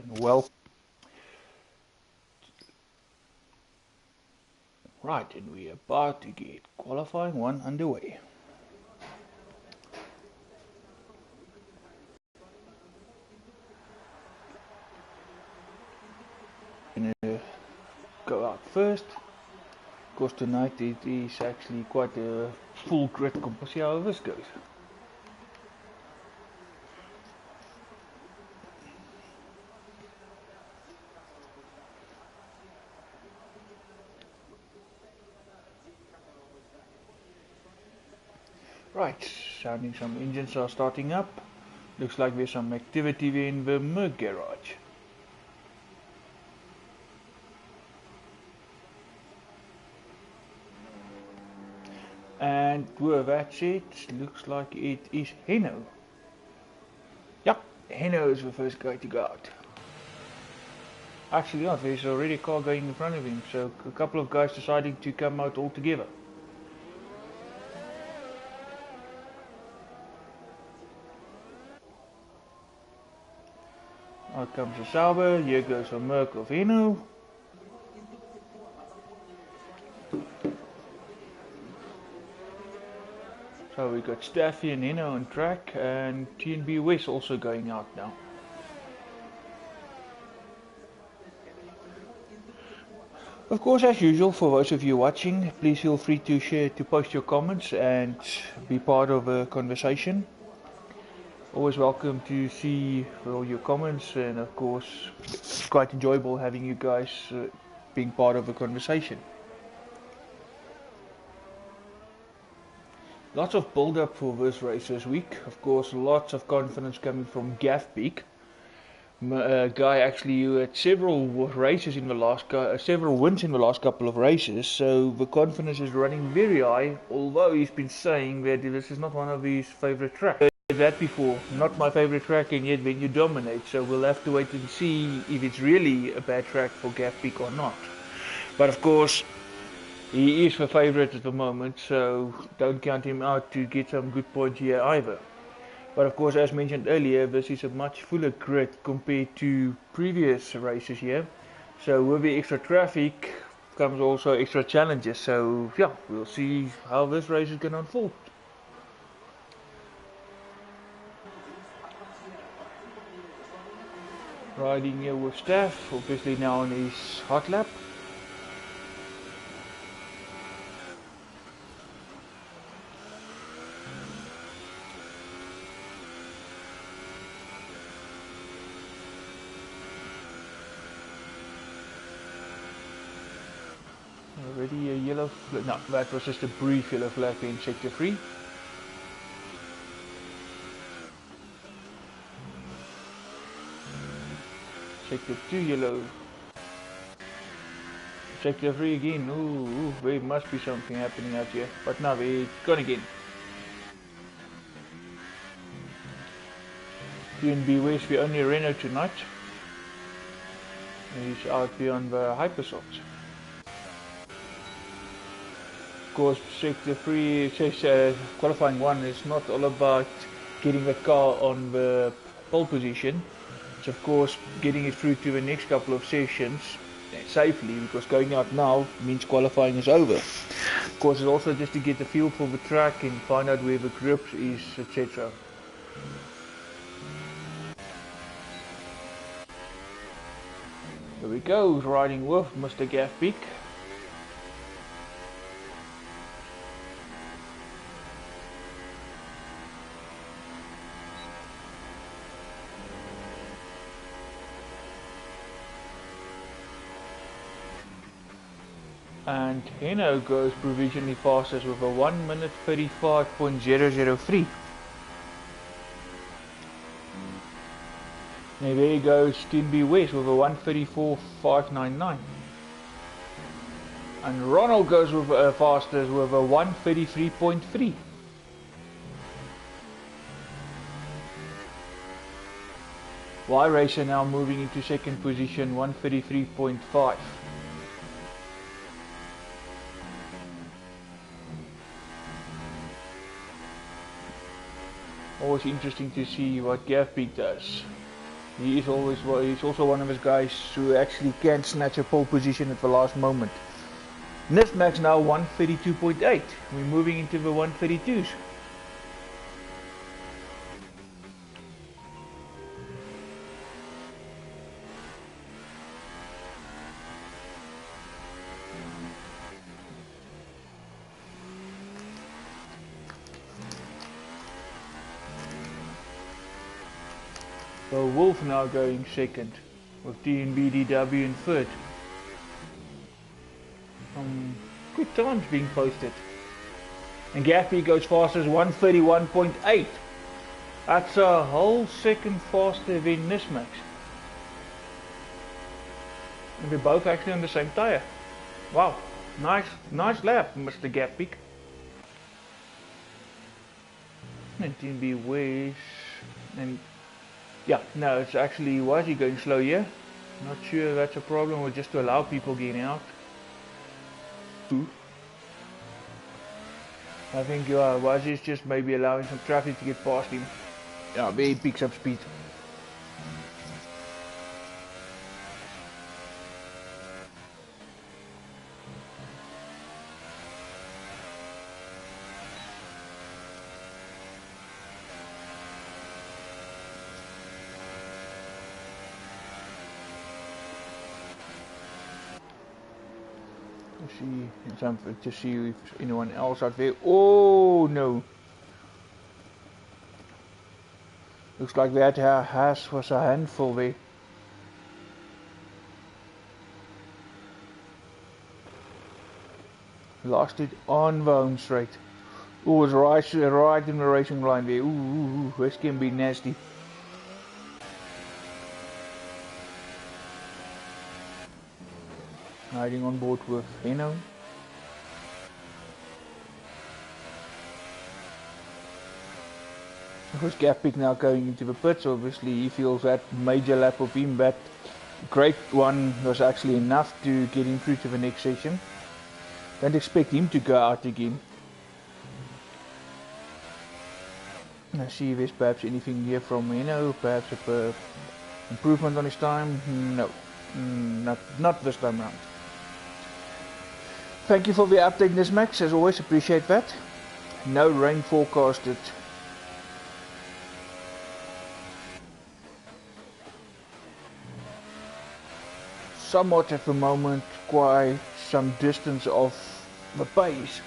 and well. Right, and we're about to get qualifying one underway. Gonna go out first. Of course, tonight it is actually quite a full grid compared to see how this goes. Right, sounding some engines are starting up. Looks like there's some activity there in the Merc garage. And with that said, looks like it is Heno. Yep, Heno is the first guy to go out. Actually, yeah, there's already a car going in front of him, so a couple of guys deciding to come out all together. Out comes a Sauber, here goes a Merc of Heno. So we got Staffy and Heno on track, and TnB West also going out now. Of course, as usual, for those of you watching, please feel free to share, to post your comments and be part of a conversation. Always welcome to see all your comments, and of course, it's quite enjoyable having you guys being part of a conversation. Lots of build up for this race this week. Of course, lots of confidence coming from Gaff Peak. Guy actually who had several races in the last several wins in the last couple of races, so the confidence is running very high, although he's been saying that this is not one of his favorite tracks. I said that before, not my favorite track, and yet when you dominate, so we'll have to wait and see if it's really a bad track for Gaff Peak or not. But of course, he is the favorite at the moment, so don't count him out to get some good points here either. But of course, as mentioned earlier, this is a much fuller grid compared to previous races here. So with the extra traffic comes also extra challenges. So yeah, we'll see how this race is going to unfold. Riding here with Staff, obviously now on his hot lap. Already a yellow flag. No, that was just a brief yellow flag in sector 3. Sector 2 yellow. Sector 3 again. Ooh, there must be something happening out here. But now it's gone again. TnB West, we only Renault tonight. He's out beyond the Hypersofts. Of course, sector 3 says qualifying 1 is not all about getting the car on the pole position. It's of course getting it through to the next couple of sessions safely, because going out now means qualifying is over. Of course, it's also just to get the feel for the track and find out where the grip is, etc. Here we go, riding with Mr. Gaff Peak. And Heno goes provisionally fastest with a 1 minute 35.003. Now there goes TnB West with a 1:34.599. And Ronald goes with fastest with a 1:33.3. Y Racer now moving into second position, 1:33.5. Always interesting to see what Gaff Peak does. He's also one of his guys who actually can snatch a pole position at the last moment. Nismax now 132.8. We're moving into the 132s. So Wolf now going second, with TnB DW in third. Good times being posted. And Gaffey goes fast as 131.8. That's a whole second faster than Nismax. And they're both actually on the same tyre. Wow, nice lap, Mr. Gaffey. And TnB West, and yeah, no, it's actually Wazi going slow here. Not sure that's a problem or just to allow people getting out. I think Wazi is just maybe allowing some traffic to get past him. Yeah, but he picks up speed. To see if anyone else out there. Oh no! Looks like that Haas was a handful there. Lost it on the home straight. Oh, it's right in the racing line there. Ooh, this can be nasty. Hiding on board with Heno. Of course, Gaffey now going into the pits. Obviously, he feels that major lap of him, that great one was actually enough to get him through to the next session. Don't expect him to go out again. Let's see if there's perhaps anything here from Heno, perhaps a improvement on his time. No, not this time round. Thank you for the update, Nismax, as always, appreciate that. No rain forecasted. Somewhat at the moment, quite some distance off the pace.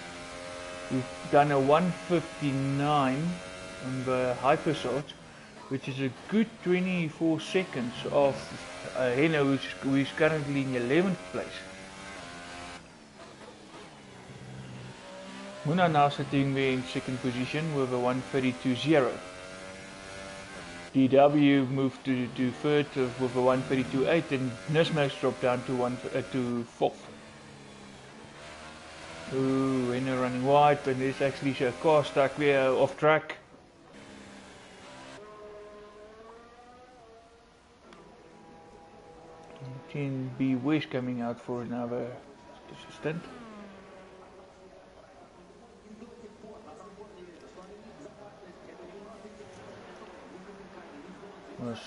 We've done a 1:59 on the hypersalt, which is a good 24 seconds of Heno, who is currently in 11th place. Muna now sitting there in second position with a 1:32.0. DW moved to third with a 1:32.8, and Nismax dropped down to fourth. Ooh, Heno running wide, but there's actually a car stuck there off track. TnB West coming out for another stint. Was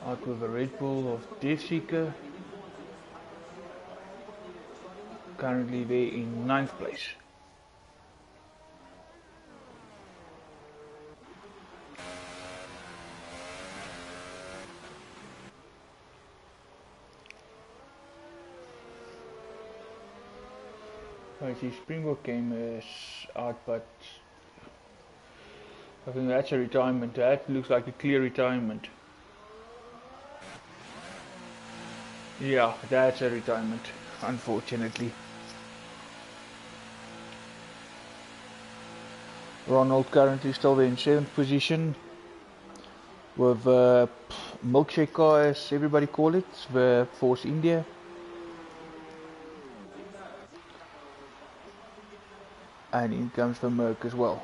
out with a Red Bull of Deathseeker. Currently there in 9th place. I see Springbok game is out, but I think that's a retirement. That looks like a clear retirement. Yeah, that's a retirement, unfortunately. Ronald currently still in 7th position with milkshake car, as everybody call it, the Force India. And in comes the Merc as well.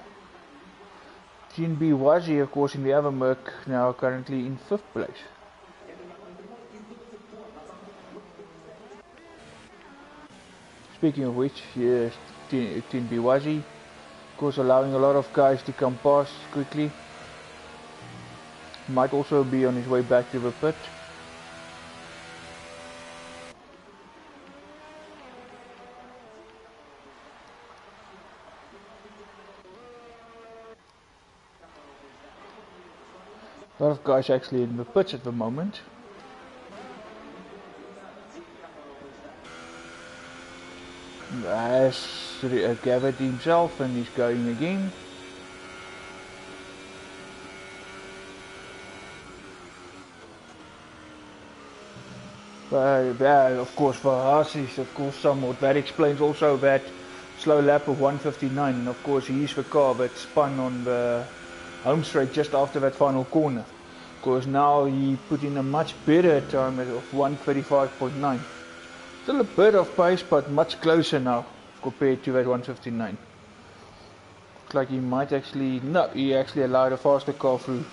TnB Wazi, of course, in the other Merc, now currently in 5th place. Speaking of which, yes, TnB Wazi, of course, allowing a lot of guys to come past quickly. Might also be on his way back to the pit. A lot of guys actually in the pits at the moment. As Gavin himself, and he's going again. Yeah, of course, for Haas is of course somewhat. That explains also that slow lap of 1:59, and of course he's the car that spun on the home straight just after that final corner. Of course now he put in a much better time of 1:35.9. Still a bit of pace, but much closer now compared to that 1:59. Looks like he might actually, no, he actually allowed a faster car through.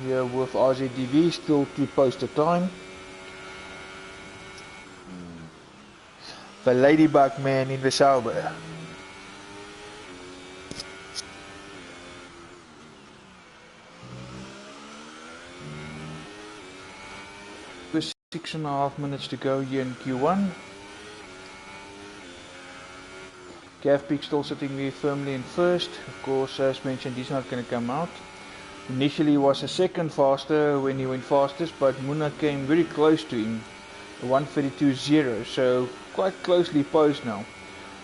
Here with RZDV still to post a time. The Ladybug man in the Sauber. With 6.5 minutes to go here in Q1. Gavpeak still sitting there firmly in first. Of course, as mentioned, he's not going to come out. Initially was a second faster when he went fastest, but Muna came very close to him, 1:32.0, so quite closely posed now.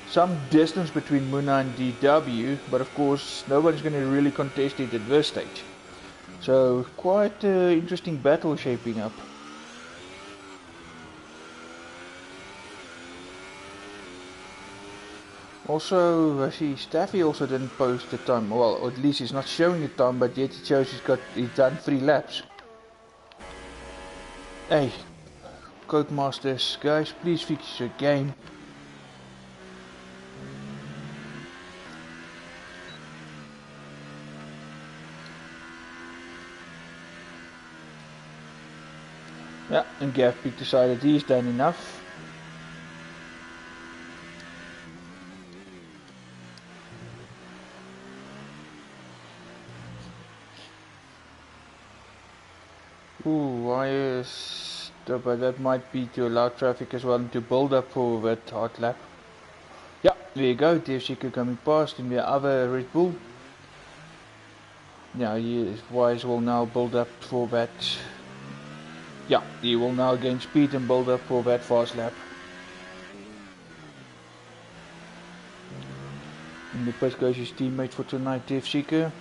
Some distance between Muna and DW, but of course nobody's going to really contest it at this stage. So quite an interesting battle shaping up. Also, I see Staffy also didn't post the time. Well, or at least he's not showing the time, but yet it shows he's done 3 laps. Hey, Codemasters, guys, please fix your game. Yeah, and Gavpeak decided he's done enough. Why is... But that might be to allow traffic as well and to build up for that hard lap. Yeah, there you go, TFC coming past in the other Red Bull. Yeah, Wise will now build up for that. Yeah, he will now gain speed and build up for that fast lap. In the pit goes his teammate for tonight, TFC.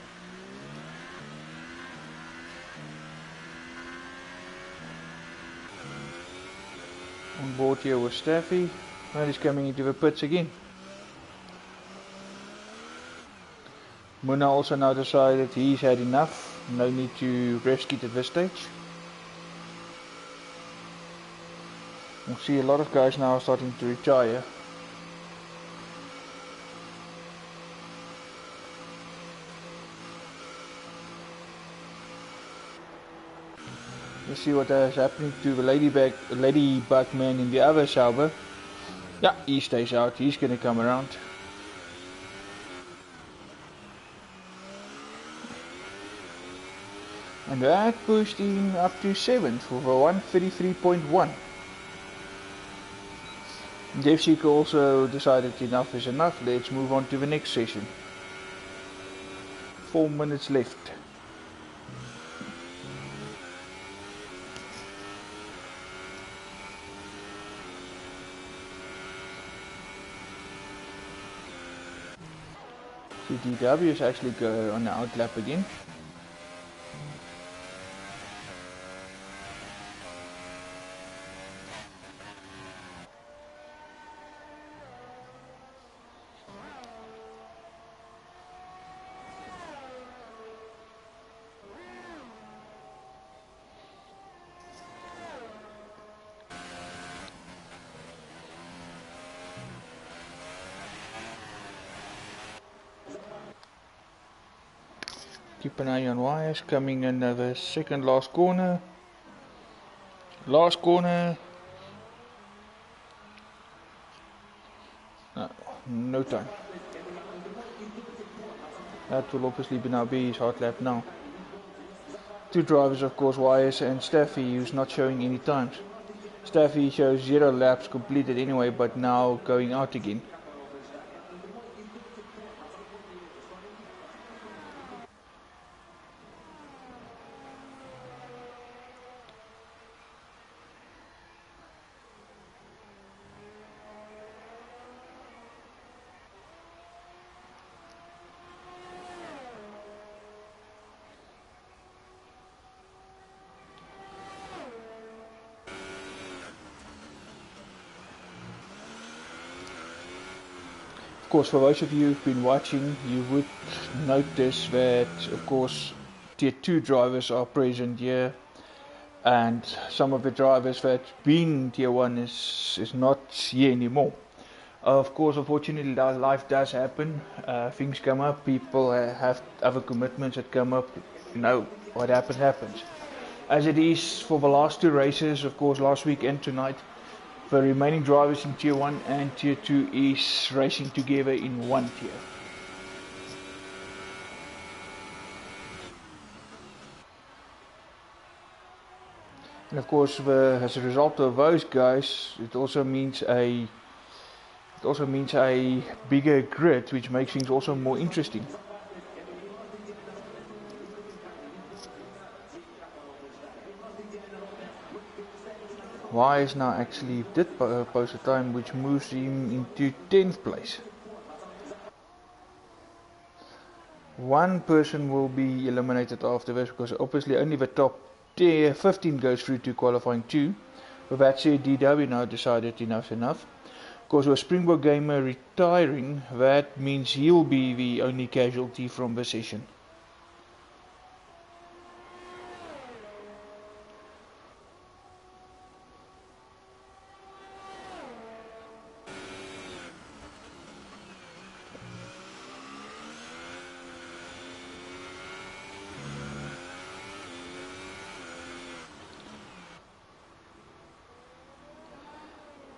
On board here with Staffy. Now he's coming into the pits again. Muna also now decided he's had enough. No need to rescue at this stage. We'll see a lot of guys now starting to retire. Let's see what is happening to the ladybug man in the other Sauber. Yeah, he stays out. He's gonna come around. And that pushed him up to 7th for 1:33.1. Dave Seeker also decided enough is enough. Let's move on to the next session. 4 minutes left. DW is actually go on the outlap again. Keep an eye on wires coming in the second last corner. Last corner. No, no time. That will obviously now be his hard lap now. Two drivers, of course, Wise and Staffy, who's not showing any times. Staffy shows 0 laps completed anyway, but now going out again. Of course, for those of you who've been watching, you would notice that, of course, Tier 2 drivers are present here, and some of the drivers that been Tier 1 is not here anymore. Of course, unfortunately, life does happen. Things come up, people have other commitments that come up. You know, what happens, happens. As it is for the last two races, of course, last week and tonight, the remaining drivers in Tier 1 and Tier 2 is racing together in one tier. And of course, as a result of those guys, it also means a bigger grid, which makes things also more interesting. Wise now actually did post a time which moves him into 10th place. One person will be eliminated after this, because obviously only the top 15 goes through to qualifying 2. With that said, DW now decided enough's enough. Of course, with Springbok Gamer retiring, that means he'll be the only casualty from the session.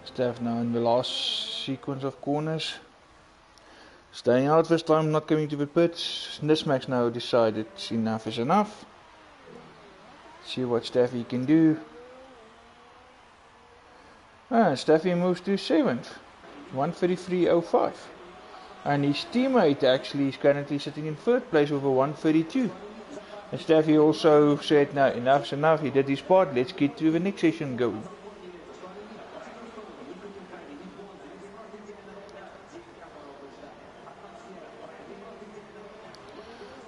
Staff now in the last sequence of corners. Staying out this time, not coming to the pits. Nismax now decided enough is enough. See what Staffy can do. Staffy moves to 7th, 133.05. And his teammate actually is currently sitting in 3rd place with a 132. And Staffy also said, now enough's enough, he did his part, let's get to the next session going.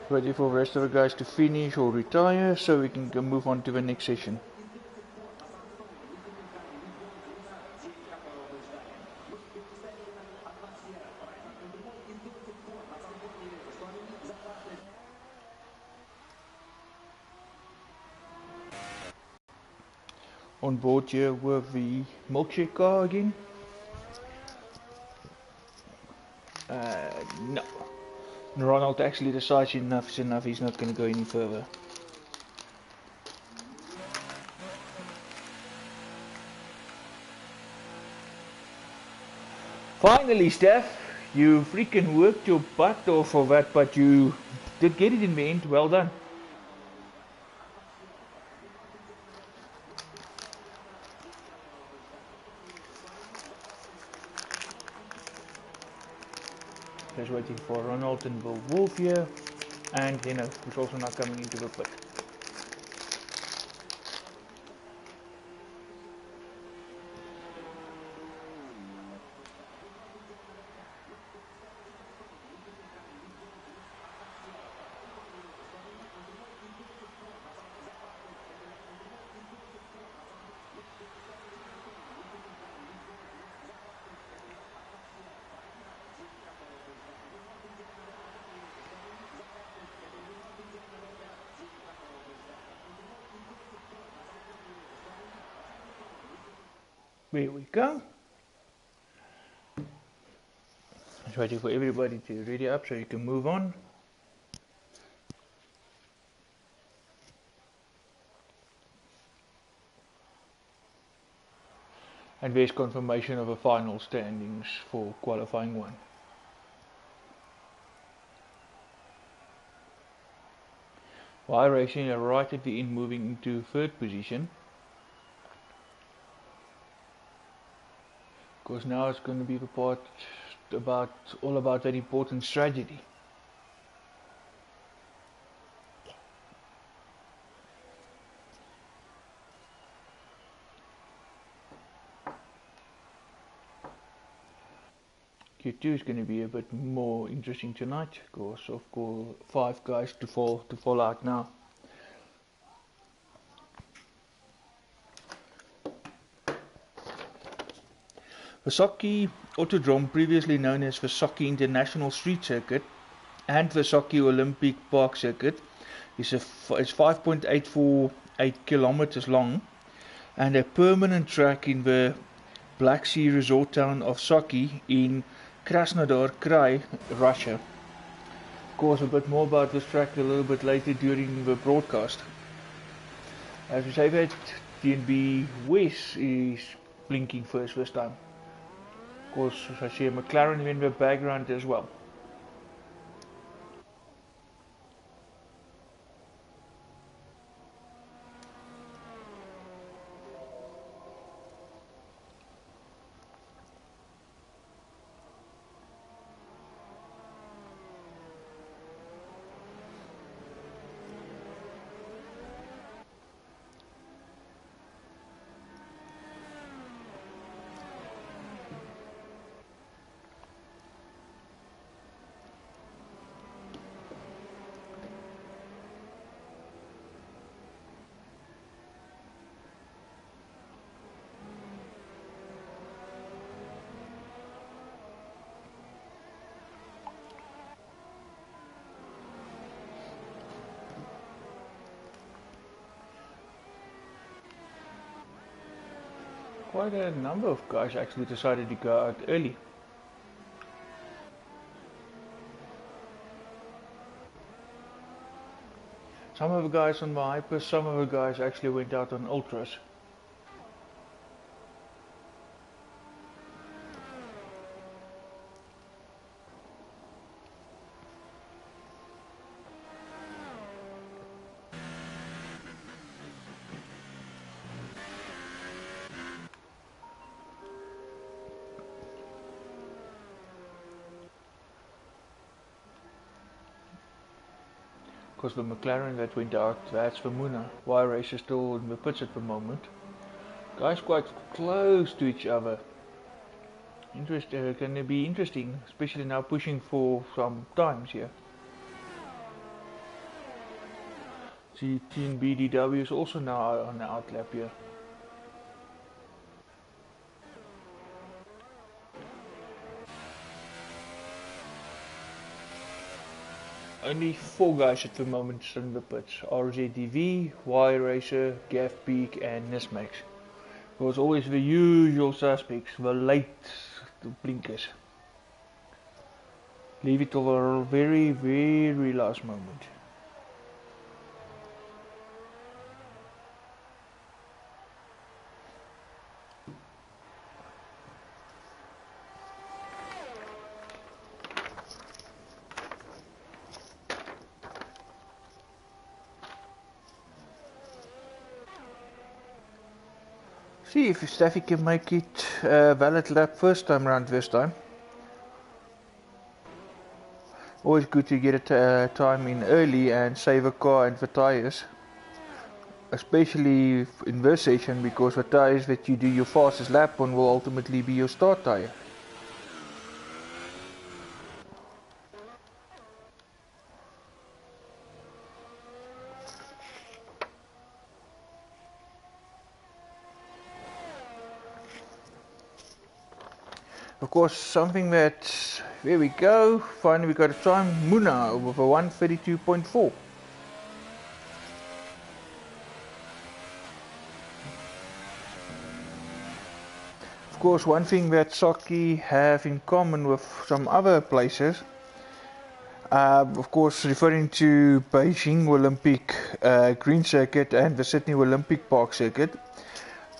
Ready for the rest of the guys to finish or retire, so we can move on to the next session. On board here with the milkshake car again. No. Ronald actually decides enough's enough, he's not going to go any further. Finally, Steph, you freaking worked your butt off for that, but you did get it in the end. Well done. Just waiting for Ronald and the Wolf here, and who's also not coming into the pit. There we go. Just waiting for everybody to ready up so you can move on. And there's confirmation of the final standings for qualifying 1. While racing right at the end, moving into third position. Because now it's going to be the part all about that important strategy. Q2 is going to be a bit more interesting tonight, because of course 5 guys to fall out now. Vasaki Autodrome, previously known as Vasaki International Street Circuit and Vasaki Olympic Park Circuit, is 5.848 kilometers long and a permanent track in the Black Sea resort town of Sochi in Krasnodar Krai, Russia. Of course, a bit more about this track a little bit later during the broadcast. As we say, that TnB West is blinking first this time. Of course, I see a McLaren in the background as well. Quite a number of guys actually decided to go out early. Some of the guys on the hypers, some of the guys actually went out on ultras. Because the McLaren that went out, that's for Muna. Y Race is still in the pits at the moment. Guys quite close to each other. Going to be interesting, especially now pushing for some times here. See, TnB DW is also now on the outlap here. Only 4 guys at the moment in the pits: RZDV, Y Racer, Gav Peak and Nismax. It was always the usual suspects, the late blinkers. Leave it till the very, very last moment. See if Staffy can make it valid lap first time round this time. Always good to get a time in early and save a car and the tyres. Especially in this session, because the tyres that you do your fastest lap on will ultimately be your start tyre. Of course, something that, there we go, finally we got a time, Muna with a 1:32.4. Of course, one thing that Sochi have in common with some other places, of course referring to Beijing Olympic Green Circuit and the Sydney Olympic Park Circuit,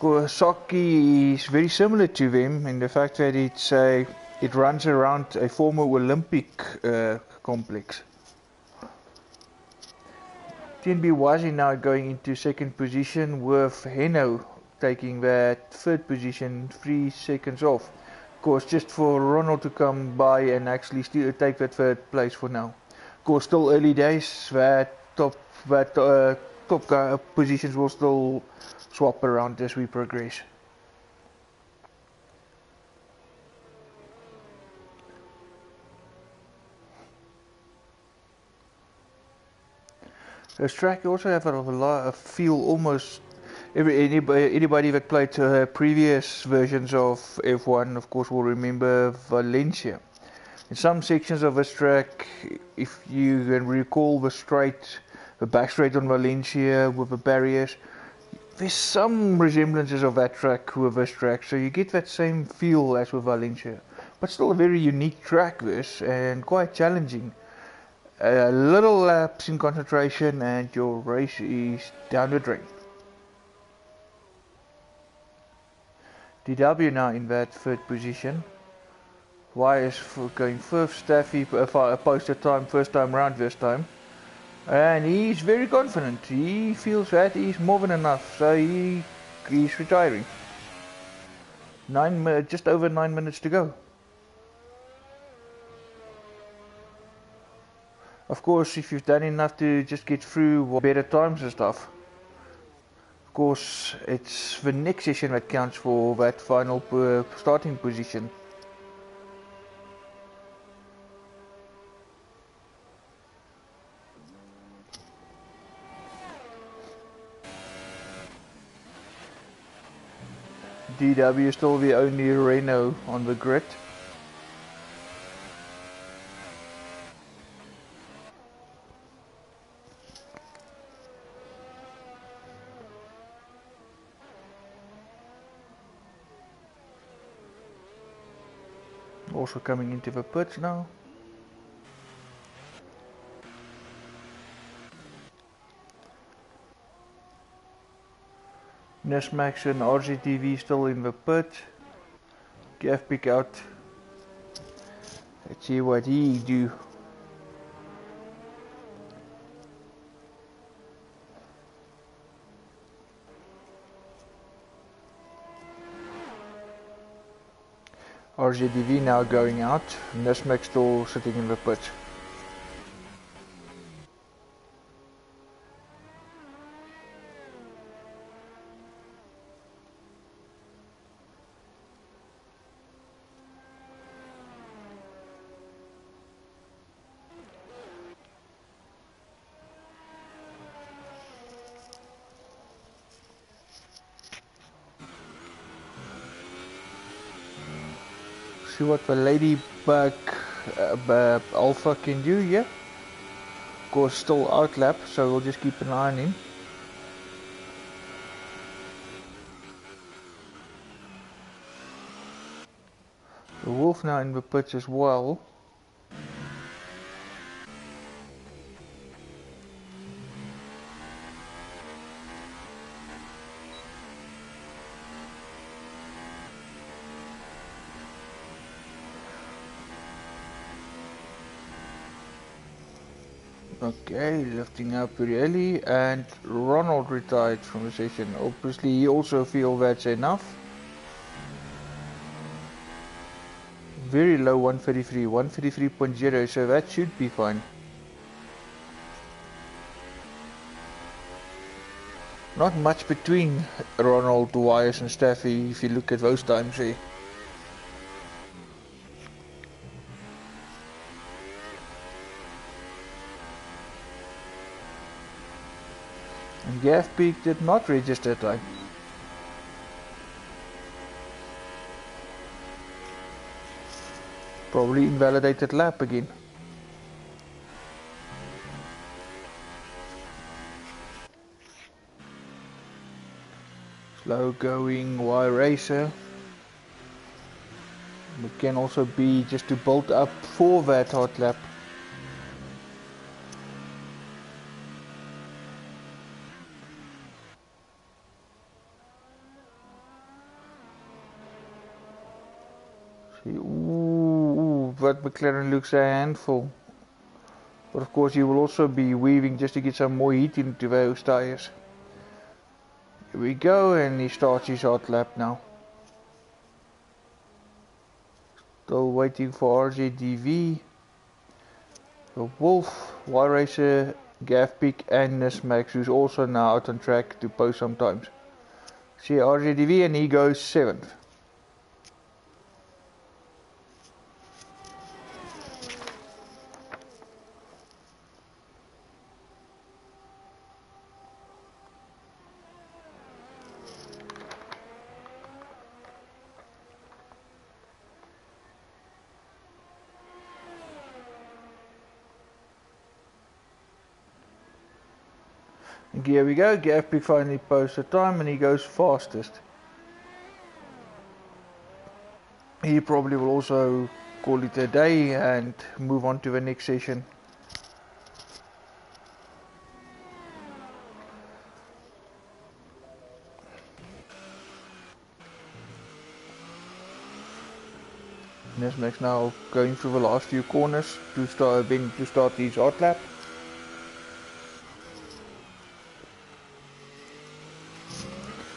Sochi is very similar to them in the fact that it runs around a former Olympic complex. TnB was now going into second position with Heno taking that third position 3 seconds off. Of course, just for Ronald to come by and actually still take that third place for now. Of course, still early days. Top positions will still swap around as we progress. This track also have a lot of feel almost anybody that played previous versions of F1 of course will remember Valencia. In some sections of this track, if you can recall the back straight on Valencia with the barriers, there's some resemblances of that track with this track, so you get that same feel as with Valencia. But still a very unique track this, and quite challenging. A little lapse in concentration and your race is down the drain. DW now in that third position. Y is going first. Staffy posted time first time round this time. And he's very confident. He feels that he's more than enough, so he's retiring. Just over 9 minutes to go. Of course, if you've done enough to just get through better times and stuff, of course, it's the next session that counts for that final starting position. DW is still the only Renault on the grid. Also coming into the pits now. Nesmax and RZTV still in the pit. Gav pick out. Let's see what he do. RZTV now going out. Nesmax still sitting in the pit. See what the Ladybug Alpha can do here. Of course, still outlap, so we'll just keep an eye on him. The Wolf now in the pits as well. Okay, lifting up very early, and Ronald retired from the session. Obviously, he also feels that's enough. Very low 133, 133.0, so that should be fine. Not much between Ronald, Wise and Staffy if you look at those times here. And Gav Peak did not register time. Probably invalidated lap again. Slow going Y racer. It can also be just to build up for that hot lap. See, ooh, but McLaren looks a handful. But of course, he will also be weaving just to get some more heat into those tires. Here we go, and he starts his hot lap now. Still waiting for RZDV, the Wolf, Y-Racer, Gavpeak and Nismax, who's also now out on track to post sometimes. See RZDV, and he goes 7th. Here we go, Gavpeak finally posts a time and he goes fastest. He probably will also call it a day and move on to the next session. Nismax now going through the last few corners to start his hot lap.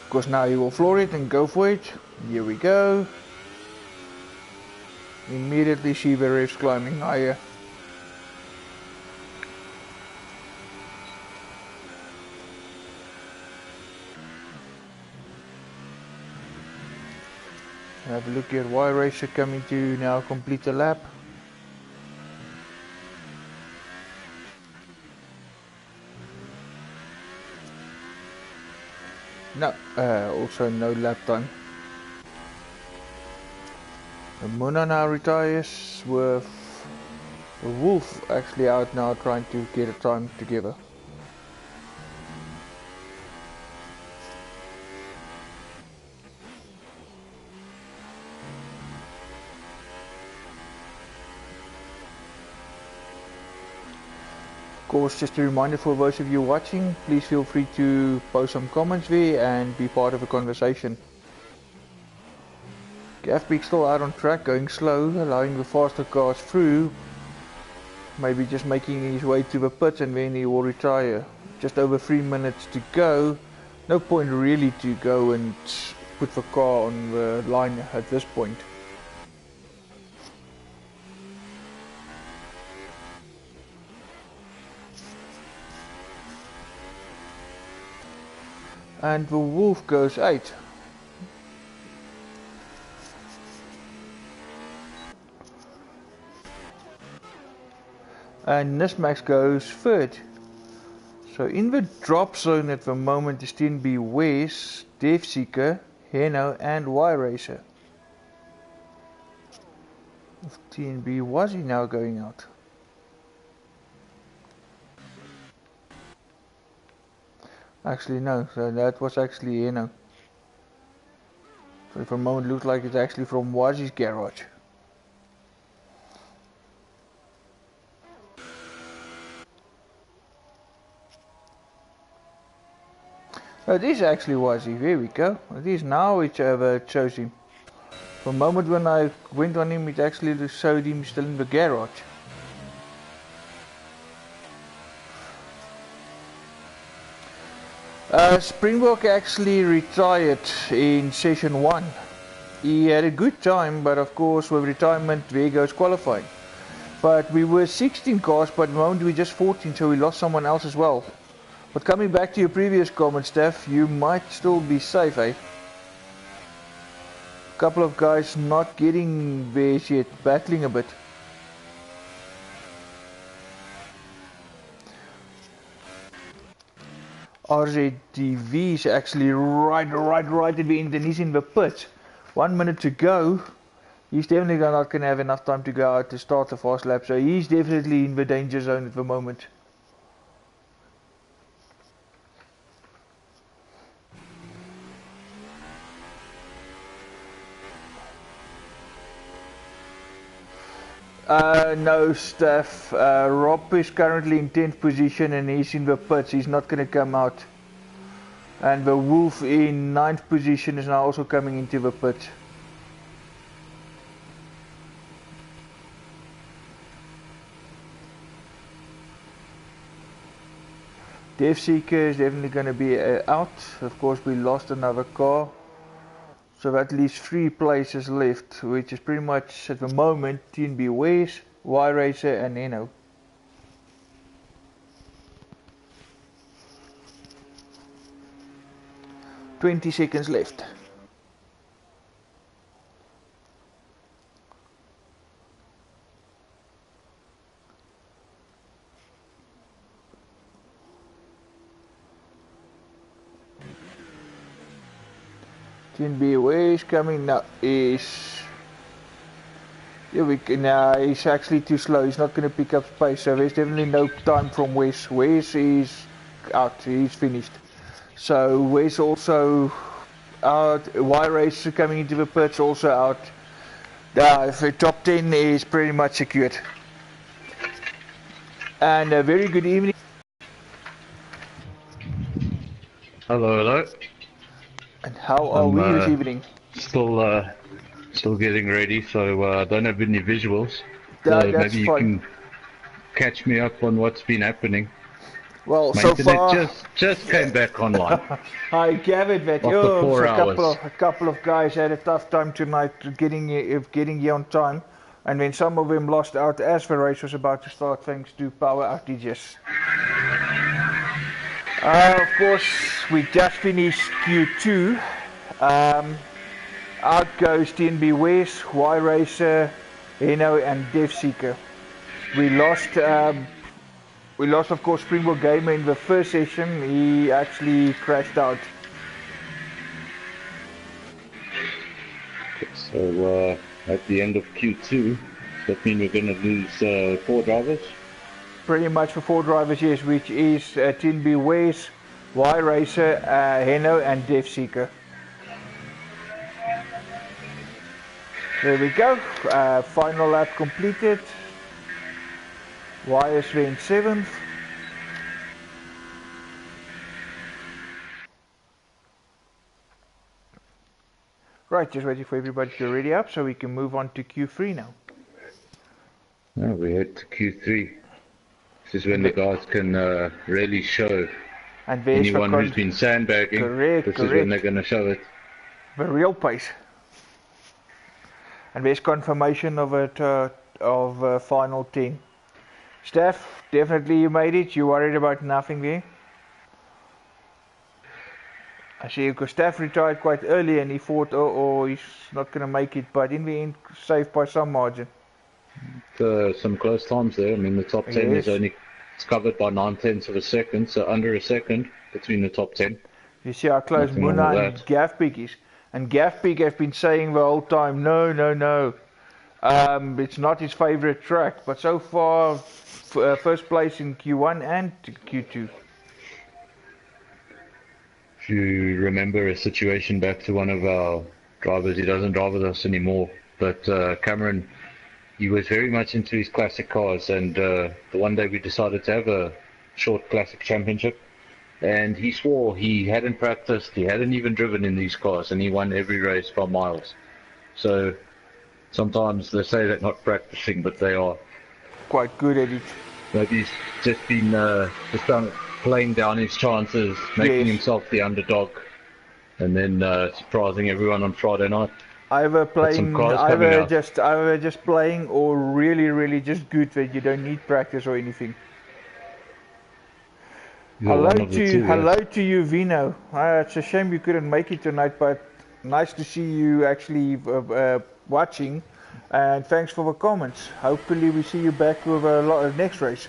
Of course, now he will floor it and go for it. Here we go. Immediately see the revs climbing higher. Have a look at Y-Racer coming to now complete the lap. No, also no lap time. The Muna now retires with the Wolf actually out now trying to get a time together. Of course, just a reminder for those of you watching, please feel free to post some comments there and be part of the conversation. Gavpeak still out on track, going slow, allowing the faster cars through, maybe just making his way to the pits and then he will retire. Just over 3 minutes to go, no point really to go and put the car on the line at this point. And the Wolf goes 8. And Nismax goes 3rd. So in the drop zone at the moment is TnB West, Devseeker, Heno and Y-Racer. TnB was he now going out? Actually no, so that was actually Heno. So for a moment it looks like it's actually from Wazi's garage. It is actually Wazi, there we go. It is now whichever chose him. For a moment when I went on him, it actually showed him still in the garage. Springbok actually retired in session 1. He had a good time, but of course with retirement there goes qualifying. But we were 16 cars, but at the moment we're just 14, so we lost someone else as well. But coming back to your previous comment, Steph, you might still be safe, eh? Couple of guys not getting there yet, battling a bit. RZDV is actually right at the end and he's in the pits. 1 minute to go. He's definitely not going to have enough time to go out to start the fast lap, so he's definitely in the danger zone at the moment. No, Steph. Rob is currently in 10th position and he's in the pits. He's not going to come out. And the Wolf in 9th position is now also coming into the pits. Death Seeker is definitely going to be out. Of course, we lost another car. So that leaves 3 places left, which is pretty much at the moment TnB West, Y Racer and Eno. "20 seconds left. TnB West coming now is... Yeah, he's actually too slow. He's not going to pick up space, so there's definitely no time from Wes. Wes is out. He's finished. So Wes also out. Y Race coming into the pits also out. The top 10 is pretty much secured. And a very good evening. Hello, hello. And how are we this evening? Still getting ready, so I don't have any visuals. That's maybe you fine. can catch me up on what's been happening. Well, My so internet far just came back online. I gathered that After 4 hours. a couple of guys had a tough time tonight getting here on time, and then some of them lost out as the race was about to start thanks to power outages. Of course, we just finished Q2. Out goes TnB West, Y Racer, Eno, and Death Seeker. We lost, of course, Springbok Gamer in the first session. He actually crashed out. So at the end of Q2, that means we're going to lose 4 drivers? Pretty much for 4 drivers, yes, which is TnB West, Y Racer, Eno, and Death Seeker. There we go, final lap completed. Y is in 7th. Right, just waiting for everybody to ready up so we can move on to Q3 now. Now we head to Q3. This is when the guys can really show anyone who's been sandbagging. Correct. Is when they're going to show it. The real pace. And there's confirmation of it of final 10. Steph, definitely you made it. You worried about nothing there? I see, because Steph retired quite early and he thought, oh, he's not going to make it, but in the end, saved by some margin. Some close times there. I mean, the top 10 is only covered by 9/10 of a second, so under a second between the top 10. You see how close Muna and Gafbig is. And Gafbig has been saying the whole time, no. It's not his favorite track, but so far, first place in Q1 and Q2. If you remember a situation back to one of our drivers, he doesn't drive with us anymore, but Cameron, he was very much into his classic cars, and the one day we decided to have a short classic championship, and he swore he hadn't practiced, he hadn't even driven in these cars, and he won every race by miles. So sometimes they say they're not practicing, but they are. Quite good at it. Maybe he's just been playing down his chances, making himself the underdog, and then surprising everyone on Friday night. Either just playing or really just good that you don't need practice or anything. Hello to you, Vino. It's a shame you couldn't make it tonight, but nice to see you actually watching, and thanks for the comments. Hopefully we see you back with a lot of next race.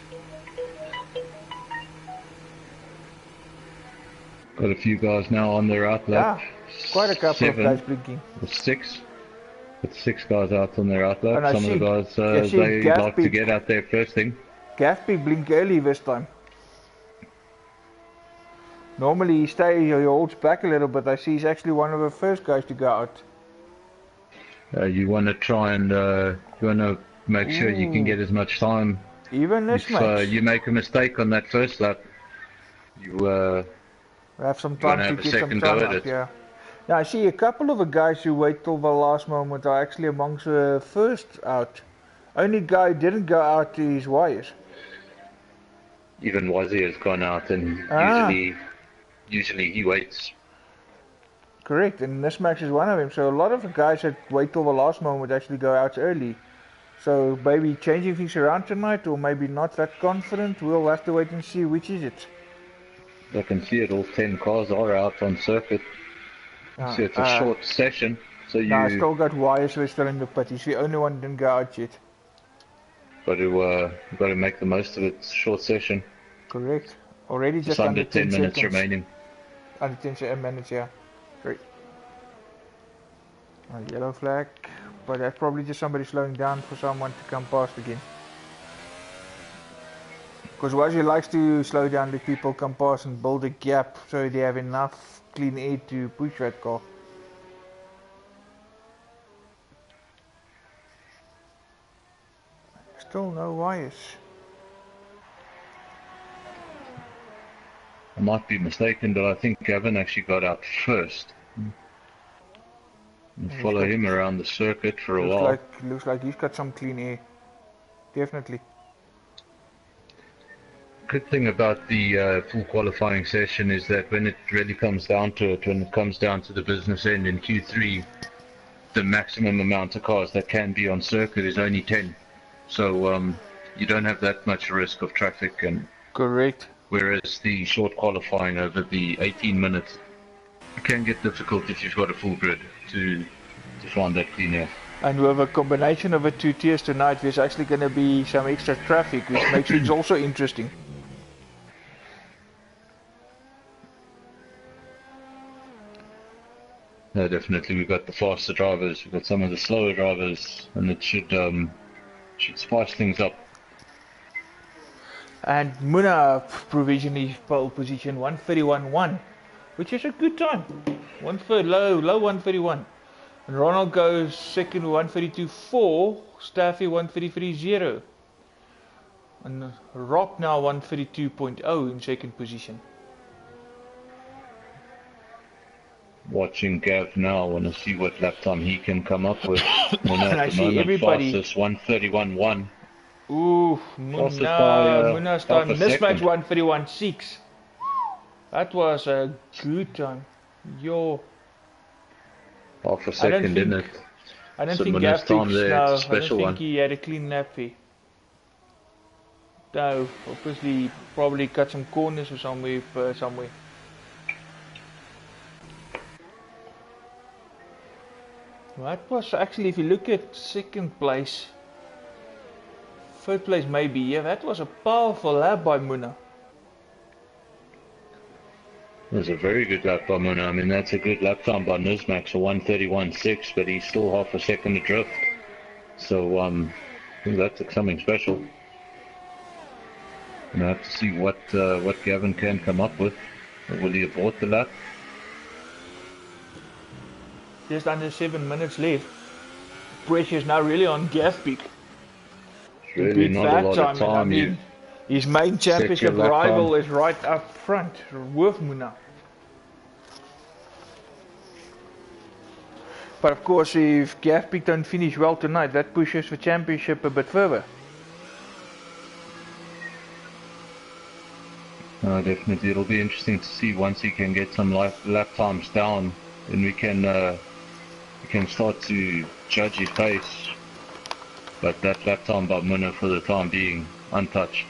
Got a few guys now on their out lap. Yeah, quite a couple of guys blinking. 6. Got 6 guys out on their out lap. Some of the guys they like to get out there first thing. Gaffby blink early this time. Normally he holds back a little, but I see he's actually one of the first guys to go out. You want to try and make sure you can get as much time. Even this match. If you make a mistake on that first lap, you have some time to get some time up, yeah. Now I see a couple of the guys who wait till the last moment are actually amongst the first out. Only guy who didn't go out is Wires. even Wazzy has gone out, and usually he waits. Correct, and this match is one of them. So a lot of the guys that wait till the last moment would actually go out early. So maybe changing things around tonight, or maybe not that confident. We'll have to wait and see which is it. I can see it, all 10 cars are out on circuit. See, it's a short session, so you... I still got Wires still in the pit. He's the only one that didn't go out yet. got to make the most of it. It's a short session. Correct. Already just under 10 minutes seconds. remaining. Under 10 minutes, yeah. Great. A yellow flag, but that's probably just somebody slowing down for someone to come past again. Because Wazzy likes to slow down, let people come past and build a gap so they have enough clean air to push that car. Still no wires. I might be mistaken, but I think Gavin actually got out first. And follow him around the circuit for a while. Looks like he's got some clean air. Definitely. Good thing about the full qualifying session is that when it really comes down to it, when it comes down to the business end in Q3, the maximum amount of cars that can be on circuit is only 10. So you don't have that much risk of traffic. And correct. Whereas the short qualifying over the 18 minutes can get difficult if you've got a full grid to find that clean air. And with a combination of the two tiers tonight, there's actually going to be some extra traffic, which makes things also interesting. No, definitely. We've got the faster drivers, we've got some of the slower drivers, and it should spice things up. And Muna provisionally pole position 131.1, which is a good time. Low 131. And Ronald goes second 132.4, Staffy 133.0. And Rob now 132.0 in second position. Watching Gav now, I want to see what lap time he can come up with. And I see everybody. Fastest 131.1. Ooh, Muna's time. This match 131.6. That was a good time. Half a second in it. I don't think Gav he had a clean lap there. No, obviously probably cut some corners or somewhere. That was actually, if you look at second place, third place maybe, yeah, that was a powerful lap by Muna. It was a very good lap by Muna. I mean, that's a good lap time by Nizmax, a 131.6, but he's still half a second adrift. So, I think that's something special. And I have to see what Gavin can come up with. Will he abort the lap? Just under 7 minutes left. Pressure is now really on Gav-Peak. Really not a lot of time. I mean, his main championship rival is right up front with Muna. But of course, if Gav-Peak don't finish well tonight, that pushes the championship a bit further. Definitely, it'll be interesting to see once he can get some lap times down, and we can start to judge his pace. But that lap time by Muna for the time being, untouched,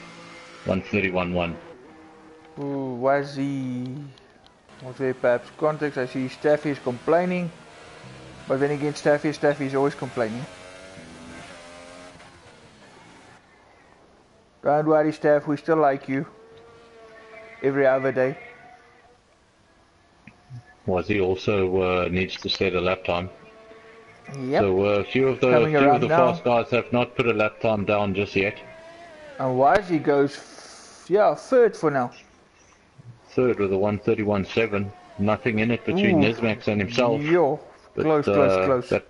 131.1. Was he? Was there perhaps context? I see Staffy is complaining, but then again, Staffy is always complaining. Don't worry, Staff, we still like you. Every other day. Was he also needs to set a lap time? Yep. So a few of the fast guys have not put a lap time down just yet. And Wazzy goes, third for now. Third with a 131.7. Nothing in it between Nizmax and himself. Close. That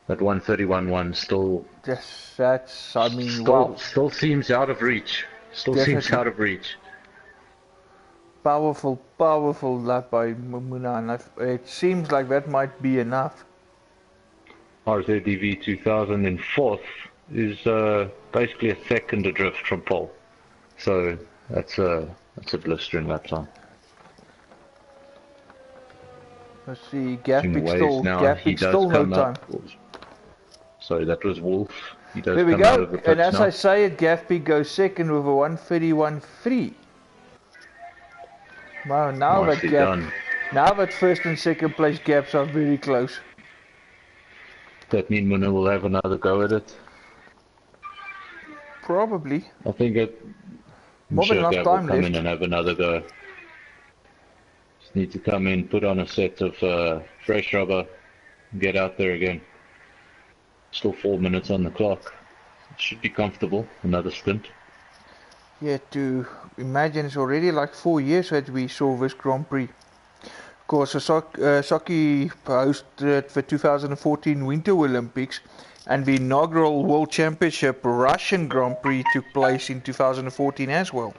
131.1 still. Yes, that's. I mean, still seems out of reach. Seems out of reach. Powerful lap by Muna, and it seems like that might be enough. RZDV 2000 in fourth is basically a second adrift from pole. So That's a blistering lap time. Let's see, Watching the waves now, he Gapik does still no come time. up. Sorry, that was Wolf. He does There we come out of go, the and pits as now. I say it, Gapik goes second with a 1:31.3. Wow, Nicely done. now that first and second place gaps are very close. That mean Muna will have another go at it? Probably. I think I'm More than sure enough Gav will time come left. in and have another go. Just need to come in, put on a set of fresh rubber, get out there again. Still 4 minutes on the clock. Should be comfortable. Another stint. Yeah, to imagine it's already like 4 years that we saw this Grand Prix. Of course, Saki hosted the 2014 Winter Olympics, and the inaugural World Championship Russian Grand Prix took place in 2014 as well.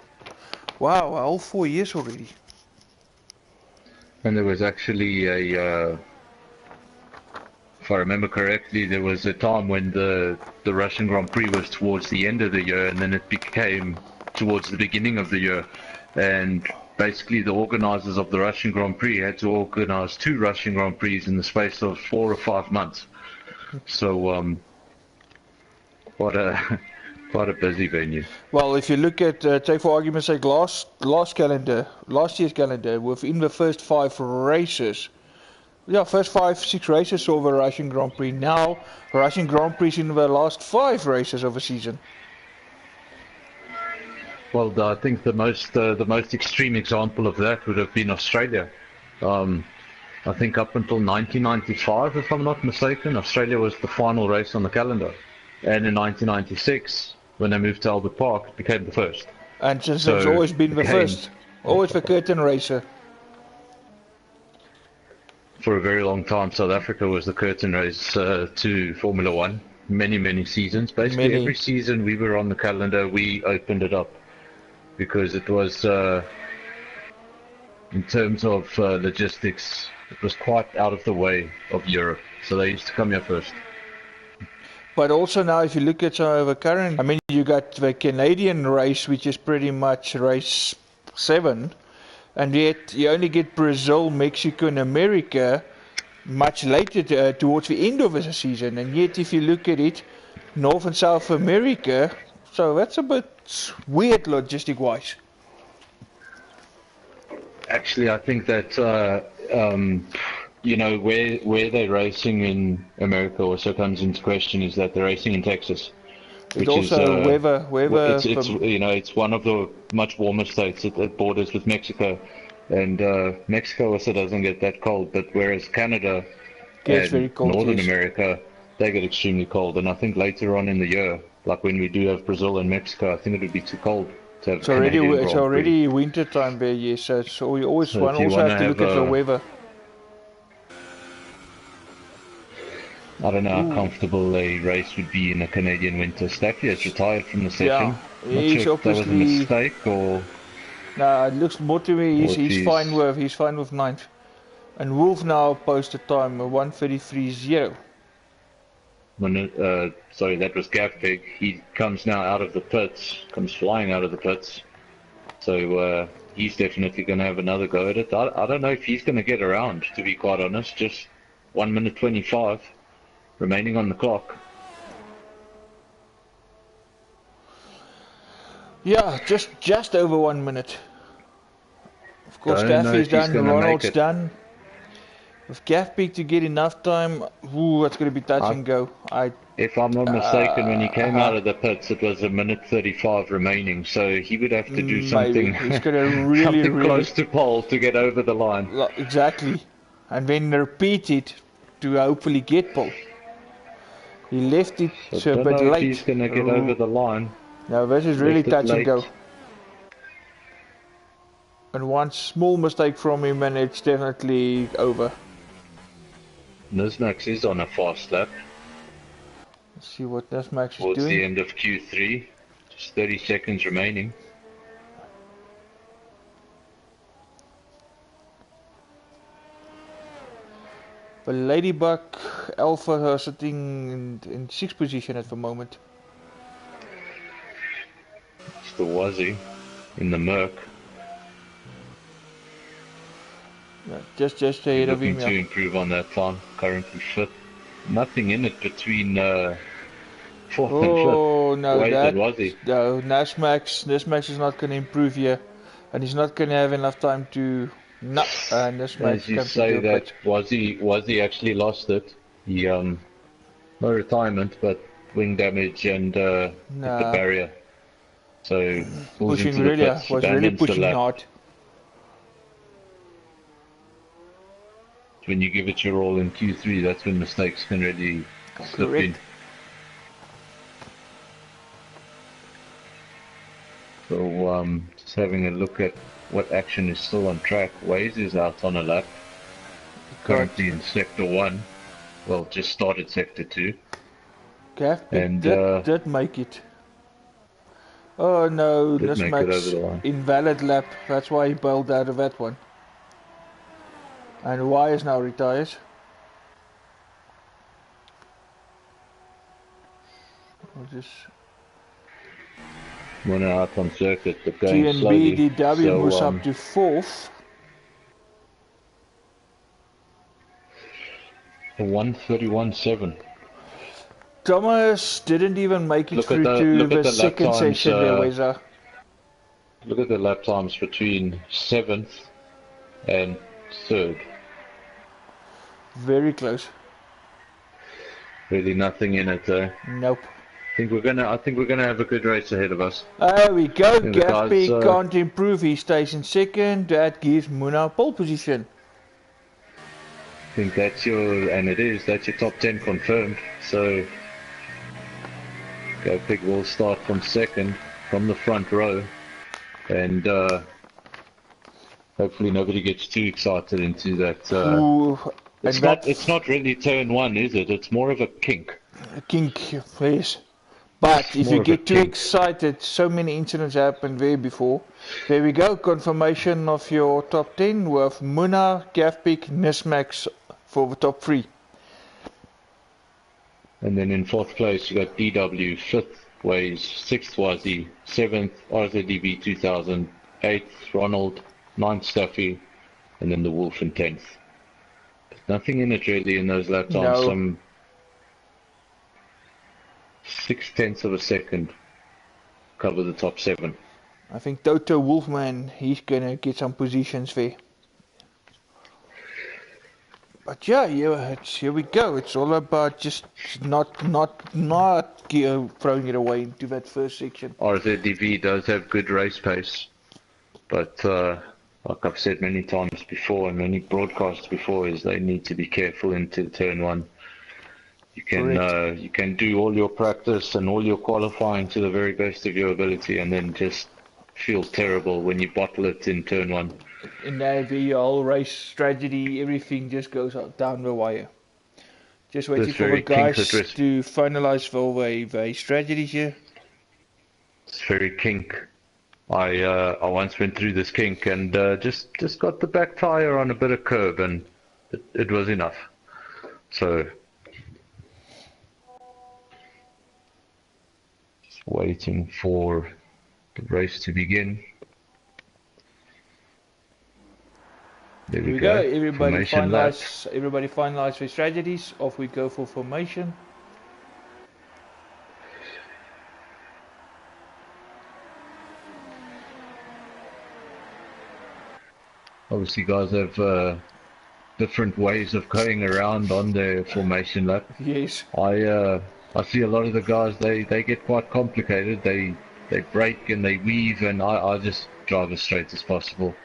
Wow, all 4 years already. And there was actually if I remember correctly, there was a time when the Russian Grand Prix was towards the end of the year, and then it became towards the beginning of the year. And basically, the organisers of the Russian Grand Prix had to organise 2 Russian Grand Prix in the space of 4 or 5 months. So, quite a quite a busy venue. Well, if you look at, take for argument's sake, last year's calendar, within the first 5 races, first 5, 6 races saw the Russian Grand Prix. Now, Russian Grand Prix in the last 5 races of a season. Well, I think the most extreme example of that would have been Australia. I think up until 1995, if I'm not mistaken, Australia was the final race on the calendar, and in 1996, when they moved to Albert Park, it became the first. And since it's always been the first, always the curtain racer. For a very long time, South Africa was the curtain race to Formula One. Many seasons. Basically, every season we were on the calendar, we opened it up. Because it was, in terms of logistics, it was quite out of the way of Europe. So they used to come here first. But also now, if you look at some of the current, I mean, you got the Canadian race, which is pretty much race 7, and yet you only get Brazil, Mexico, and America much later towards the end of the season. And yet, if you look at it, North and South America, so that's a bit weird logistic-wise. Actually, I think that where they're racing in America also comes into question is that they're racing in Texas. It's also weather. It's one of the much warmer states. It borders with Mexico, and Mexico also doesn't get that cold. But whereas Canada and very cold, Northern America, they get extremely cold. And I think later on in the year, like when we do have Brazil and Mexico, I think it would be too cold to have it's already winter time there, yes. So we always have to look at the weather. I don't know how comfortable a race would be in a Canadian winter. Staffy has retired from the session. Yeah, Not sure if that was a mistake or. No, it looks more to me he's fine with 9th. And Wolf now posted time 1:33.0. Sorry, that was Gavpig. He comes now out of the pits, comes flying out of the pits. So he's definitely going to have another go at it. I don't know if he's going to get around, to be quite honest. Just 1 minute 25 remaining on the clock. Yeah, just over 1 minute. Of course, Gaffy's done, Ronald's done. With Gavpig to get enough time, that's going to be touch and go. If I'm not mistaken, when he came out of the pits, it was 1 minute 35 remaining, so he would have to do something, he's going to really close to pole to get over the line. Exactly, and then repeat it to hopefully get pole. He left it a bit late. He's going to get over the line. No, this is really touch and go. And one small mistake from him and it's definitely over. Nismax is on a fast lap. Let's see what Nismax is doing. Towards the end of Q3, just 30 seconds remaining. But Ladybug Alpha are sitting in 6th position at the moment. It's the Wazzy. in the Merc. Yeah, just ahead of Looking him. to Yeah. improve on that time. Currently fifth. Nothing in it between fourth and fifth. Oh no, Why that was he? no, Nesmax is not going to improve here, and he's not going to have enough time to. No, As Nesmax you comes into say, a that pit. was he actually lost it? He no retirement, but wing damage and hit the Nah, barrier. So pulls pushing into the really pits, was really abandons the pushing lap. hard. When you give it your all in Q3, that's when mistakes can really slip in. Correct. So just having a look at what action is still on track. Waze is out on a lap, currently in Sector 1. Well, just started Sector 2. Gaffbeck And did make it. Oh no, did make it over Nesmax the line. invalid lap. That's why he bailed out of that one. And Y is now retired. We'll just One out on circuit, but going TnB slowly. DW moves So up to 4th. 1:31.7. Thomas didn't even make it Look at through to look at the the lap second times. section there, Weza. Look at the lap times between 7th and 3rd. Very close. Really nothing in it though. Nope. I think we're gonna have a good race ahead of us. There we go. The guys, Gaffbeck can't improve. He stays in second. That gives Muna pole position. I think that's that's your top 10 confirmed. So Go Pig will start from second, from the front row, and hopefully nobody gets too excited into that. Ooh, It's not really turn one, is it? It's more of a kink. a kink, yes. But if you get too excited, so many incidents happened there before. There we go, confirmation of your top 10 with Muna, Gaffbeck, Nismax for the top 3. And then in fourth place you got DW, fifth Waze, sixth Wazzy, seventh RZDB 2000, eighth Ronald, ninth Stuffy, and then the Wolf in 10th. Nothing in it really in those lap times. No. Some 0.6 of a second cover the top 7. I think Toto Wolfman, he's gonna get some positions there. But yeah, here we go. It's all about just not throwing it away into that first section. RZDV does have good race pace, but like I've said many times before and many broadcasts before, is they need to be careful into turn 1. You can do all your practice and all your qualifying to the very best of your ability, and then just feel terrible when you bottle it in turn 1. In that the whole race strategy, everything just goes down the wire. Just waiting for the guys to finalize for the strategies here. It's very kink. I once went through this kink and just got the back tire on a bit of curb, and it was enough. So just waiting for the race to begin. There we go. Everybody finalize their strategies. Off we go for formation. Obviously, guys have different ways of going around on their formation lap. Yes. I see a lot of the guys, they get quite complicated. They break and they weave, and I just drive as straight as possible.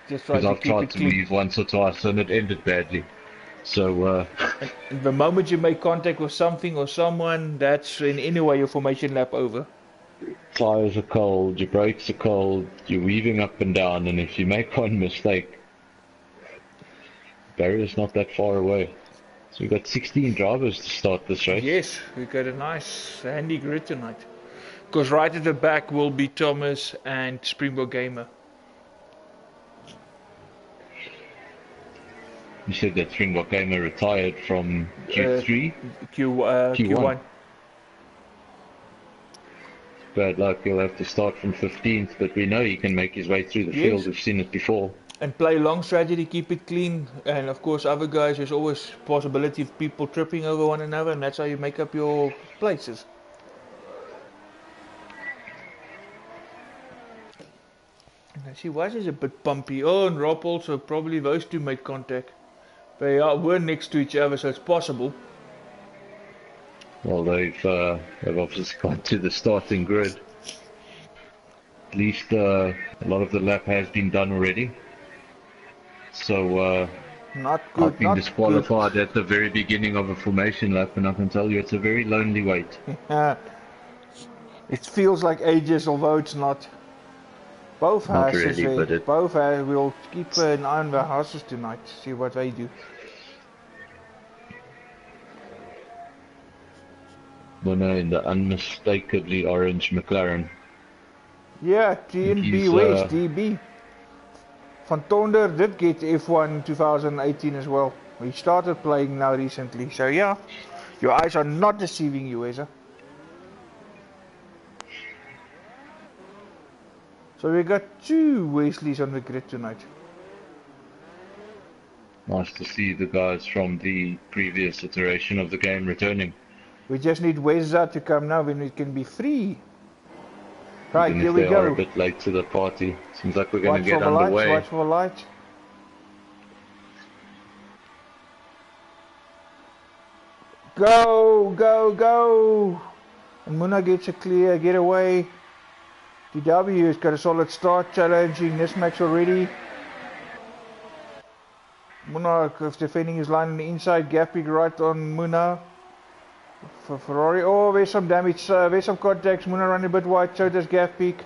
Because I've tried to weave once or twice and it ended badly. So the moment you make contact with something or someone, that's in any way your formation lap over. Tires are cold, your brakes are cold, you're weaving up and down, and if you make one mistake, barrier's not that far away. So we've got 16 drivers to start this race. Yes, we've got a nice handy grid tonight. Because right at the back will be Thomas and Springbok Gamer. You said that Springbok Gamer retired from Q3? Q1. bad luck. He'll have to start from 15th, but we know he can make his way through the Yes. field. We've seen it before. And play long strategy, keep it clean. And of course, other guys, there's always possibility of people tripping over one another, and that's how you make up your places. And I see Wise is a bit bumpy. Oh, and Rob also, probably those two made contact. They were next to each other, so it's possible. Well, they've obviously got to the starting grid. At least a lot of the lap has been done already. So Not good. I've been Not disqualified at the very beginning of a formation lap, and I can tell you it's a very lonely wait. Good. It feels like ages, although it's not. Both Not houses, really, but it- both we'll keep an eye on the houses tonight. See what they do. Muna in the unmistakably orange McLaren. Yeah, TnB He's, West, DB. Van Tonder did get F1 in 2018 as well. He started playing now recently. So yeah, your eyes are not deceiving you, Eza. So we got two Wesleys on the grid tonight. Nice to see the guys from the previous iteration of the game returning. We just need Weza to come now when it can be free. Right, Even here if we they are a go. bit late to the party. Seems like we're going Watch to get for the lights, underway. watch for the lights. Go, go, go! And Muna gets a clear getaway. DW has got a solid start, challenging Nismax already. Muna is defending his line on the inside, gapping right on Muna. For Ferrari, oh, there's some damage, there's some contacts. Muna running a bit wide, so does Gafpeak.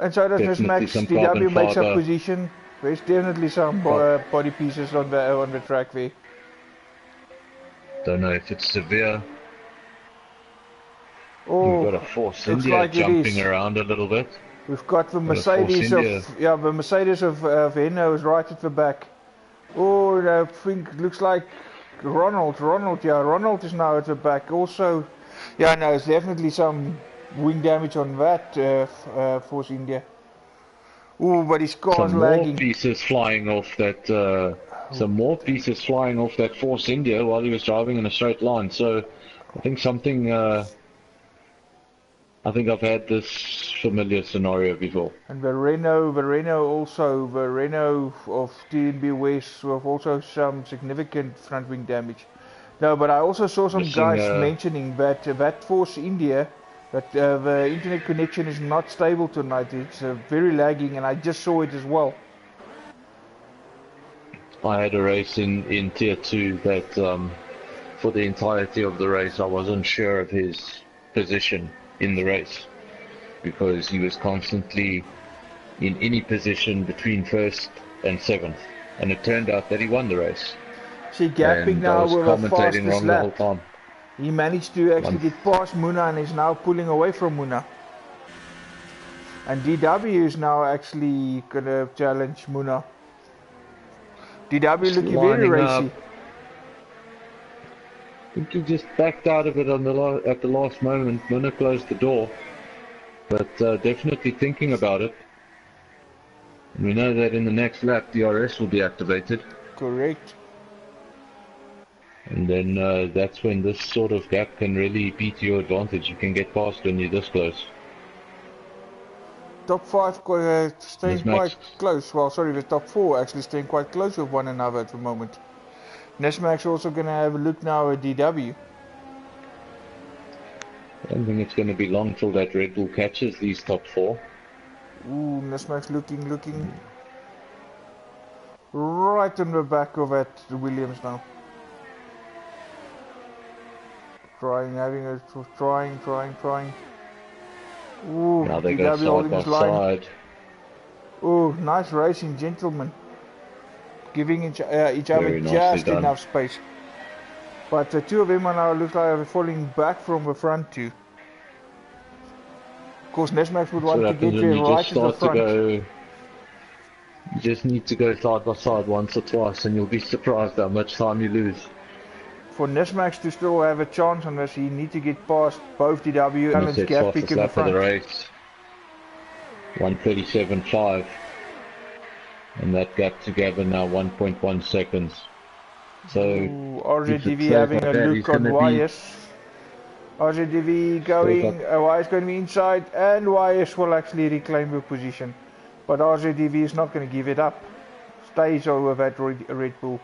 And so does Definitely Nismax. some DW carbon makes up fiber. position. There's definitely some body pieces on the track there. Don't know if it's severe. Oh, We've got a Force looks India like it jumping is. around a little bit. We've got the Got a Mercedes Force India. the Mercedes of Henno is right at the back. Oh, I think looks like Ronald, yeah, Ronald is now at the back. Also, yeah, no, it's definitely some wing damage on that Force India. Oh, but his car's Some more lagging. pieces flying off that. Some more pieces flying off that Force India while he was driving in a straight line. So, I think something. I think I've had this familiar scenario before. And the Renault of TnB West with also some significant front wing damage. No, but I also saw some Missing, guys mentioning that that Force India, that the internet connection is not stable tonight. It's very lagging, and I just saw it as well. I had a race in Tier 2 that for the entirety of the race I wasn't sure of his position in the race because he was constantly in any position between 1st and 7th, and it turned out that he won the race. See, gapping And I now was with a commentating fastest wrong the whole lap. time. He managed to actually get past Muna and is now pulling away from Muna. And DW is now actually gonna challenge Muna. DW looking very Lining racy. up. I think he just backed out of it on at the last moment. Muna closed the door, but definitely thinking about it. And we know that in the next lap DRS will be activated, Correct. and then that's when this sort of gap can really be to your advantage. You can get past when you're this close. Top 5 staying Nismax. quite close. Well, sorry, the top 4 actually staying quite close with one another at the moment. Nismax also going to have a look now at DW. I don't think it's going to be long till that Red Bull catches these top 4. Ooh, Nismax looking right on the back of that Williams now. Trying. Ooh, Now they go DW side holding by his line. side. Ooh, nice racing, gentlemen. Giving each other Very nicely just done. enough space. But the two of them are now look like they're falling back from the front too. Of course, Nismax would want What to happens get when there you right just to the start to front. go? You just need to go side by side once or twice, and you'll be surprised how much time you lose. For Nismax to still have a chance on this, he need to get past both DW and It's his Gap Peak fastest in the lap of the front. race. 1:37.5. And that gap together now 1.1 seconds. So Ooh, if it RZDV stays having like a that, look he's on gonna be Wyers. RZDV going, Wyers going to be inside, and Wyers will actually reclaim the position. But RZDV is not going to give it up. Stays over that Red Bull.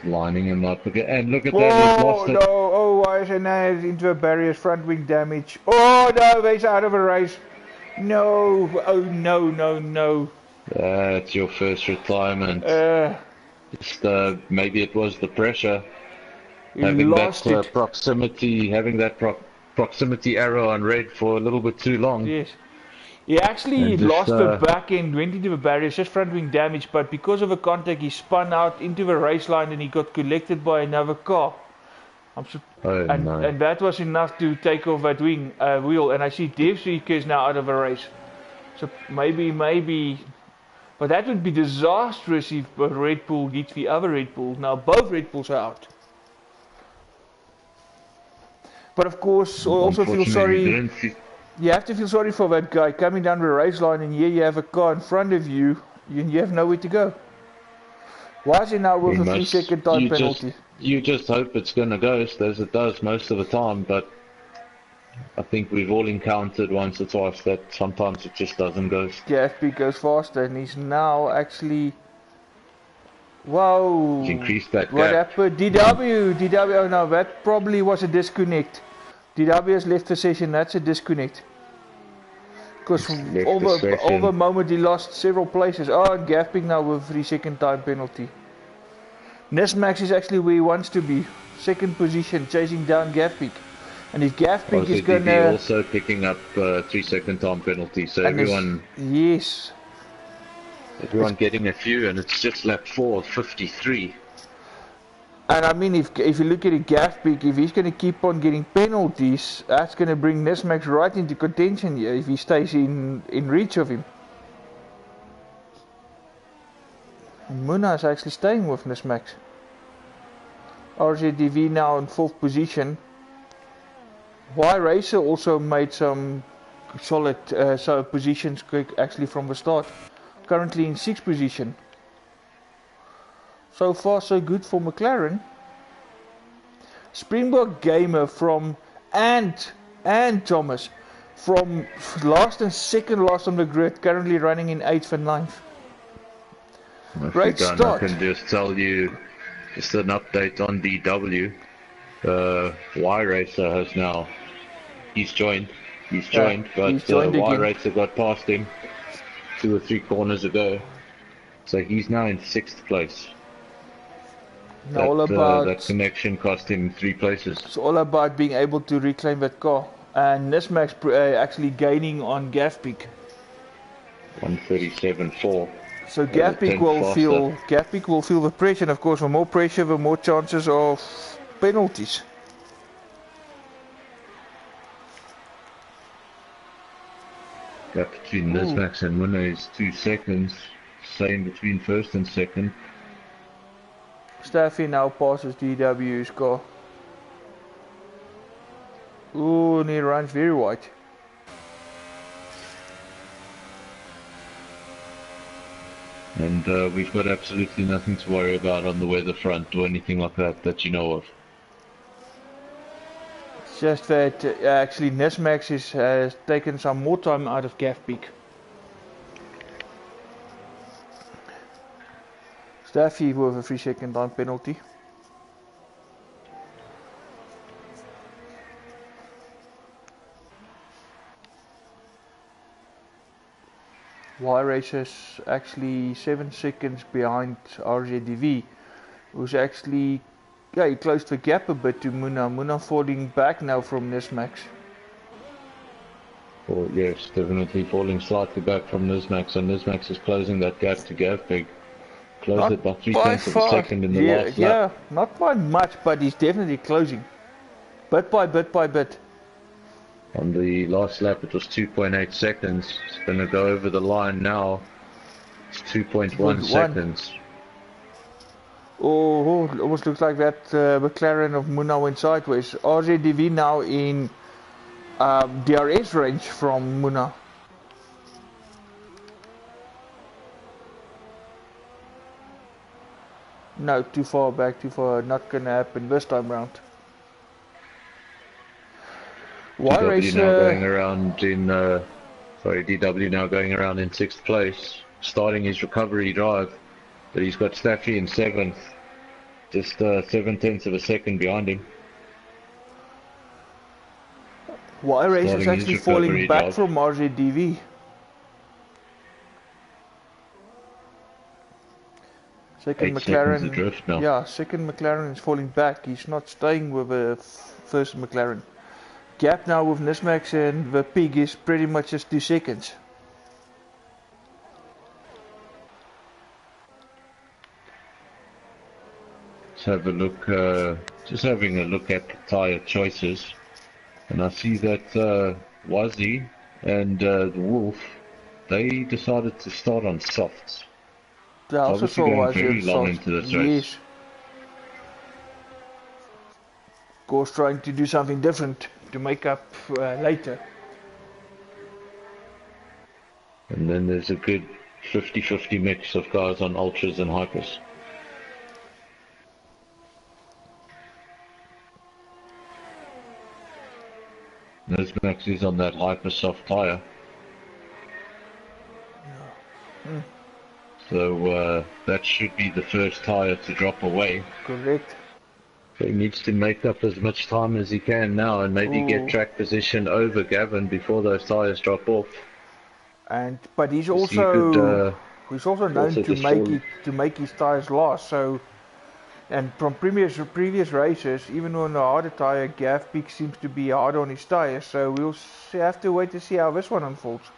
lining him up again. And look at Whoa, that, he's lost it. no, oh, Wyers and now he's into a barrier's front wing damage. Oh no, he's out of a race. No, oh no, no, no. That's your first retirement. Just, maybe it was the pressure. Having Lost that it. proximity arrow on red for a little bit too long. Yes. He actually And just, lost the back end, went into the barriers, just front wing damage, but because of a contact he spun out into the race line and he got collected by another car. And that was enough to take off that wheel, and I see Dev Seeker is now out of a race. So maybe, but that would be disastrous if Red Bull gets the other Red Bull. Now both Red Bulls are out. But of course, I also feel sorry. You have to feel sorry for that guy coming down the race line, and here you have a car in front of you, and you have nowhere to go. Why is he now with a 3-second time penalty? You just hope it's going to ghost, as it does most of the time, but I think we've all encountered once or twice that sometimes it just doesn't ghost. Yeah, FP goes faster, and he's now actually... Whoa! He's increased that gap. What happened? DW, oh no, that probably was a disconnect. DW has left the session, that's a disconnect. Because over a moment he lost several places. Oh, and Gafpik now with 3-second time penalty. Nismax is actually where he wants to be. Second position, chasing down Gafpik. And if Gafpik is gonna... also picking up 3-second time penalty, so everyone... Yes. Everyone getting a few, and it's just lap 4:53. And I mean, if you look at a Gafpik, if he's going to keep on getting penalties, that's going to bring Nismax right into contention here if he stays in reach of him. And Muna is actually staying with Nismax. RZDV now in 4th position. Y Racer also made some solid positions actually from the start. Currently in 6th position. So far so good for McLaren. Springbok Gamer from and Thomas from last and second last on the grid, currently running in 8th and 9th. Great start. I can just tell you just an update on DW. Y Racer has now he's joined, but Y Racer got past him 2 or 3 corners ago, so he's now in 6th place. That connection cost him 3 places. It's all about being able to reclaim that car, and Nismax actually gaining on Gafpik. 1:37.4. So Gafpik will feel the pressure, and of course, the more pressure, the more chances of penalties. Gap between Nismax and Winner is 2 seconds. Same between first and second. Staffy now passes DW's car. Ooh, and he runs very wide. And we've got absolutely nothing to worry about on the weather front or anything like that you know of. It's just that actually Nismax has taken some more time out of Gafpik. Staffy with a 3-second time penalty. Y Racers actually 7 seconds behind RZDV, who's actually he closed the gap a bit to Muna. Muna falling back now from Nismax. Well, yes, definitely falling slightly back from Nismax, and Nismax is closing that gap to Gafpik. Closed it by 3/10 of a second in the last lap. Yeah, not by much, but he's definitely closing. Bit by bit. On the last lap it was 2.8 seconds. It's going to go over the line now. It's 2.1 seconds. Oh, it almost looks like that McLaren of Muna went sideways. RZDV now in DRS range from Muna. No, too far back, too far. Not gonna happen this time round. Why DW race? now going around in DW now going around in 6th place, starting his recovery drive, but he's got Staffy in 7th, just 7/10 of a second behind him. Why race is Starting his actually falling recovery back drive. from RZDV. Second 8 seconds McLaren, adrift now. yeah, second McLaren is falling back. He's not staying with the first McLaren. Gap now with Nismax and the Pig is pretty much just 2 seconds. Let's have a look, just having a look at the tyre choices, and I see that Wazzy and the Wolf, they decided to start on softs. I also Obviously saw going was very long into this race. Yes. Of course, trying to do something different to make up later. And then there's a good 50-50 mix of guys on ultras and hypers. Nismax is on that hyper soft tyre. So that should be the first tyre to drop away. Correct. So he needs to make up as much time as he can now and maybe get track position over Gavin before those tyres drop off. But he's So also known also to make his tyres last. So, and from previous races, even on the harder tyre, Gav Peak seems to be hard on his tyres. So we'll have to wait to see how this one unfolds.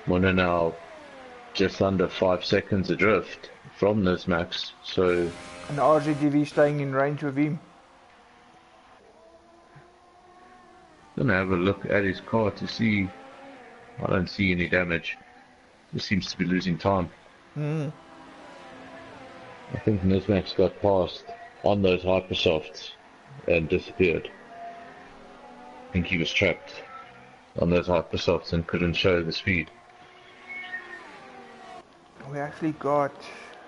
Mona now just under 5 seconds adrift from Nismax, so... And RZDV staying in range with him. Gonna have a look at his car to see... I don't see any damage. Just seems to be losing time. I think Nismax got past on those hypersofts and disappeared. I think he was trapped on those hypersofts and couldn't show the speed. We actually got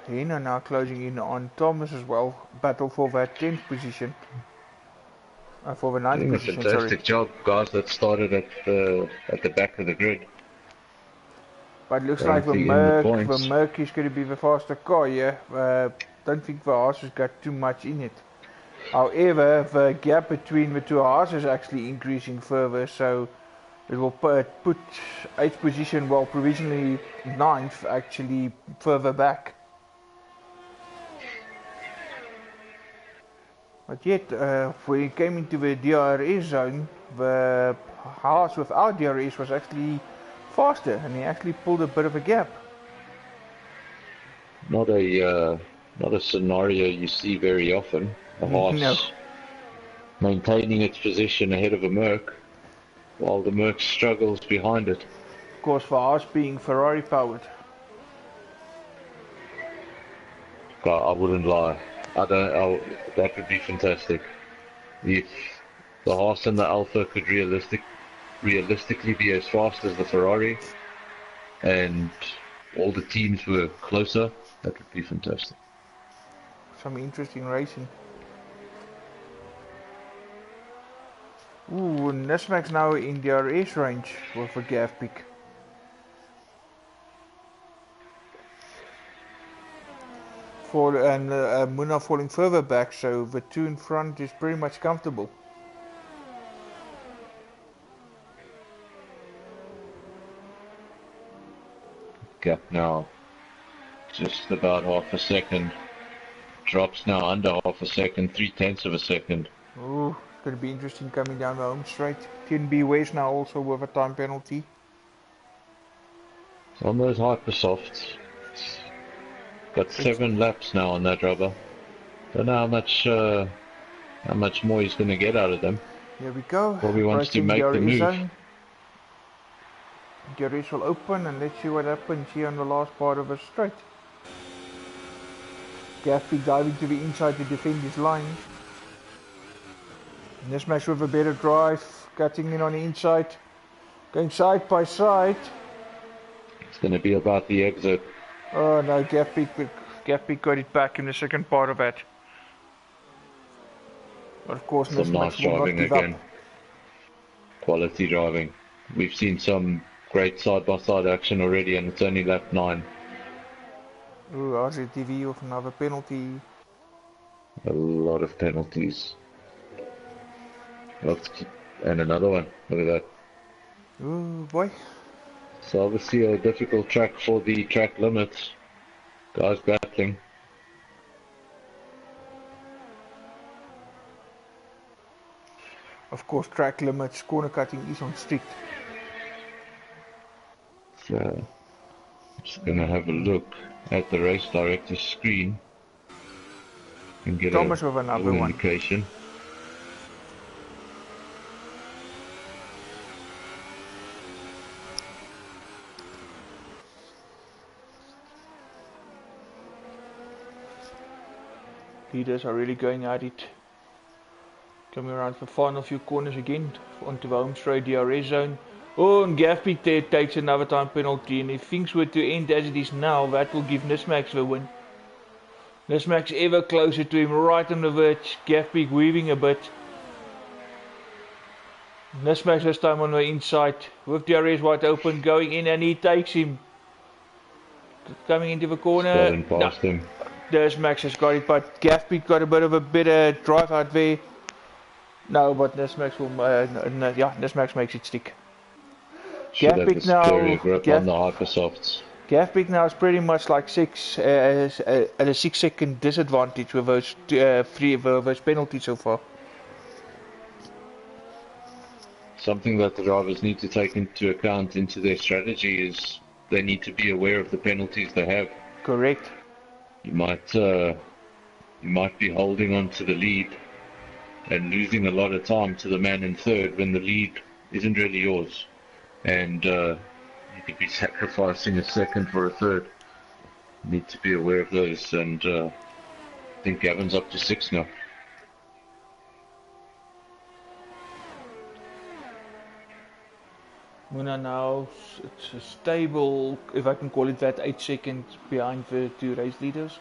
Hena now closing in on Thomas as well. Battle for that 10th position. For the 9th Doing a position, fantastic job, guys that started at the back of the grid. But it looks like the Merc is going to be the faster car, yeah. Don't think the Haas has got too much in it. However, the gap between the two Haas is actually increasing further, so it will put 8th position, well, provisionally 9th, actually further back. But yet, when it came into the DRS zone, the Haas without DRS was actually faster, and he actually pulled a bit of a gap. Not a scenario you see very often. A Haas maintaining its position ahead of a Merc, while the Merc struggles behind it. Of course, for Haas being Ferrari powered. I wouldn't lie. That would be fantastic. If the Haas and the Alpha could realistically be as fast as the Ferrari, and all the teams were closer, that would be fantastic. Some interesting racing. Ooh, Nismax now in DRS range with a Gav pick. And Muna falling further back, so the two in front is pretty much comfortable. Gap now just about half a second. Drops now under half a second, 3/10 of a second. Ooh, it's going to be interesting coming down the home straight. TnB West now also with a time penalty. On those hypersofts, got 7 laps now on that rubber. Don't know how much more he's going to get out of them. Here we go. Probably wants to make the move. Zone. DRS will open, and let's see what happens here on the last part of the straight. Gaffy diving to the inside to defend his line. Nesmax with a better drive, cutting in on the inside, going side by side. It's going to be about the exit. Oh no, Gaffy got it back in the second part of that. But of course, Some nice Nesmax will not driving give again. up. Quality driving. We've seen some great side-by-side action already, and it's only lap 9. Ooh, RZTV with another penalty. A lot of penalties. And another one. Look at that. Ooh, boy. So obviously a difficult track for the track limits. Guys battling. Of course, track limits, corner cutting is on strict. So, I'm just gonna have a look at the race director's screen and get Thomas a with another full one. indication. Leaders are really going at it. Coming around for final few corners again onto the home straight DRS zone. Oh, and Gaffy takes another time penalty, and if things were to end as it is now, that will give Nesmax the win. Nesmax ever closer to him, right on the verge. Gaffy weaving a bit. Nesmax this time on the inside, with DRS wide open, going in, and he takes him. Coming into the corner. Past him. Nesmax has got it, but Gaffy got a bit of a better drive out there. No, but Nesmax will, Nesmax makes it stick. Gaffy now, grip on the hypersofts. Gaffy now is pretty much like at a 6-second disadvantage with those those penalties so far. Something that the drivers need to take into account into their strategy is they need to be aware of the penalties they have. Correct. You might be holding on to the lead and losing a lot of time to the man in third when the lead isn't really yours, and you could be sacrificing a second for a third. You need to be aware of those, and I think Gavin's up to 6 now. Muna now, it's a stable, if I can call it that, 8 seconds behind the two race leaders.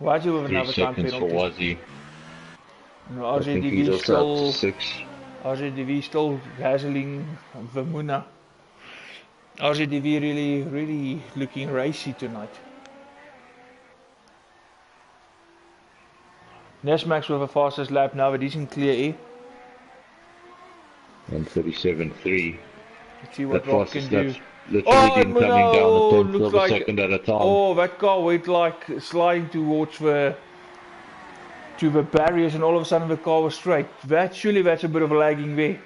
Wazzy with another time penalty. 3 seconds for Wazzy. No, I think he's also up to 6. RZTV still hassling the Muna. RZTV really looking racy tonight. Nesmax with the fastest lap now, but he's in clear air. 1:37.3. Let's see what That Rob can do. Literally been coming down a tenth of a second at a time. Oh, that car went like sliding towards the barriers, and all of a sudden the car was straight. Surely that's a bit of a lagging there.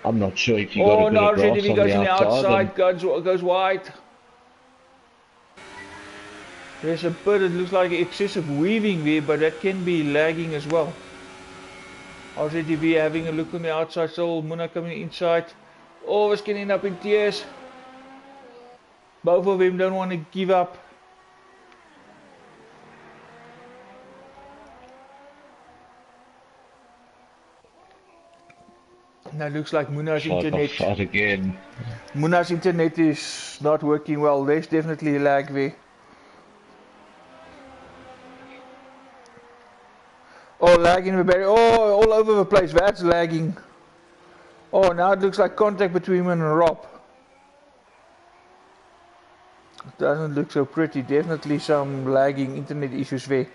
I'm not sure if you got a bit of grass RZTV goes on the outside, and goes wide. There's a bit, it looks like excessive weaving there, but that can be lagging as well. RZTV having a look on the outside, so Muna coming inside. Oh, it's getting up in tears. Both of them don't want to give up. Now looks like Muna's internet. Again. Muna's internet is not working well. There's definitely a lag there. Oh, lagging the barrier. Oh, all over the place. That's lagging. Oh, now it looks like contact between him and Rob. It doesn't look so pretty. Definitely some lagging internet issues there.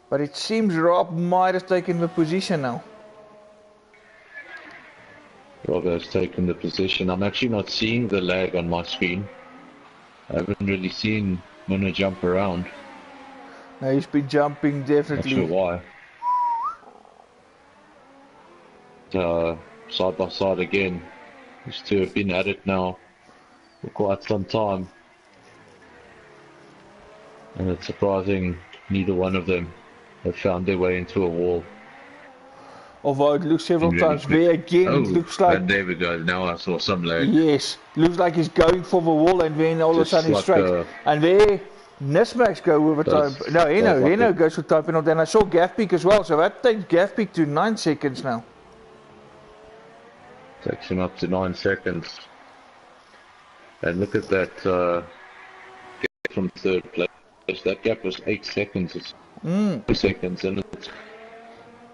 But it seems Rob might have taken the position now. Rob has taken the position. I'm actually not seeing the lag on my screen. I haven't really seen Muna jump around. No, he's been jumping definitely. Not sure why. Side by side again. These two have been at it now for quite some time. And it's surprising neither one of them have found their way into a wall. Although it looks several Really times quick. there again, it Oh, looks like, there we go. Now I saw some lag. yes, looks like he's going for the wall and then all of a Just sudden he's like straight. And there, Nismax go with a time. does No, felt like Heno it. goes for time penalty. And I saw Gaffbeek as well, so that takes Gaffbeek to 9 seconds now. Takes him up to 9 seconds. And look at that gap from third place. That gap was 8 seconds. It's 2 seconds, and it's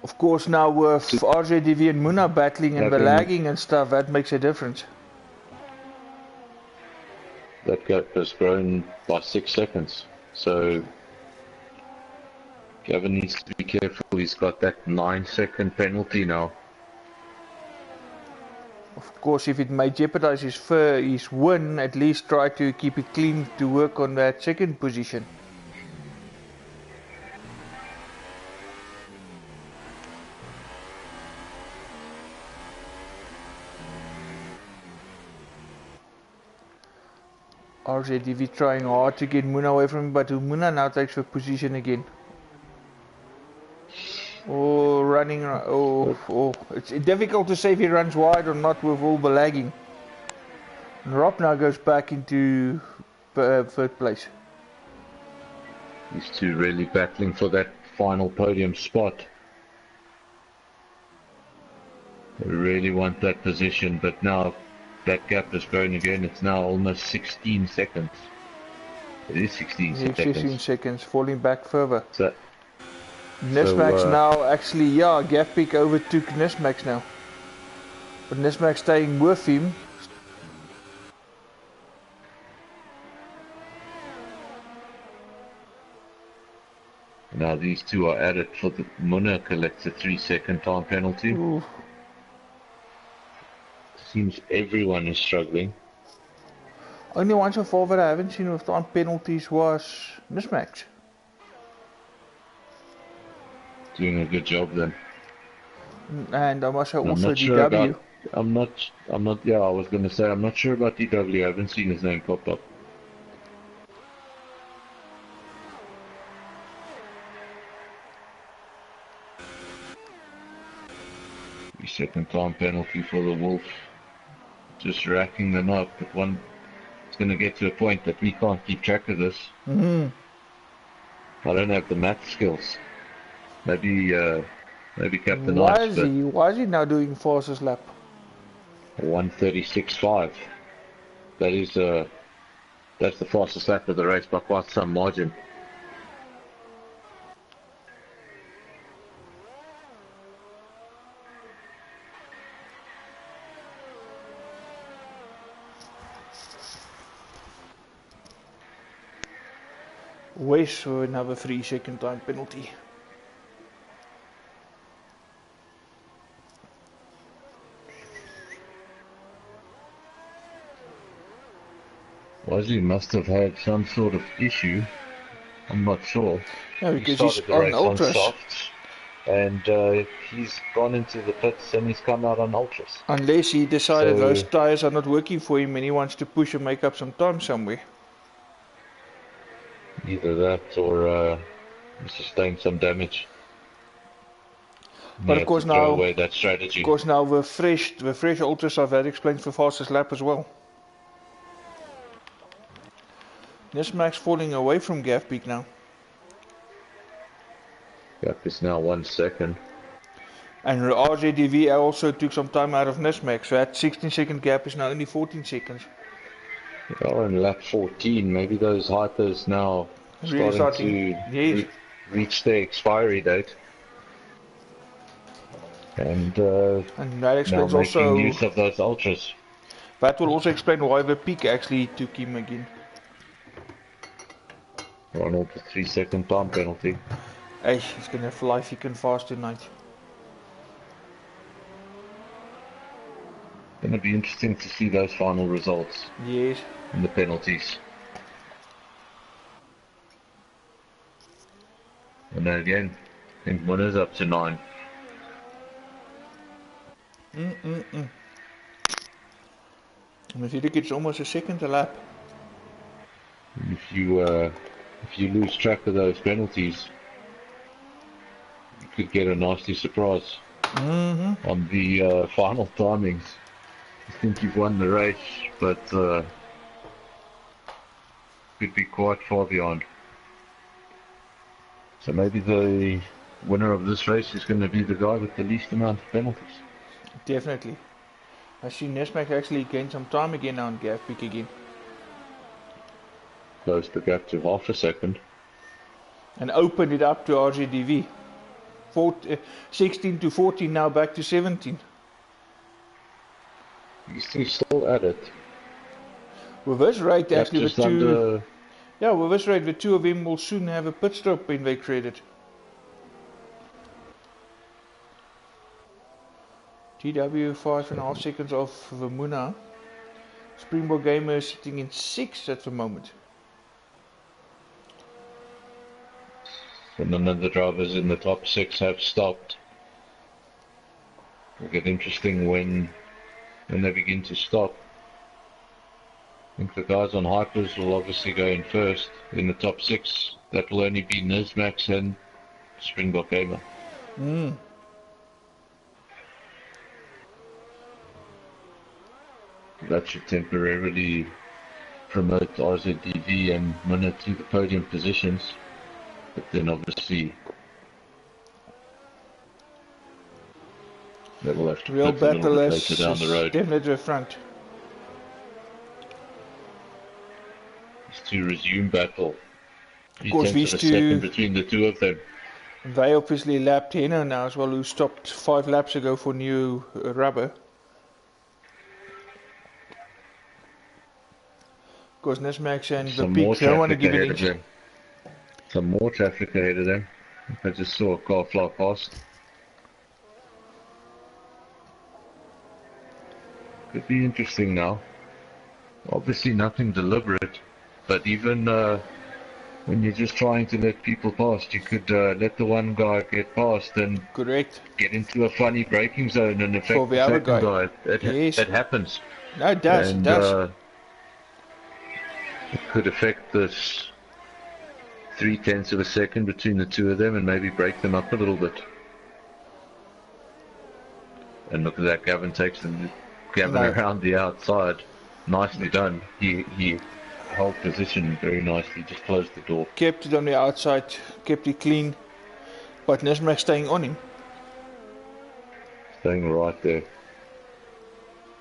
Of course, now with RJDV and Muna battling and the Happened. lagging and stuff, that makes a difference. that gap has grown by 6 seconds. So Gavin needs to be careful. He's got that 9-second penalty now. Of course, if it may jeopardize his win, at least try to keep it clean to work on that second position. RZDV trying hard to get Muna away from him, but Muna now takes the position again. Oh, running, it's difficult to say if he runs wide or not with all the lagging. And Rob now goes back into third place. These two really battling for that final podium spot. They really want that position, but now that gap has grown again. It's now almost 16 seconds. It is 16 Yeah, seconds. 16 seconds, falling back further. So, Nismax now actually, yeah, Gaffbeek overtook Nismax now. But Nismax staying with him. now these two are at it for the Muna collects a 3-second time penalty. Ooh. Seems everyone is struggling. Only one so far that I haven't seen with time penalties was Nismax. Doing a good job then. And I must say I'm also not sure DW. about, I'm not, yeah, I was going to say, I'm not sure about DW. I haven't seen his name pop up. Second time penalty for the Wolf. Just racking them up, but one, it's going to get to a point that we can't keep track of this. I don't have the math skills. Maybe Captain Ice, but Why is he now doing fastest lap? 1:36.5. That is that's the fastest lap of the race by quite some margin. Waste for another 3-second time penalty. Wazzy must have had some sort of issue. I'm not sure. No, He because he's started the on race on ultras. softs, and he's gone into the pits and he's come out on ultras. Unless he decided So- those tires are not working for him and he wants to push and make up some time somewhere. Either that or he sustained some damage. But He of course had to throw now, away that strategy. Of course now the fresh ultras are that explains the fastest lap as well. Nismax falling away from Gaffbeek now. Gap is now 1 second. And RJDV also took some time out of Nismax, so that 16-second gap is now only 14 seconds. Oh, in lap 14, maybe those hypers now Really starting to yes. reach their expiry date. And And that now explains making also, use of those ultras. that will also explain why the peak actually took him again. Ronald, a 3-second time penalty. Hey, he's gonna fly thick and fast tonight. Gonna be interesting to see those final results Yes. and the penalties. And then again, I think Winner's up to 9. And if you look, it's almost a second a lap. If you lose track of those penalties, you could get a nasty surprise. on the final timings. You think you've won the race, but could be quite far behind. So maybe the winner of this race is going to be the guy with the least amount of penalties. Definitely. I see Nesmac actually gained some time again now on Gafbeek again. Closed the gap to half a second. And opened it up to RZDV. 16 to 14, now back to 17. He's still at it. With this rate, actually, just under... yeah, with this rate, the two of them will soon have a pit stop in their credit. TW 5.5 seconds off Vemuna. Springbok Gamer is sitting in 6th at the moment. So none of the drivers in the top 6 have stopped. It'll get interesting when they begin to stop. I think the guys on Hypers will obviously go in first. In the top 6, that will only be Nizmax and Springbok Gamer. That should temporarily promote RZDV and Munna to the podium positions. But then obviously they will have to Real put a little battle bit is later down the road. definitely the front. It's to resume battle. Of course, these two, second between the two of them. They obviously lapped Henna now as well, who stopped 5 laps ago for new rubber. Of course, Nesmax and the Peak don't want to give it in. Some more traffic ahead of them. I just saw a car fly past. Could be interesting now. Obviously nothing deliberate, but even when you're just trying to let people past, you could let the one guy get past and Correct. Get into a funny braking zone and affect for the other guy. It happens. No, it does. And, it does. It could affect this 0.3 of a second between the two of them and maybe break them up a little bit. And look at that, Gavin takes them around the outside. Nicely done. He held position very nicely, just closed the door. Kept it on the outside, kept it clean, but Nesmac staying on him. Staying right there.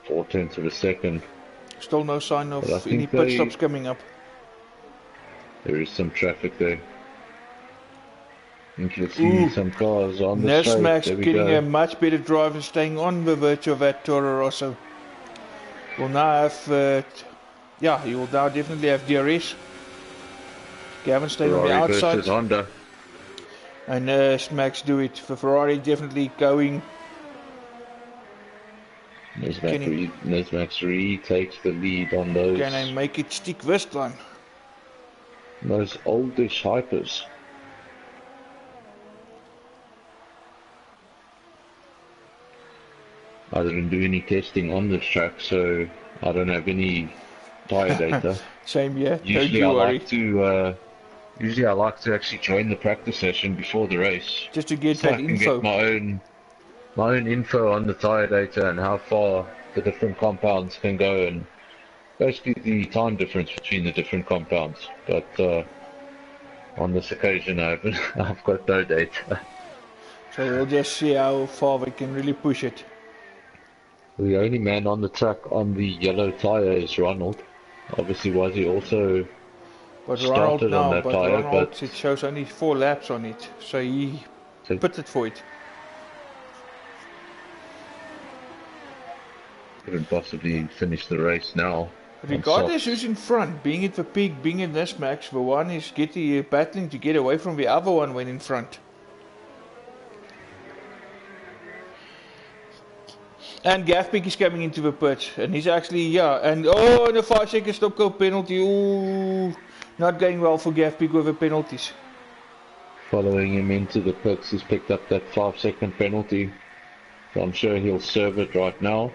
0.4 of a second. Still no sign of any pit stops coming up. There is some traffic there. I think you'll see some cars on the straight. Nesmac getting a much better drive and staying on the virtue of that Toro Rosso. Will now have, he will now definitely have DRS. Gavin staying on the outside. Versus Honda. And Nesmac do it. For Ferrari definitely going. Nesmac retakes the lead on those. Can I make it stick this time? Those oldish Hypers. I didn't do any testing on this track, so I don't have any tyre data. Same here. Usually I like to actually join the practice session before the race, just to get so that I can info. Get my own info on the tyre data and how far the different compounds can go, and basically the time difference between the different compounds. But on this occasion, I've got no data. So we'll just see how far we can really push it. The only man on the track on the yellow tyre is Ronald. Obviously, Wazzy also started on that tyre, but it shows only 4 laps on it, so he pitted for it. Couldn't possibly finish the race now. Regardless who's in front, being it the Peak, being it Nesmac, the one is battling to get away from the other one when in front. And Gafbeek is coming into the pit, and he's actually, and and a 5-second stop go penalty. Ooh, not going well for Gafbeek with the penalties. Following him into the pits, he's picked up that 5-second penalty. So I'm sure he'll serve it right now.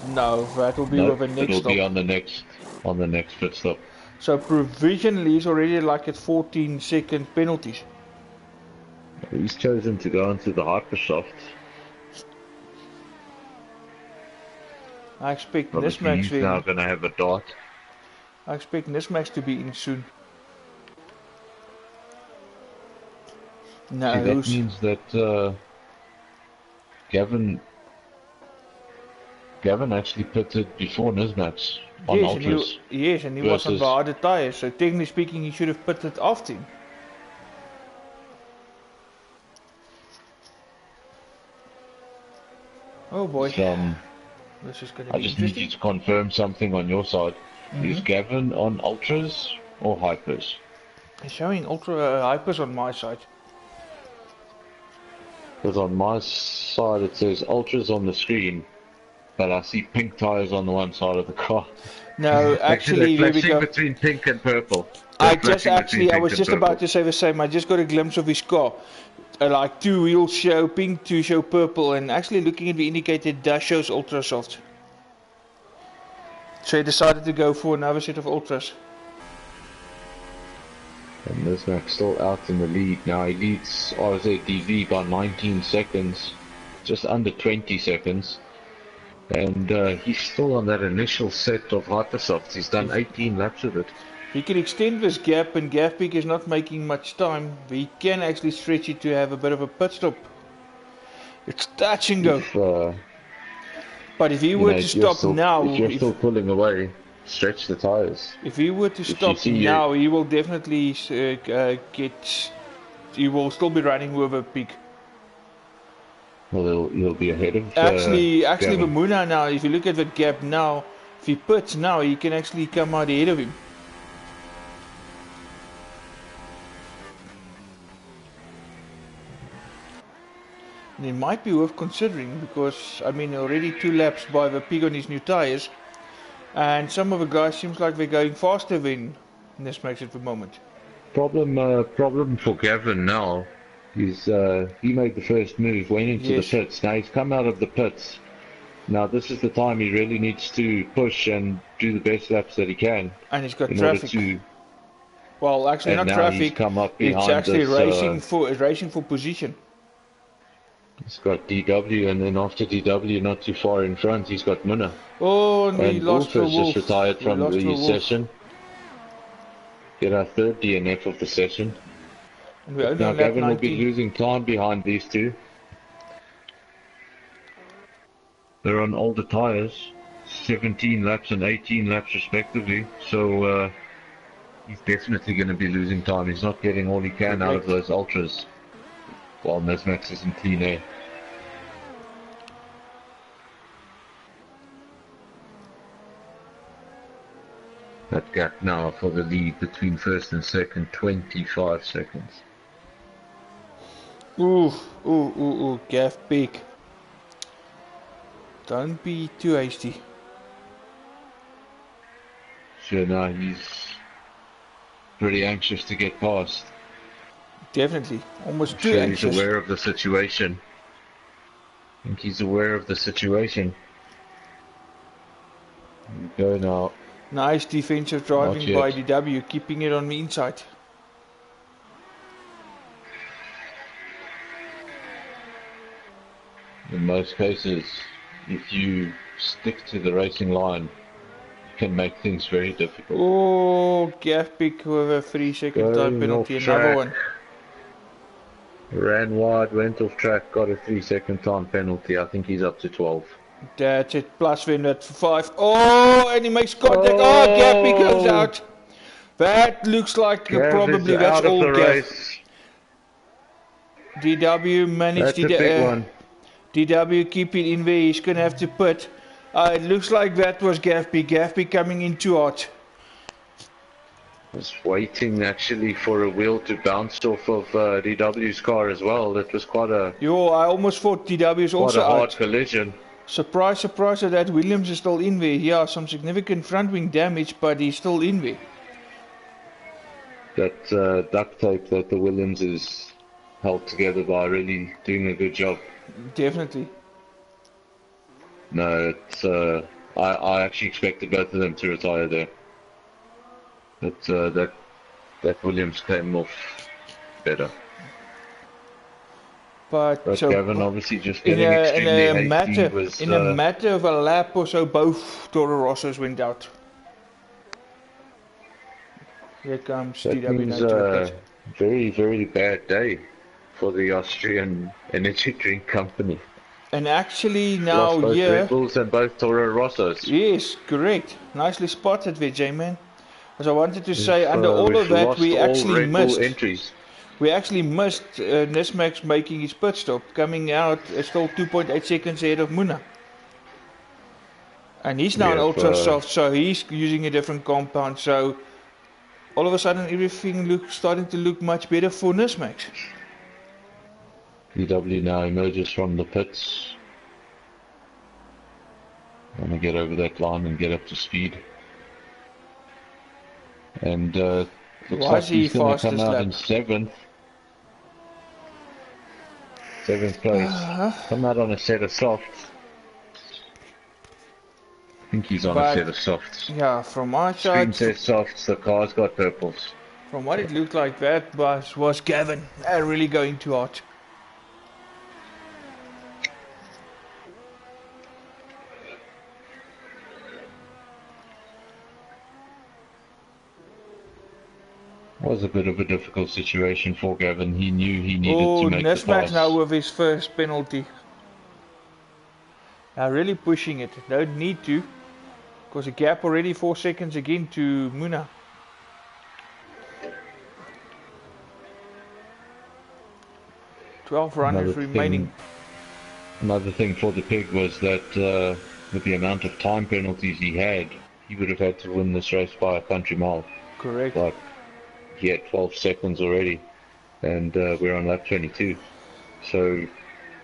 No, that will be with the next stop. It'll be on the next pit stop. So provisionally he's already like at 14-second penalties. He's chosen to go into the Hypersoft. I expect Obviously, Nismax he's now then. going to have a dart. I expect Nismax to be in soon. See, No, that means that Gavin actually pitted before Nismax on yes, Ultras and he was on the versus. harder tires. So technically speaking, he should have put it after him. Oh boy, this is going to I be just need you interesting. to confirm something on your side. Is Mm-hmm. Gavin on Ultras or Hypers? It's showing ultra hypers on my side. Because on my side it says Ultras on the screen, but I see pink tires on the one side of the car. No, Actually, they're actually, here we flashing go. between pink and purple. They're flashing between I pink was and just about purple. to say the same. I just got a glimpse of his car. Like 2 wheels show pink, 2 show purple, and actually looking at the indicator, it does shows ultra soft. So he decided to go for another set of ultras. And Nismax still out in the lead. Now he leads RZDV by 19 seconds, just under 20 seconds. And he's still on that initial set of Hypersofts. He's done 18 laps of it. He can extend this gap, and Gafpeak is not making much time. He can actually stretch it to have a bit of a pit stop. It's touch and go. But if he were to stop now, if you're still pulling away, stretch the tires. If he were to stop now, he will definitely get. He will still be running with a peak. Well, he'll be ahead of. Actually, Gavin. Bamuna now. If you look at the gap now, if he pits now, he can actually come out ahead of him. And it might be worth considering because I mean already 2 laps by the pig on his new tires, and some of the guys seems like they're going faster than Nismax at the moment. Problem for Gavin now is he made the first move, went into the pits. Now he's come out of the pits. Now this is the time he really needs to push and do the best laps that he can. And he's got traffic. Well, actually not traffic. Come up it's actually racing for position. He's got DW, and then after DW, not too far in front, he's got Munna. Oh, and we lost Wolf just retired from the session. Get our third DNF of the session. And we're only now on lap Gavin 19. will be losing time behind these two. They're on older tires, 17 laps and 18 laps respectively. So he's definitely going to be losing time. He's not getting all he can out of those ultras. While Nismax is in clean air. That gap now for the lead between first and second, 25 seconds. Ooh, Gafpeak. Don't be too hasty. Sure, now he's pretty anxious to get past. Definitely, almost too anxious. He's aware of the situation. I think he's aware of the situation. Here we go now. Nice defensive driving by DW, keeping it on the inside. In most cases, if you stick to the racing line, you can make things very difficult. Oh, Gafpeak with a 3-second time penalty, another one. Ran wide, went off track, got a 3-second time penalty. I think he's up to 12. That's it, plus win at 5. Oh, and he makes contact. Oh, Gafpeak goes out. That looks like probably that's all Gaff. DW managed DW keep it in there. He's going to have to put. It looks like that was Gafpeak. Gafpeak coming in too hot. Was waiting actually for a wheel to bounce off of DW's car as well. That was quite a. I almost thought DW's also out. Quite a hard collision. Surprise, surprise that Williams is still in there. Yeah, some significant front wing damage, but he's still in there. That duct tape that the Williams is held together by really doing a good job. Definitely. No, it's I actually expected both of them to retire there. But that Williams came off better. But But so Gavin obviously just in getting a in extremely a hasty matter was in a matter of a lap or so, both Toro Rossos went out. Here comes that TW means now to the pit. very, very bad day for the Austrian energy drink company. And actually Lost now both Red here, Bulls and both Toro Rossos. yes, correct. Nicely spotted, Vijay man. As I wanted to say, under all of We've that, lost we all actually Red Bull missed. entries. We actually missed Nismax making his pit stop, coming out still 2.8 seconds ahead of Muna. And he's now We an have ultra soft, so he's using a different compound. So all of a sudden, everything starting to look much better for Nismax. VW now emerges from the pits. Want to get over that line and get up to speed. And looks Why like is he he's going to come fastest out lap? in seventh place. Come out on a set of softs. I think he's on a set But of softs. yeah, from my Screen side, says softs, the car's got purples. from what it looked like, that was Gavin really going too hard. Was a bit of a difficult situation for Gavin. He knew he needed to make the Nismax now pass. with his first penalty. Now really pushing it. Don't need to, because a gap already 4 seconds again to Muna. Twelve runners remaining. Another thing for the pig was that with the amount of time penalties he would have had to win this race by a country mile. Correct. Like he had 12 seconds already, and we're on lap 22. So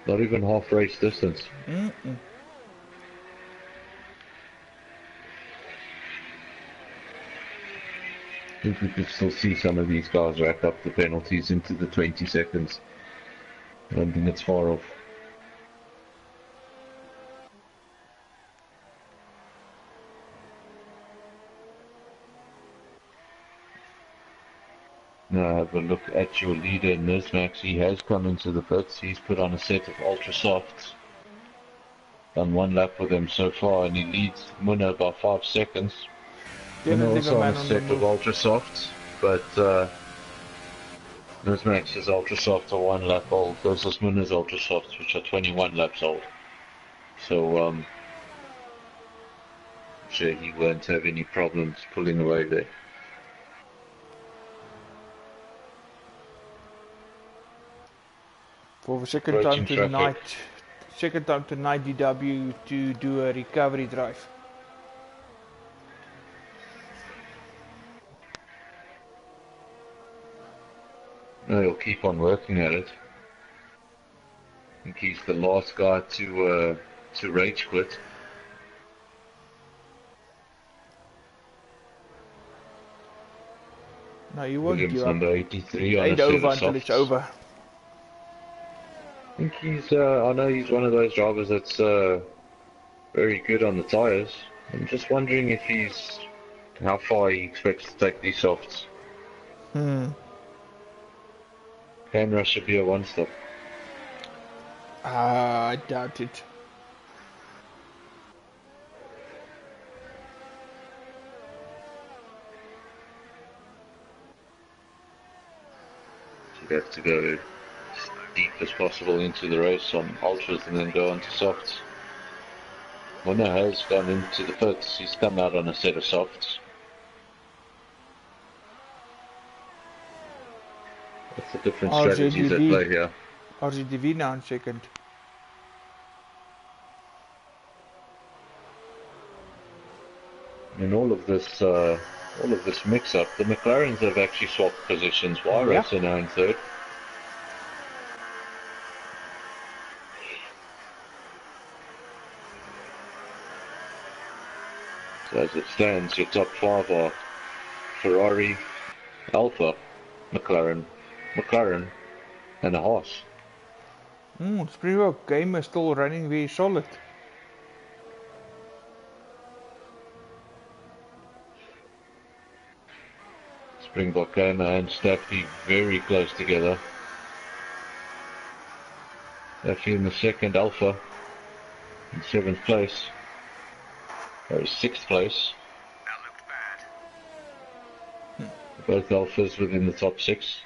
not even half race distance. I think we could still see some of these guys rack up the penalties into the 20 seconds. I don't think it's far off. Now have a look at your leader, Nismax. He has come into the pits. He's put on a set of ultra softs. Done one lap with him so far, and he leads Muna by 5 seconds. Muna also on a set of ultra softs, but Nismax's ultra softs are 1 lap old versus Muna's ultra softs, which are 21 laps old. So I'm sure he won't have any problems pulling away there. For the second time tonight, DW to do a recovery drive. No, he'll keep on working at it. I think he's the last guy to rage quit. No, you won't Williams give up. number 83 on Ain't a set over of until softs. it's over. I think he's, I know he's one of those drivers that's very good on the tyres. I'm just wondering if how far he expects to take these softs. Canberra should be a one-stop. I doubt it. You'd have to go as deep as possible into the race on ultras and then go on to softs. Muna has gone into the pits. He's come out on a set of softs. That's the different strategies at play here. RZDV now in second. In all of this mix-up, the McLarens have actually swapped positions. Wyrace are now in third. So as it stands, your top 5 are Ferrari, Alfa, McLaren, and a Haas. Springbok game is still running very solid. Springbok Gamer and Staffy very close together. Actually in the second Alpha, in 7th place. Or 6th place. Both Alphas within the top 6.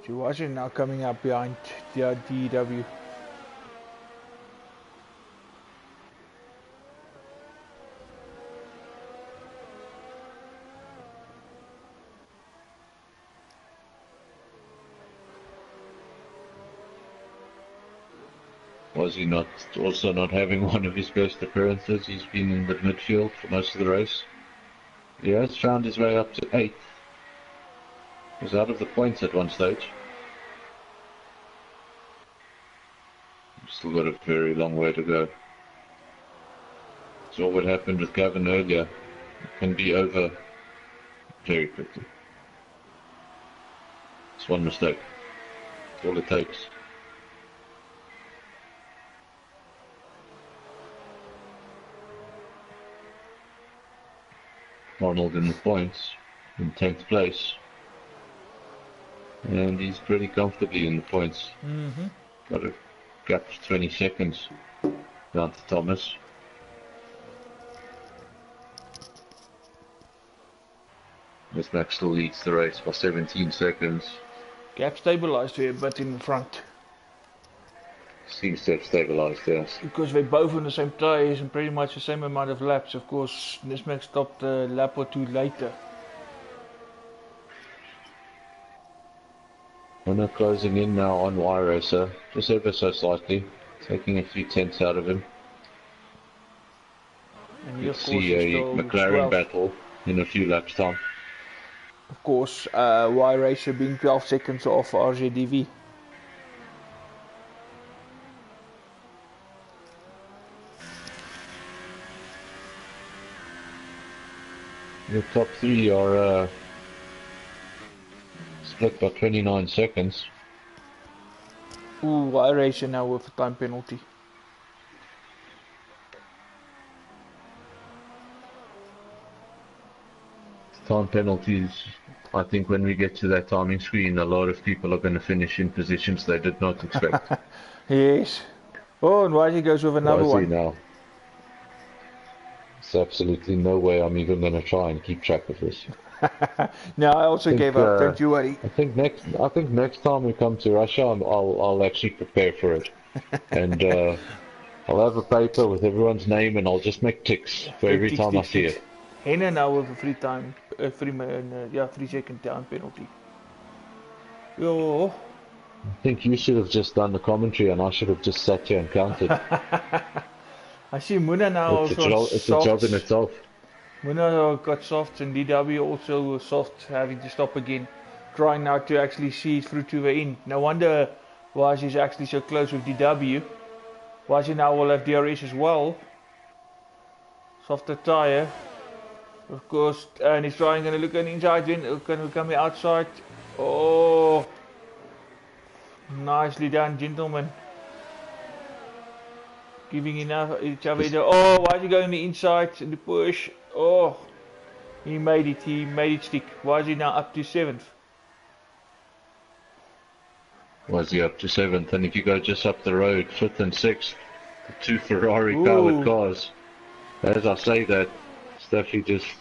So watching now coming up behind the DW. Was he not also not having one of his best appearances? He's been in the midfield for most of the race. He has found his way up to 8th. He was out of the points at one stage. Still got a very long way to go. Saw what happened with Gavin earlier. It can be over very quickly. It's one mistake. That's all it takes. Arnold in the points, in 10th place. And he's pretty comfortably in the points. Got a gap of 20 seconds down to Thomas. Miss Max still leads the race by 17 seconds. Gap stabilized here, but in the front. Seems to have stabilized, yes. Because we're both on the same tyres and pretty much the same amount of laps. Of course, Nismac stopped a lap or two later. We're now closing in now on Y Racer, just ever so slightly, taking a few tenths out of him. And You'll see a McLaren battle in a few laps' time. Of course, Y Racer being 12 seconds off RZDV. Your top 3 are split by 29 seconds. Ooh, Y Racer now with a time penalty. Time penalties. I think when we get to that timing screen, a lot of people are going to finish in positions they did not expect. Yes. Oh, and Wisey goes with another one. Now. There's absolutely no way I'm even going to try and keep track of this. No, I also gave up. Don't you worry. I think next time we come to Russia, I'll actually prepare for it, and I'll have a paper with everyone's name, and I'll just make ticks for every time I see it. Henna now with a 3 second time penalty. Yo. I think you should have just done the commentary, and I should have just sat here and counted. I see Muna now it's a job in itself. Muna got soft, and DW also soft, having to stop again, trying now to actually see through to the end. No wonder why she's actually so close with DW. Why she now will have DRS as well. Softer tyre, of course, and he's trying to look on the inside, then can we come outside? Oh, nicely done, gentlemen. Giving enough each other. Oh, why is he going the inside and the push? Oh, he made it stick. Why is he now up to 7th? Was he up to 7th? And if you go just up the road, 5th and 6th, the 2 Ferrari powered cars. As I say that, Staffy just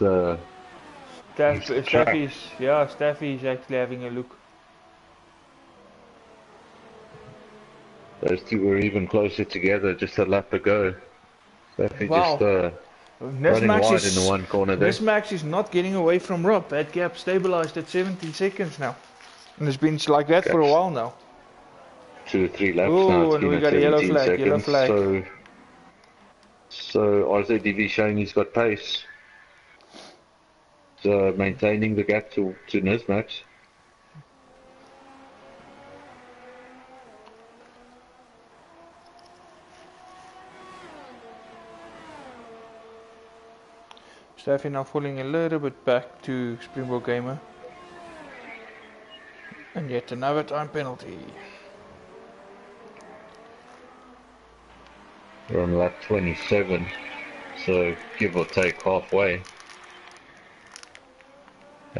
Staffy's actually having a look. Those two were even closer together just a lap ago. Staffy just running wide in the one corner there. Nismax is not getting away from Rob. That gap stabilized at 17 seconds now. And it's been like that for a while now. 2 or 3 laps now. And we got a yellow flag. So RZDV showing he's got pace. So maintaining the gap to Nismax. Staffy now falling a little bit back to Springbok Gamer. And yet another time penalty. We're on lap 27, so give or take halfway.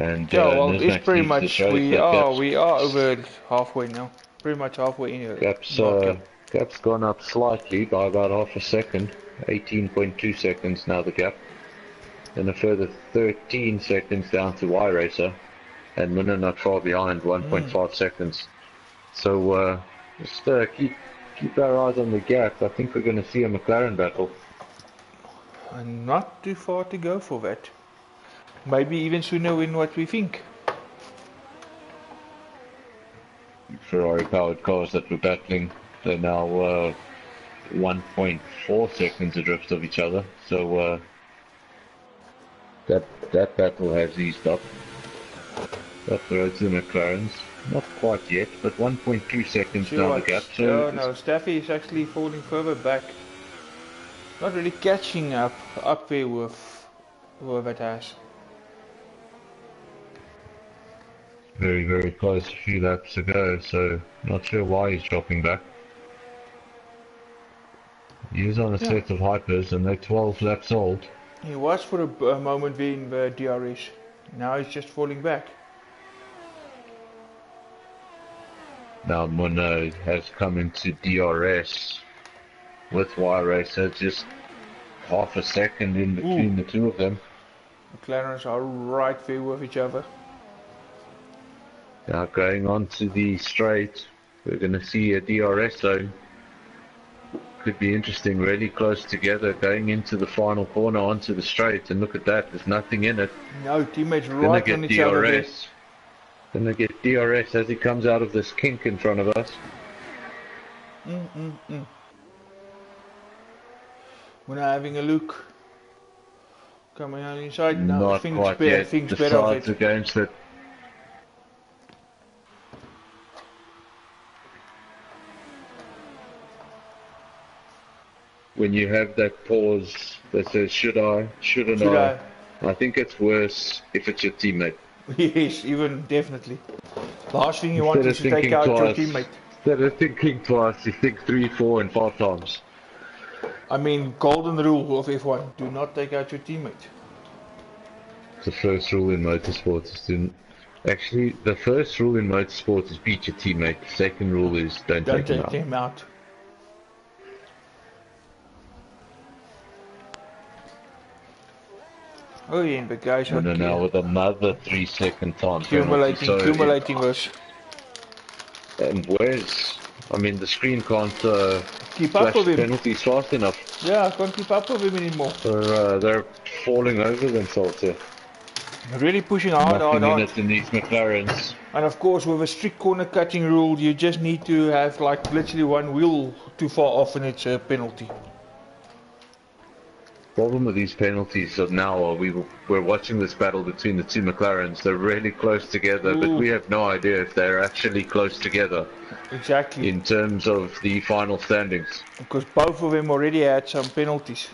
And Yeah, well, it's Nizmax pretty needs to much show us that we are over halfway now. Pretty much halfway in here. gap's gone up slightly by about half a second. 18.2 seconds now the gap. Then a further 13 seconds down to Y Racer, and Munna not far behind, 1.5 seconds. So just keep our eyes on the gap. I think we're going to see a McLaren battle. And not too far to go for that. Maybe even sooner than what we think. Ferrari powered cars that were battling, they're now 1.4 seconds adrift of each other. So that battle has eased up. Up the road to the McLarens. Not quite yet, but 1.2 seconds down the gap. So no, Staffy is actually falling further back. Not really catching up there with whoever it has. very, very close, a few laps to go, so not sure why he's dropping back. He is on a set of hypers and they're 12 laps old. He was for a moment being the DRS. Now he's just falling back. Now Munna has come into DRS with Y Racer, just half a second in between the two of them. McLarens are right there with each other. Now going on to the straight, we're going to see a DRS zone. Could be interesting, really close together going into the final corner onto the straight, and look at that, there's nothing in it. No, teammates right on each other there. Gonna get DRS as he comes out of this kink in front of us. We're now having a look. Coming on inside now. Not quite yet. Things The better of sides it. against it. When you have that pause that says, should I, shouldn't I? I think it's worse if it's your teammate. Yes, even definitely. Last thing you want is to take out your teammate. Instead of thinking twice, you think 3, 4 and 5 times. I mean, golden rule of F1, do not take out your teammate. The first rule in motorsport is to... Actually, the first rule in motorsport is beat your teammate. The second rule is don't take him out. Oh yeah, but guys, and then now with another 3 second time accumulating this. And where's... I mean, the screen can't keep up with him. Penalties fast enough. Yeah, I can't keep up with him anymore. They're falling over themselves here. Really pushing hard. In these McLarens. And of course, with a strict corner cutting rule, you just need to have like literally one wheel too far off and it's a penalty. Problem with these penalties of now, we're watching this battle between the two McLarens. They're really close together, but we have no idea if they're actually close together. Exactly. In terms of the final standings. Because both of them already had some penalties.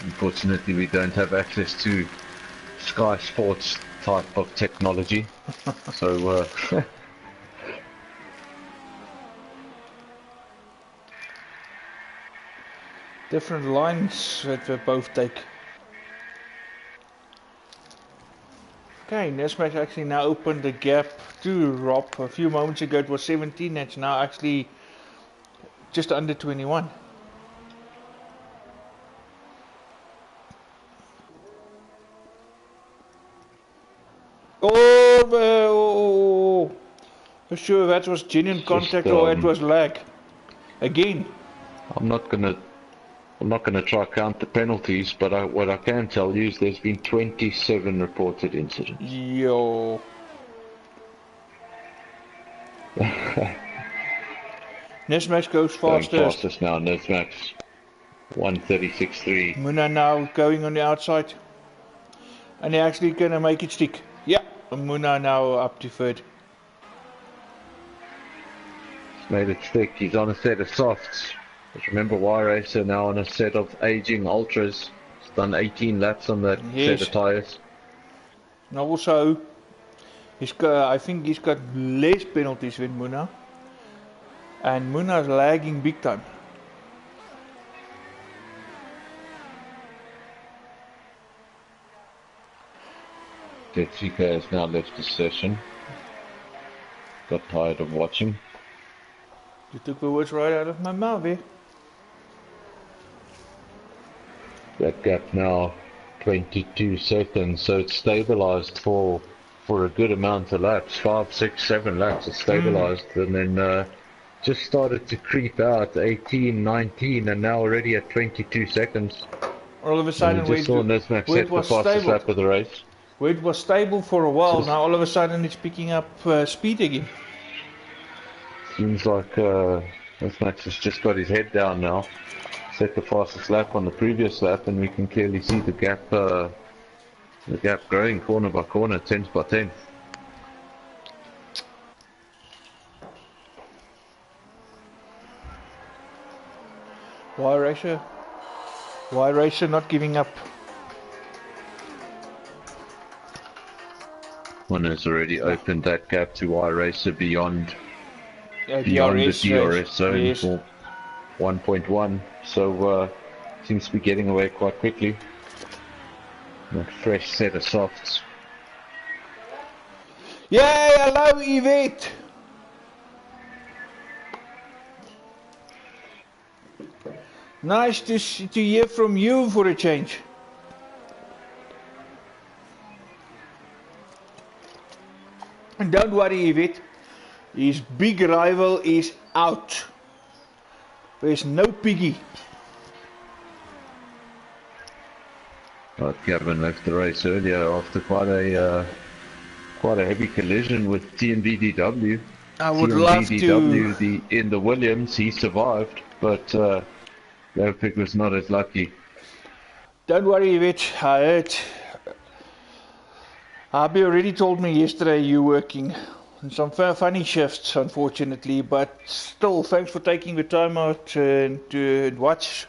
Unfortunately, we don't have access to Sky Sports type of technology. So, different lines that we both take. Okay, Nesmax actually now opened the gap to Rob. A few moments ago it was 17, it's now actually just under 21. Oh, for sure that was genuine contact or it was lag. Again. I'm not gonna try count the penalties, but what I can tell you is there's been 27 reported incidents. Yo. Nesmax goes fastest. Going fastest now, Nesmax. 136.3. Munna now going on the outside. And they're actually gonna make it stick. Yeah, Munna now up to third. He's made it stick. He's on a set of softs. Just remember, Y Racer now on a set of aging ultras. He's done 18 laps on that set of tyres. And also, I think he's got less penalties than Munna. And Munna's lagging big time. Tetrika has now left the session. Got tired of watching. You took the words right out of my mouth, eh? That gap now 22 seconds, so it's stabilized for a good amount of laps, 5, 6, 7 laps. It's stabilized, and then just started to creep out 18, 19, and now already at 22 seconds. All of a sudden, we just saw Nismak set the fastest lap of the race. Where it was stable for a while, now all of a sudden it's picking up speed again. Seems like Nismak has just got his head down now. Set the fastest lap on the previous lap, and we can clearly see the gap growing corner by corner, tenth by tenth. Why Racer? Why Racer not giving up? One has already opened that gap to iRacer beyond the DRS zone, yes. For 1.1, so seems to be getting away quite quickly. A fresh set of softs. Yay, hello Yvette! Nice to hear from you for a change. And don't worry Yvette, his big rival is out. There's no piggy. But Gavin left the race earlier after quite a heavy collision with TnB DW. I would love to. In the Williams, he survived, but Leopig was not as lucky. Don't worry, Yvette. I heard. Abi already told me yesterday you're working on some funny shifts, unfortunately, but still, thanks for taking the time out to watch.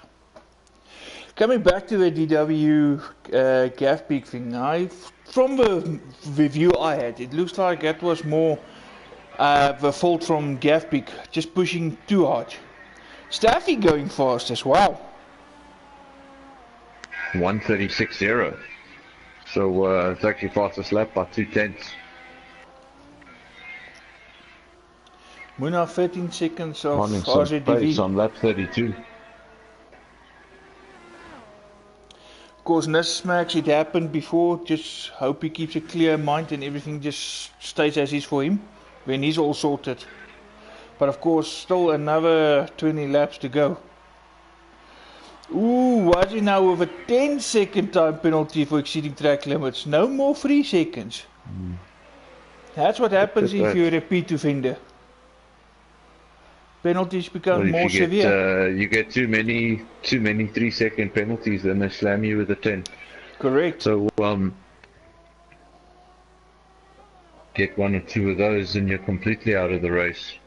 Coming back to the DW gaff peak thing, from the review I had, it looks like that was more the fault from gaff peak, just pushing too hard. Staffy going fast as well. 1:36.0. So it's actually fastest lap by 2/10. Muna 13 seconds of RZDV on lap 32. Of course, Nismak, it happened before. Just hope he keeps a clear mind and everything just stays as is for him when he's all sorted. But of course, still another 20 laps to go. Ooh, watch it now with a 10-second time penalty for exceeding track limits. No more 3 seconds. That's what happens if you're a repeat offender. Penalties become more severe. You get too many 3-second penalties, then they slam you with a 10. Correct. So get 1 or 2 of those, and you're completely out of the race.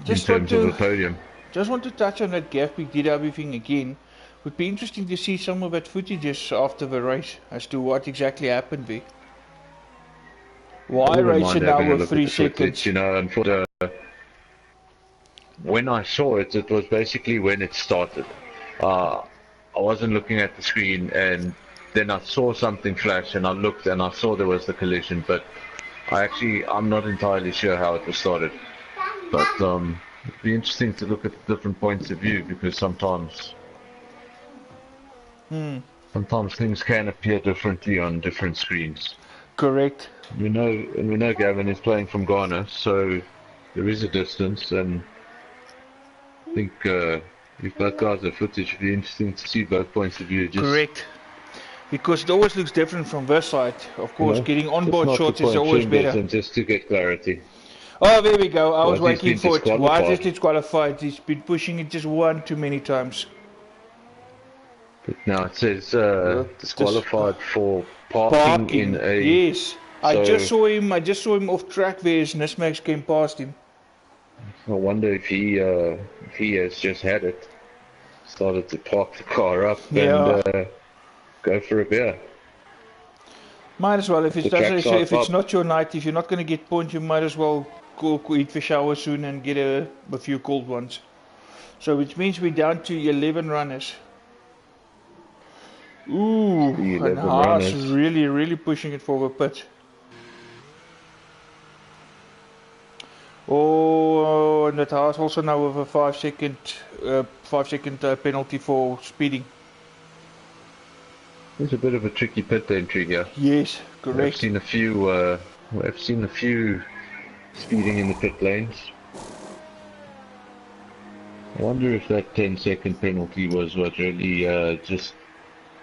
Just in terms of the podium. Just want to touch on that gaff peak DW thing again. Would be interesting to see some of that footages after the race as to what exactly happened there. Why race it now with 3 seconds? You know, and for when I saw it, it was basically when it started. I wasn't looking at the screen, and then I saw something flash, and I looked, and I saw there was the collision. But I'm not entirely sure how it was started. But it'd be interesting to look at different points of view, because sometimes things can appear differently on different screens. Correct. We know Gavin is playing from Ghana, so there is a distance, and I think if both guys have footage, it'd be interesting to see both points of view. Correct. Because it always looks different from this side. Of course, getting onboard shots is always better. Just to get clarity. Oh, there we go. I was waiting for it. Why is it disqualified? He's been pushing it just one too many times. But now it says disqualified for parking in a... Yes. I just saw him off track there as Nismax came past him. I wonder if he has just had it. Started to park the car up and go for a beer. Might as well. If it's not your night, if you're not going to get points, you might as well go eat the shower soon and get a few cold ones. So which means we're down to 11 runners. Ooh, The and 11 Haas runners. really pushing it for the pit. Oh, and that Haas also now with a 5 second penalty for speeding. It's a bit of a tricky pit entry here. Yes, I've correct. seen a few. I've seen a few speeding in the pit lanes. I wonder if that 10-second penalty was what really just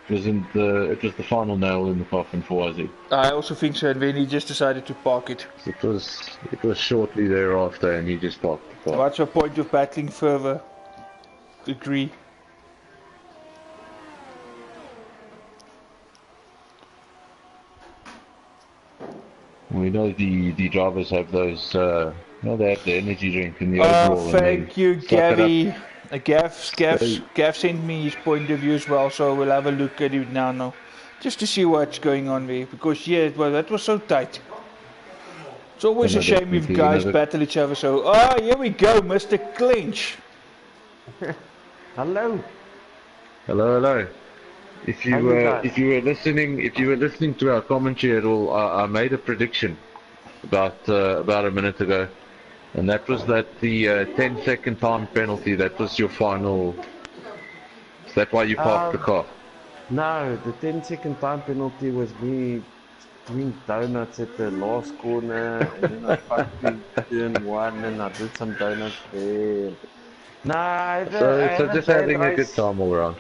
wasn't the. It was the final nail in the coffin for Ozzy. I also think so, and then he just decided to park it. It was shortly thereafter, and he just parked the car. What's the point of battling further? Agree. We know the drivers have those. They have the energy drink in the Oh, overall. thank you, Suck it up. Gabby. Gav sent me his point of view as well, so we'll have a look at it now, just to see what's going on there. Because yeah, well, that was so tight. It's always a shame if guys battle each other. So, here we go, Mr. Clinch. Hello. Hello. If you were listening to our commentary at all, I made a prediction about a minute ago, and that was that the 10-second time penalty. That was your final. Is that why you parked the car? No, the 10-second time penalty was me doing donuts at the last corner, and then I fucking turn one, and I did some donuts there. Nah, So just having a good time all around.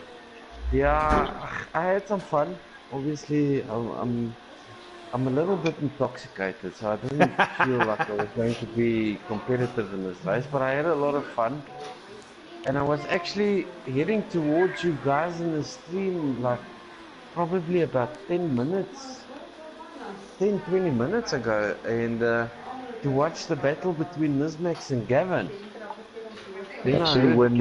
Yeah, I had some fun. Obviously, I'm a little bit intoxicated, so I didn't feel like I was going to be competitive in this race, but I had a lot of fun. And I was actually heading towards you guys in the stream, like probably about 10 minutes, 20 minutes ago, and to watch the battle between Nizmax and Gavin. Then Actually, when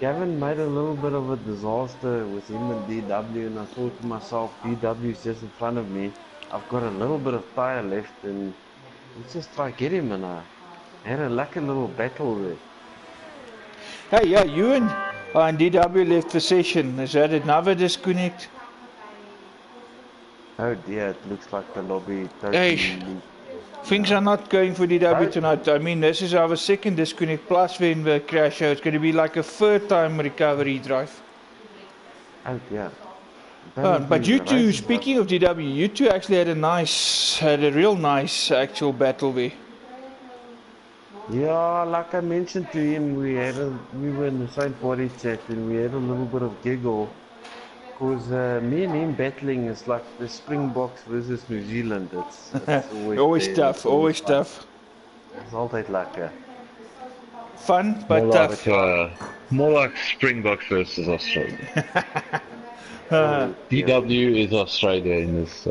Gavin made a little bit of a disaster with him and DW, and I thought to myself, DW is just in front of me. I've got a little bit of tire left, and let's just try get him. And I had a lucky little battle there. Hey, yeah, you and DW left the session. Is that another disconnect? Oh dear, it looks like the lobby totally... Things are not going for DW tonight. I mean, this is our second disconnect plus when the crash show. It's going to be like a third time recovery drive. Oh dear. But you two, speaking of DW, you two actually had a real nice actual battle there. Yeah, like I mentioned to him, we were in the same party chat and we had a little bit of giggle. Because me and him battling is like the Springboks versus New Zealand. It's always tough, always tough. It's always like fun, but tough. More like Springboks versus Australia. DW is Australia in this.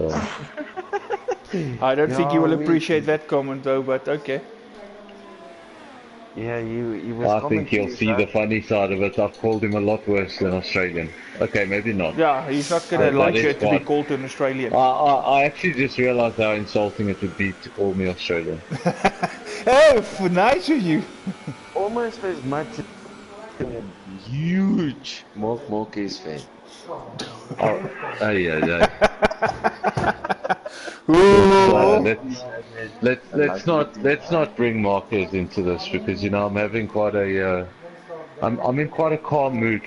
I don't think you will appreciate that comment though, but okay. Yeah, he was. I think he'll see the funny side of it. I've called him a lot worse than Australian. Okay, maybe not. Yeah, he's not gonna like it to be called an Australian. I actually just realised how insulting it would be to call me Australian. Oh, nice of you. Almost as much as a huge Marquez fan. Yeah. Let's not bring Marquez into this because I'm having quite a I'm in quite a calm mood.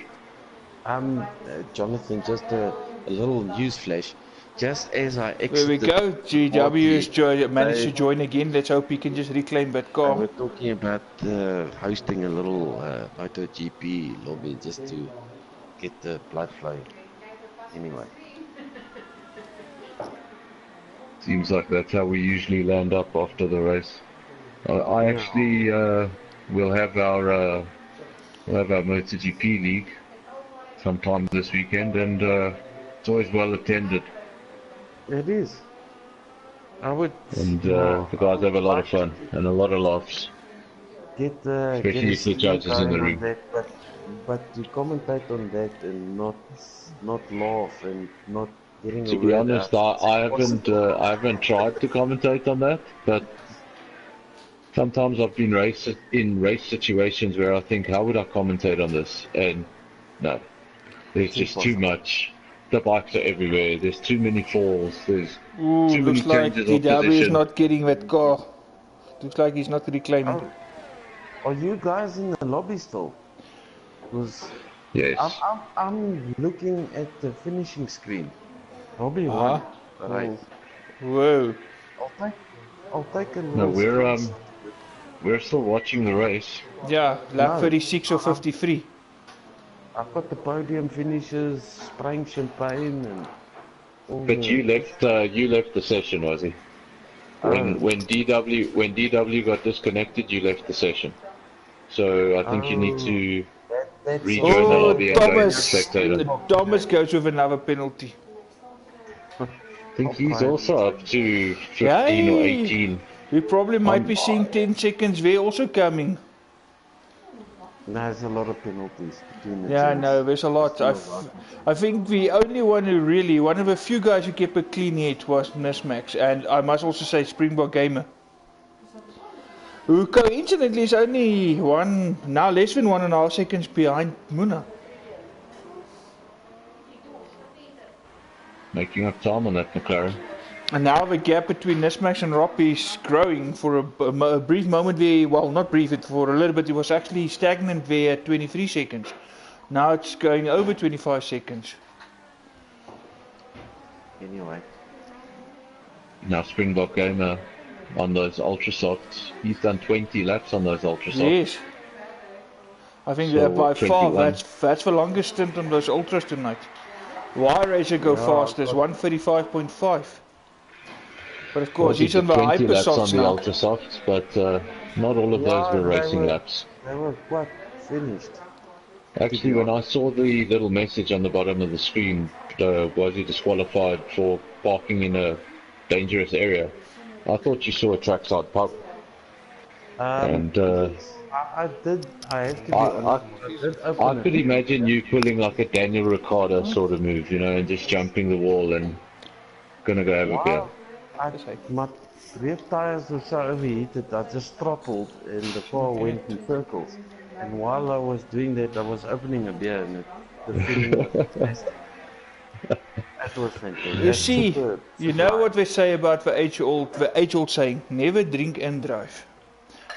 Jonathan, just a little news flash. Just as I exited, there we go. GW has managed to join again. Let's hope he can just reclaim that car. We're talking about hosting a little MotoGP lobby just to get the blood flowing. Anyway. Seems like that's how we usually land up after the race. I actually we'll have our MotoGP league sometime this weekend, and it's always well attended. It is. And the guys have a lot of fun and a lot of laughs. Especially if the judges in the ring. But to commentate on that and not laugh and not getting. To be honest, I haven't tried to commentate on that, but sometimes I've been in race situations where I think, how would I commentate on this? And no, there's just too much. the bikes are everywhere. There's too many falls. There's Ooh, too many looks like changes of TW is position. not getting that car. Looks like he's not reclaiming. Oh, are you guys in the lobby still? Because Yes. I'm looking at the finishing screen. Robbie Uh-huh. won. Right. Whoa. I'll take a No, little we're still watching the race. Yeah, lap No. 36 or 53. I've got the podium finishes, spraying champagne and all But the... you left the session, was he? When DW got disconnected, you left the session. So I think you need to That's rejoin the Oh, lobby and go into Thomas! spectator. Thomas goes with another penalty. I think he's also up to 15 or 18. We probably might be seeing 10 seconds there also coming. There's a lot of penalties between the Yeah, teams. no, there's a lot. I think the only one who really, one of the few guys who kept a clean head was Nismax, and I must also say Springbok Gamer, who coincidentally is only less than 1.5 seconds behind Muna. Making up time on that McLaren. And now the gap between Nismax and Rob is growing for a brief moment there, well not brief, for a little bit it was actually stagnant there at 23 seconds. Now it's going over 25 seconds. Anyway. Now Springbok Gamer on those ultra softs. He's done 20 laps on those ultra softs. Yes. I think So, that by far 21. that's the longest stint on those ultras tonight. Why Racer go fastest? 135.5. But of course, he's on the 20 laps on hypersofts the now. ultra softs, but not all of those were racing laps. They were quite finished. Actually, when I saw the little message on the bottom of the screen, was he disqualified for parking in a dangerous area, I thought you saw a trackside pub. And I have to be honest. I could imagine you pulling like a Daniel Ricciardo sort of move, you know, and just jumping the wall and gonna go have a beer. My rear tires were so overheated, I just throttled and the car went in circles. And while I was doing that, I was opening a beer and the feeling was fantastic. That was fantastic. You see, you know what they say about the age-old saying: never drink and drive.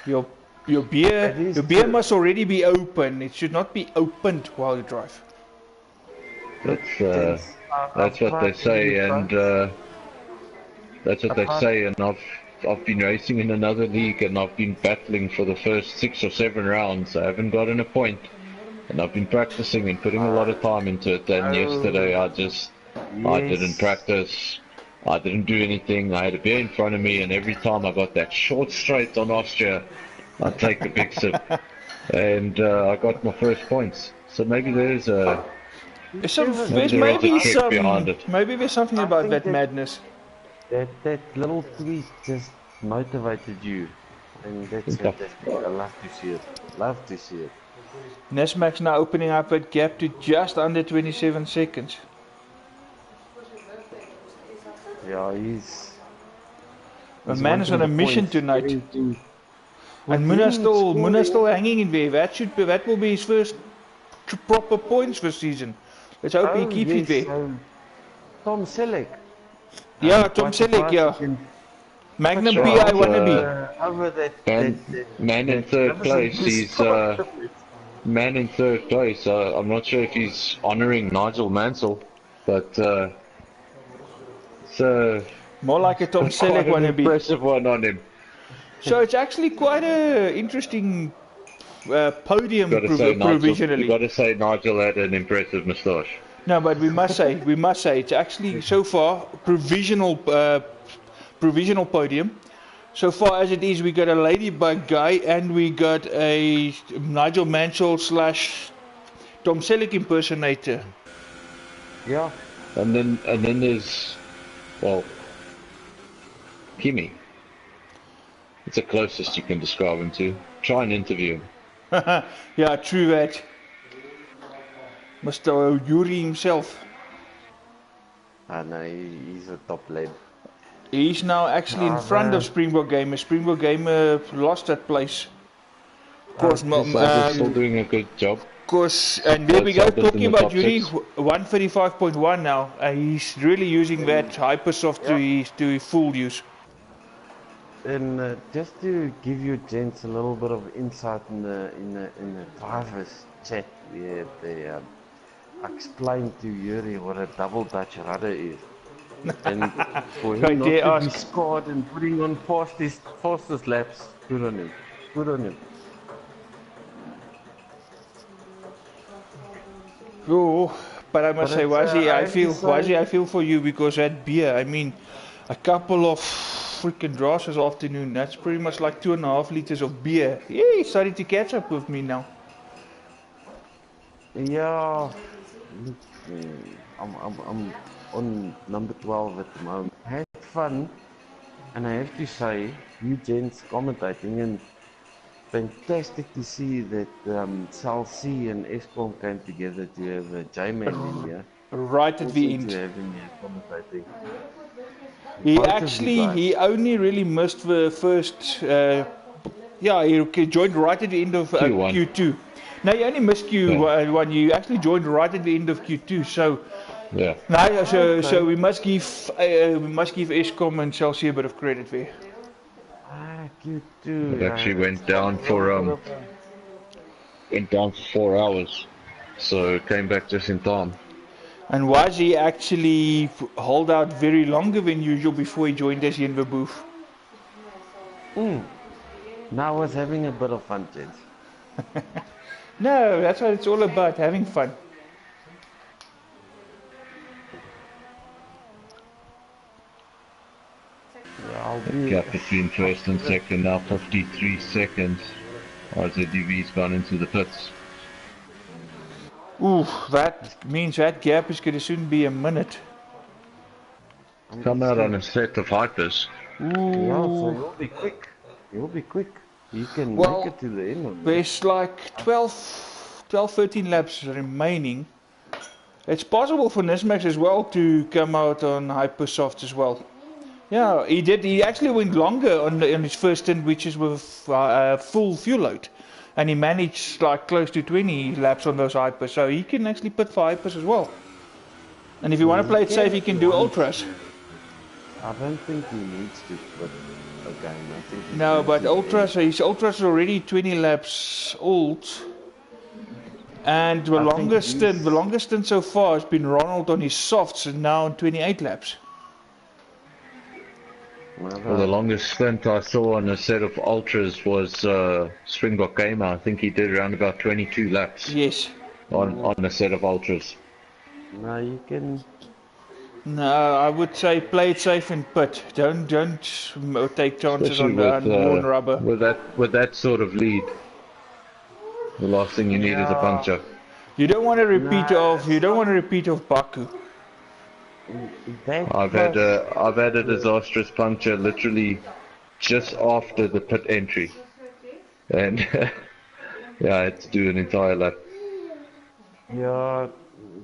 Your beer must already be open. It should not be opened while you drive. That's what they say, and that's what they say. And I've been racing in another league, and I've been battling for the first 6 or 7 rounds. I haven't gotten a point, and I've been practicing and putting a lot of time into it. And yesterday I didn't practice. I didn't do anything. I had a beer in front of me, and every time I got that short straight on Austria, I'd take a big sip, and I got my first points. So maybe there's maybe there's something about that madness. That little tweet just motivated you, and that's fantastic. I love to see it. Love to see it. Nismax now opening up that gap to just under 27 seconds. Yeah, he's The man is on a mission tonight. And Muna's still hanging in there. That will be his first proper points this season. Let's hope he keeps it there. Tom Selleck. Yeah, Tom Selleck, yeah. Magnum PI wannabe. Man in third place. He's man in third place. I'm not sure if he's honouring Nigel Mansell, but it's more like a Tom Selleck wannabe. Impressive one on him. So it's actually quite a interesting podium provisionally. You got to say Nigel had an impressive moustache. No, but we must say it's actually so far provisional podium. So far as it is, we got a Ladybug guy and we got a Nigel Mansell / Tom Selleck impersonator. Yeah. And then there's Kimi. It's the closest you can describe him to. Try and interview him. Yeah, true that. Mr. Yuri himself. No, he's a top lad. He's now actually in front of Springbok Gamer. Springbok Gamer lost that place. Of course, still doing a good job. Cause, and there we go, Albert in talking the about top Yuri, 6. 135.1 now. He's really using that Hypersoft to his full use. And just to give you gents a little bit of insight in the drivers chat, where they explained to Yuri what a double Dutch rudder is, and for I him not dare to be ask. scored and putting on fastest laps, good on him, good on him. Oh, but I must But say, it's Wazi, I have to I say, feel for you because that beer. I mean, a couple of freaking draws this afternoon. That's pretty much like 2.5 liters of beer. Yeah, he's starting to catch up with me now. yeah, look, I'm on number 12 at the moment. I had fun, and I have to say, you gents commentating, and fantastic to see that Cell C and Escom came together to have a J-Man in here, Right at also the to end. have him here commentating. He Both of you actually, guys. he only really missed the first. Yeah, he joined right at the end of Q1. Q2. No, he only missed Yeah. Q1. You actually joined right at the end of Q2. So, Yeah. no, so Okay. we must give Escom and Chelsea a bit of credit there. Ah, It Q2. actually It's got a little bit of a... went down for 4 hours. So came back just in time. And was he actually hold out very longer than usual before he joined us in the booth? Now I was having a bit of fun, gents. No, that's what it's all about, having fun. Yeah, I'll The be... gap between first and second now 53 seconds. RZDV's gone into the pits. Ooh, that means that gap is going to soon be a minute. Come out on a set of hypers. Yeah, so Ooh. you'll be quick. You'll be quick. You can make Well, it to the end of it. there's like 13 laps remaining. It's possible for Nismax as well to come out on Hypersoft as well. Yeah, he did. He actually went longer on his first stint, which is with full fuel load, and he managed like close to 20 laps on those hypers. So he can actually put for hypers as well. And if you want to play it safe, he can do ultras. I don't think he needs to put again. I think he's No, going but to ultras, his ultras are already 20 laps old. And the longest stint so far has been Ronald on his softs, and now on 28 laps. Well, the longest stint I saw on a set of ultras was Springbok Gamer. I think he did around about 22 laps Yes. on a set of ultras. No, you can. No, I would say play it safe and pit. Don't take chances Especially on the unworn rubber. with that sort of lead. The last thing you need is a puncture. You don't want to repeat No, of Baku. that I've had a disastrous puncture literally just after the pit entry, and yeah, I had to do an entire lap. Yeah,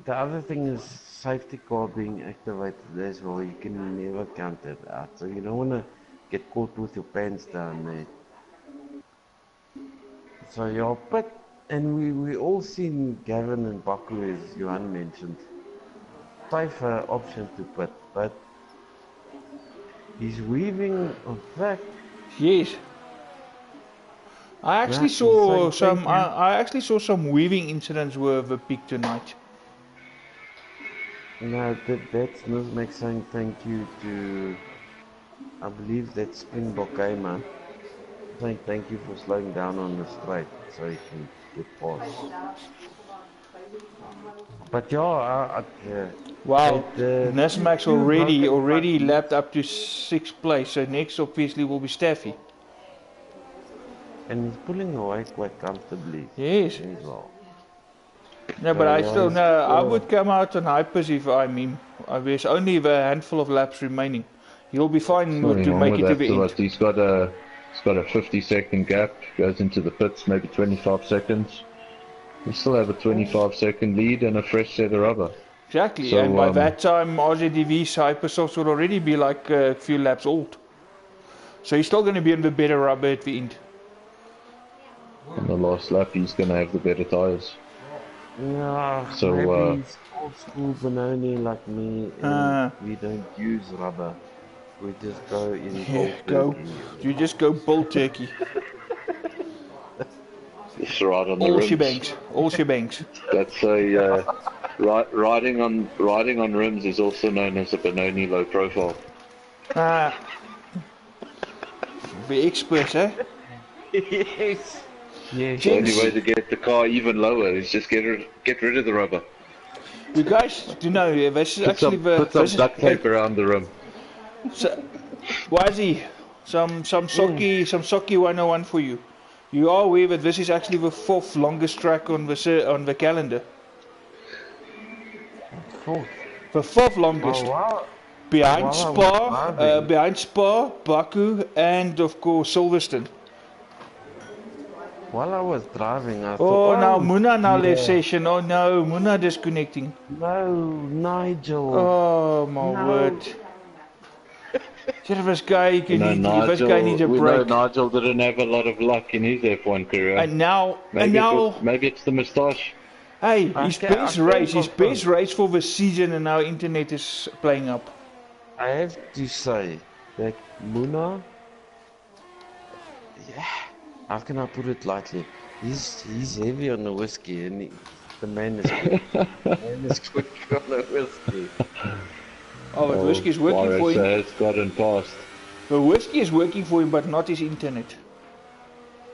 the other thing is safety car being activated as well. You can never count that out. So you don't want to get caught with your pants down there. So yeah, but and we all seen Gavin and Baku, as Johan mentioned, safer option to put, but he's weaving on track. Yes. I actually Yeah, he's saw saying some. thank you. I actually saw some weaving incidents with the peak tonight. No, that's Nuzmek saying thank you to, I believe that's Springbok Gamer, saying thank you for slowing down on the straight so he can get past. But yeah, Wow, two, Nesmax two broken already punches, lapped up to 6th place. So next obviously will be Staffy. and he's pulling away quite comfortably Yes. as well. No, but So I yeah, still he's no. I still, would come out on hypers if I'm him. There's only a handful of laps remaining. He'll be fine Nothing to wrong make with it to that. the So end. he's got a 50-second gap. Goes into the pits, maybe 25 seconds. You still have a 25-second lead and a fresh set of rubber. Exactly, So, and by that time RZDV's hypersofts will already be like a few laps old. So he's still going to be in the better rubber at the end. on the last lap, he's going to have the better tires. Yeah, So, maybe it's old school Benoni like me, and Uh, we don't use rubber. We just go in yeah, cold go. turkey. You just go bull turkey. it's right on the All rims. shebangs. All shebangs. That's riding on rims is also known as a Benoni low profile. Ah, the experts, eh? Yes. Yes. The only Gents, way to get the car even lower is just get rid of the rubber. you guys do know this is Put actually some the put some this is, duct tape around the rim. so, Wazi, some socky 101 for you. You are aware that this is actually the fourth longest track on the calendar. Fourth. The fourth longest. While Behind while I was Spa, driving, Baku, and of course Silverstone. I thought, Oh, now oh Muna now left dear, session. Oh no, Muna disconnecting. no, Nigel, Oh my no. word. This guy, We know this guy needs a break. Nigel didn't have a lot of luck in his F1 career. And now, Maybe it's the moustache. hey, I his can best race, confirm. for the season, and now internet is playing up. I have to say that Muna, yeah, how can I put it lightly? He's heavy on the whiskey, and the man is quick. The man is quick on the whiskey. Oh, but whiskey is working for him. Has gotten past. The whiskey is working for him, but not his internet.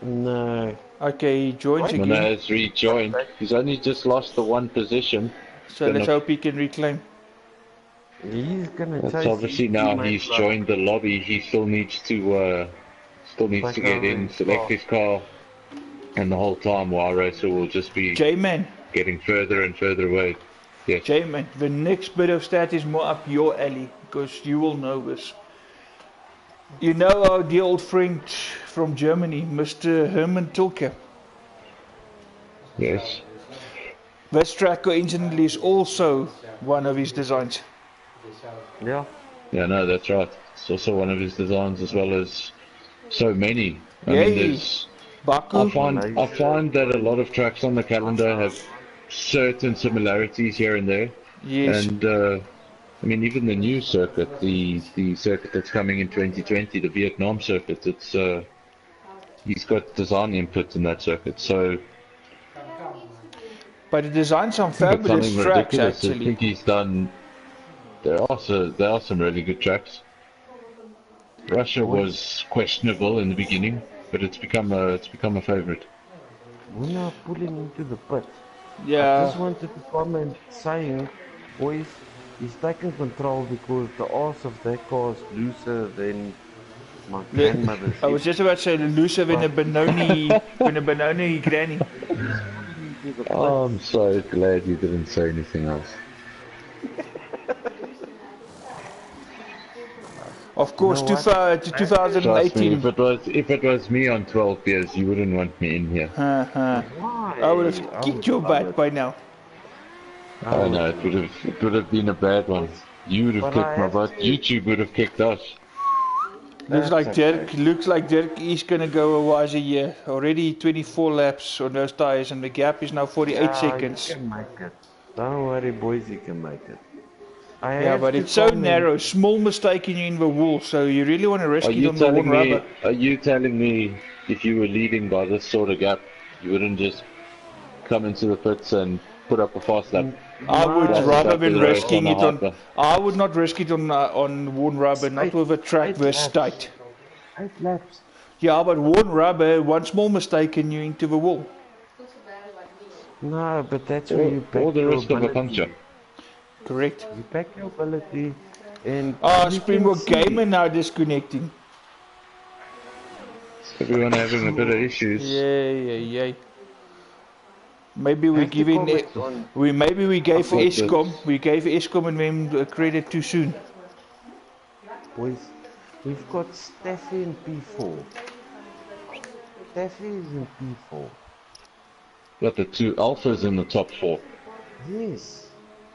No. Okay, he joins Muna again. has rejoined. He's only just lost the one position. So let's hope he can reclaim. He's gonna That's chase obviously his now teammates he's like- joined the lobby. He still needs to get in, select his car, and the whole time Wild Racer will just be J-Man, getting further and further away. Yes. J-Man, the next bit of stat is more up your alley, because you will know this. You know our dear old friend from Germany, Mr. Hermann Tilke. Yes. This track coincidentally is also one of his designs. Yeah. Yeah, no, that's right. It's also one of his designs, as well as so many. I Yay. mean, there's. Baku, I find that a lot of tracks on the calendar have certain similarities here and there. yes. And I mean, even the new circuit, the circuit that's coming in 2020, the Vietnam circuit, it's he's got design input in that circuit. So But he designed some it's fabulous something tracks ridiculous. I actually. think he's done. There are some really good tracks. Russia was questionable in the beginning, but it's become a favorite. We're not pulling into the pit. I Yeah. just wanted to comment saying, boys, he's taking control because the arse of that car is looser than my grandmother's. I was just about to say looser than a Benoni granny. Oh, I'm so glad you didn't say anything else. Of course, You know what? Trust me, 2018. if it was me on 12 beers, you wouldn't want me in here. Why? I would have kicked your love butt it. by now. Oh no, it would have been a bad one. You would have But kicked I my have butt. to- YouTube would have kicked us. Looks like That's Dirk is gonna go a wise a year. Already 24 laps on those tires, and the gap is now 48 seconds. You can make it. Don't worry, boys, you can make it. Yeah, but it's so narrow. Small mistake and you're in the wall, so you really want to risk Are it you on the telling one me? rubber. Are you telling me if you were leading by this sort of gap, you wouldn't just come into the pits and put up a fast lap? I would That's rather exactly than the race risking on it a on. hyper. I would not risk it on worn rubber, not with a track this laps. tight. 8 laps. Yeah, but worn rubber, one small mistake and you're into the wall. No, but that's where you back Or the your risk of a ability. puncture. Correct. You back your ability and Ah, you Springbok can see- Gamer now disconnecting. Everyone having a bit of issues. Yeah. Maybe we Have to giving comment on- maybe we gave thought Eskom and them credit too soon. Boys, we've got Steffi in P4. Steffi is in P4. Got the two alphas in the top four. Yes.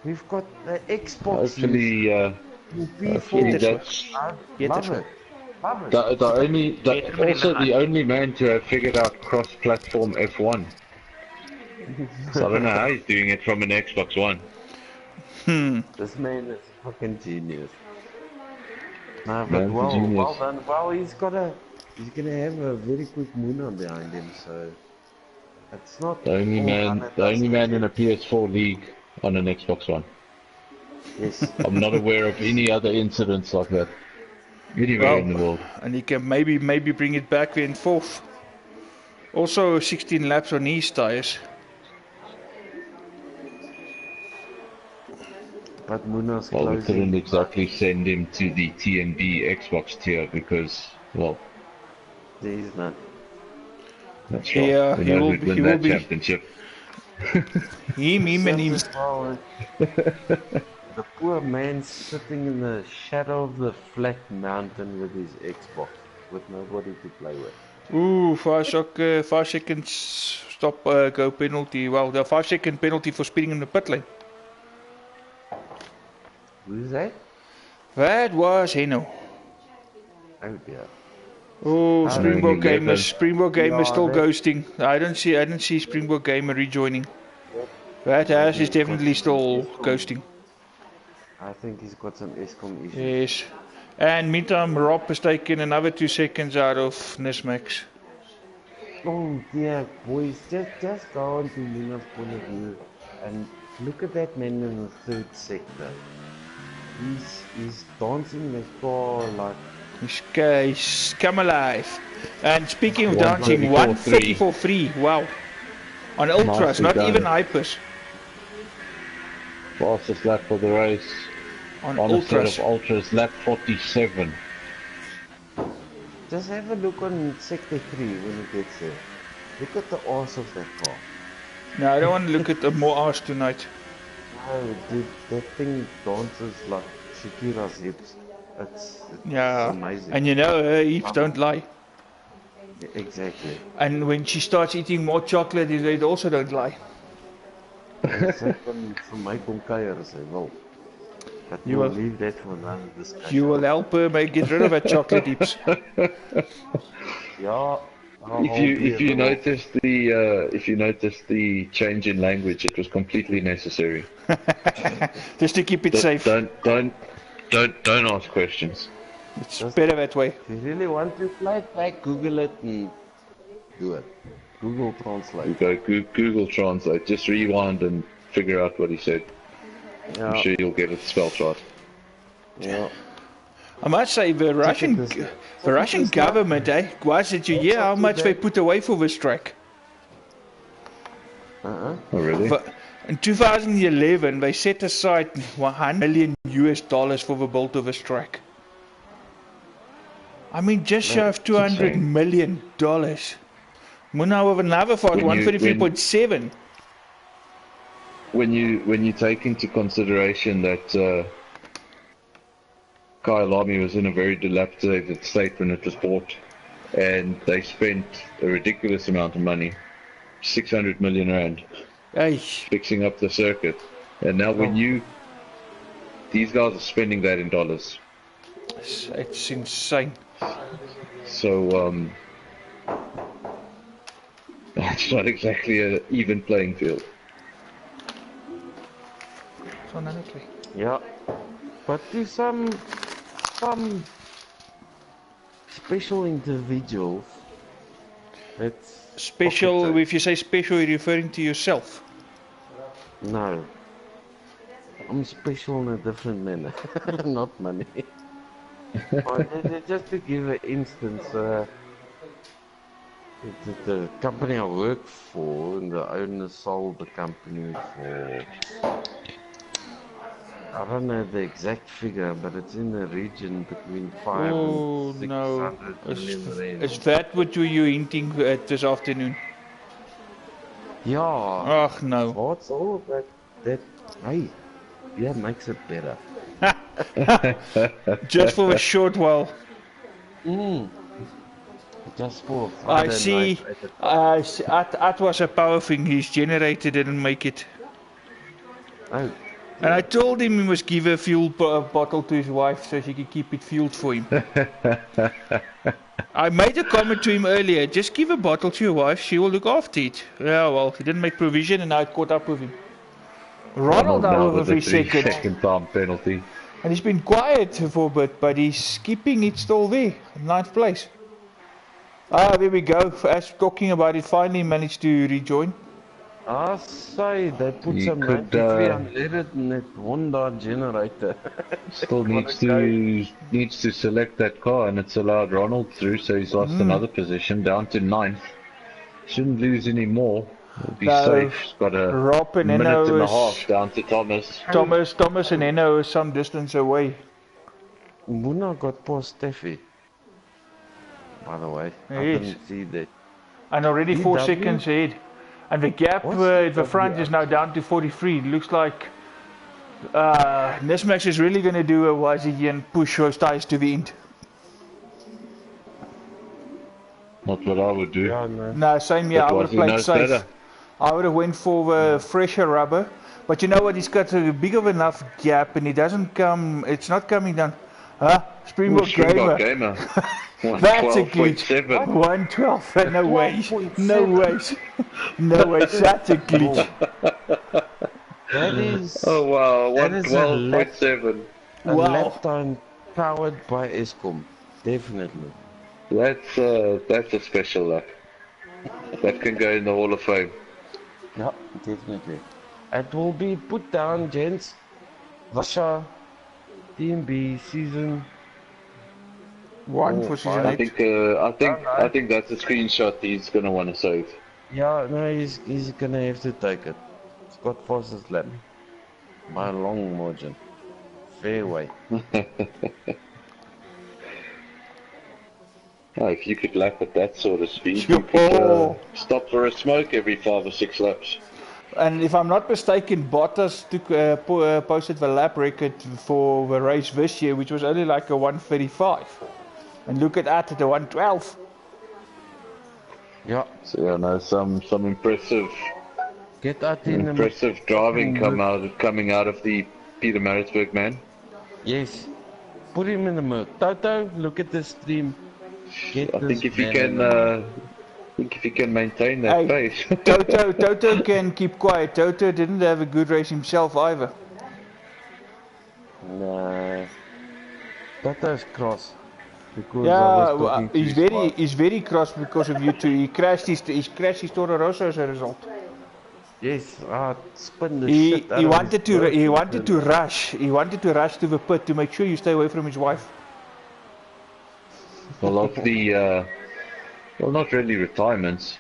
We've got the Xbox Hopefully, in P4. hopefully that's I Get love it. it. Love it. the only man to have figured out cross-platform F1. So I don't know how he's doing it from an Xbox One. This man is a fucking genius. No, but Man's a well genius. done. Well, he's gonna have a very quick Muna behind him, so it's not The only all man, done and the only dusted man yet. in a PS4 league on an Xbox One. Yes. I'm not aware of any other incidents like that anywhere in the Well, world. and he can maybe bring it back in fourth. Also 16 laps on his tires. But Muna's Well, we closing. couldn't exactly send him to the TnB Xbox tier because, well, There is none. that's right. Yeah, We he know will who'd be. win He will that be. championship. Him, and him. Except as well, the poor man sitting in the shadow of the flat mountain with his Xbox, with nobody to play with. Ooh, 5 seconds stop go penalty. Well, the 5-second penalty for speeding in the pit lane. Who's that? That was Heno. Oh dear. Oh, Springbok he Gamer. left us. Springbok Gamer Yeah, still that- ghosting. I don't see Springbok Gamer rejoining. That house is definitely still ghosting. I think he's got some ESCOM issues. Yes. And meantime, Rob has taken another 2 seconds out of Nismax. Oh dear, boys, just go on to Luna's point of view and look at that man in the third sector. He's dancing the car like He's come alive. And speaking of 134.3. dancing, 134.3. Wow. On ultras, Nicely not done. even hypers. Fastest lap for the race. On On a set ultras. of ultras, lap 47. just have a look on sector 3 when it gets there. Look at the arse of that car. No, I don't want to look at the more arse tonight. No, dude, that thing dances like Shakira's hips. It's Yeah. amazing. And you know her hips don't lie. Exactly. And when she starts eating more chocolate, they also don't lie. Sy kan vir my kom kuier as hy wil. But You we'll will- leave that for another discussion. You will help her get rid of her chocolate hips. Ja, If you notice the change in language, it was completely necessary. Just to keep it safe. Don't ask questions. It's better that way. If you really want to play it back, Google it and do it. Google You Translate. go Google Translate, just rewind and figure out what he said. I'm Yeah, sure you'll get it spelled right. yeah. I must say, the Russian government, was it you hear how much they put away for this track? Oh, really? For, in 2011, they set aside $100 million for the build of this track. I mean, just shy of $200 insane. million. Muna with another fight, When you- 133.7. When you take into consideration that Kyalami was in a very dilapidated state when it was bought, and they spent a ridiculous amount of money, 600 million rand, Hey, fixing up the circuit, and now these guys are spending that in dollars. it's insane. So it's not exactly an even playing field. So honestly. Yeah. But to some special individuals, it's Special, pocket if you say special, you're referring to yourself. No. I'm special in a different manner, not money. Just to give an instance, the company I work for, and the owner sold the company for, I don't know the exact figure, but it's in the region between 5 Oh and 600 no. million rand. Is that what you hinting at this afternoon? Yeah. Oh no. What's all of that? Hey, yeah, makes it better. Just for a short while. Just for I Friday see. night. That was a power thing. His generator didn't make it. Oh, And I told him he must give a fuel bottle to his wife so she could keep it fueled for him. I made a comment to him earlier, just give a bottle to your wife, she will look after it. Yeah, well, he didn't make provision and I caught up with him. Ronald, Now however, with a for second. 3-second time penalty. And he's been quiet for a bit, but he's skipping it still there, ninth place. Ah, there we go. As talking about it, finally managed to rejoin. I say they put You some could, 93 unleaded in that Honda generator. Still needs to select that car, and it's allowed Ronald through, so he's lost another position down to 9th. Shouldn't lose any more. He'll be safe. He's got a Rob and minute Enno and a is half down to Thomas. Thomas and Enno is some distance away. Muna got past Steffi. By the way, I Yes. didn't see that. And already 4 DW? seconds ahead. And the gap What's at the DW front is now down to 43. It looks like Nismax is really going to do a YZ and push those tires to the end. Not what I would do. Yeah, no. No, same here. But I would have Wazzy played knows safe. better. I would have went for the fresher rubber. But you know what? He's got a big of enough gap and it doesn't come. It's not coming down. Huh? Springbok Springbok Gamer. Gamer. That's a glitch. 112.7. 112. No ways. No 1.7. ways. No ways. That's a glitch. That is Oh wow, That is a 112.7. a Wow. lap time powered by Eskom. Definitely. That's a special lap. That can go in the Hall of Fame. Yeah, definitely. It will be put down, gents. Vasha, TnB season. 1 for season I 8. think that's a screenshot he's gonna want to save. Yeah, no, he's gonna have to take it. It's got fastest lap by a long margin. Fairway. Oh, if you could lap at that sort of speed, Yo. you could stop for a smoke every 5 or 6 laps. And if I'm not mistaken, Bottas posted the lap record for the race this year, which was only like a 135. And look at that, at a 112. Yeah, So yeah, no, some impressive get that in impressive driving coming out of the Peter Maritzburg man. Yes. Put him in the mud. Toto, look at the stream. Get I this think if you man can, in the if you can maintain that Hey, pace. Toto can keep quiet. Toto didn't have a good race himself either. Nah. Toto's cross. Because I Yeah, was talking to he's his wife. he's very cross because of you two. He crashed his Toro Rosso as a result. Yes, spin the He shit out he of wanted his to he broken wanted to turn. rush. He wanted to rush to the pit to make sure you stay away from his wife. Well, of the, well, not really retirements.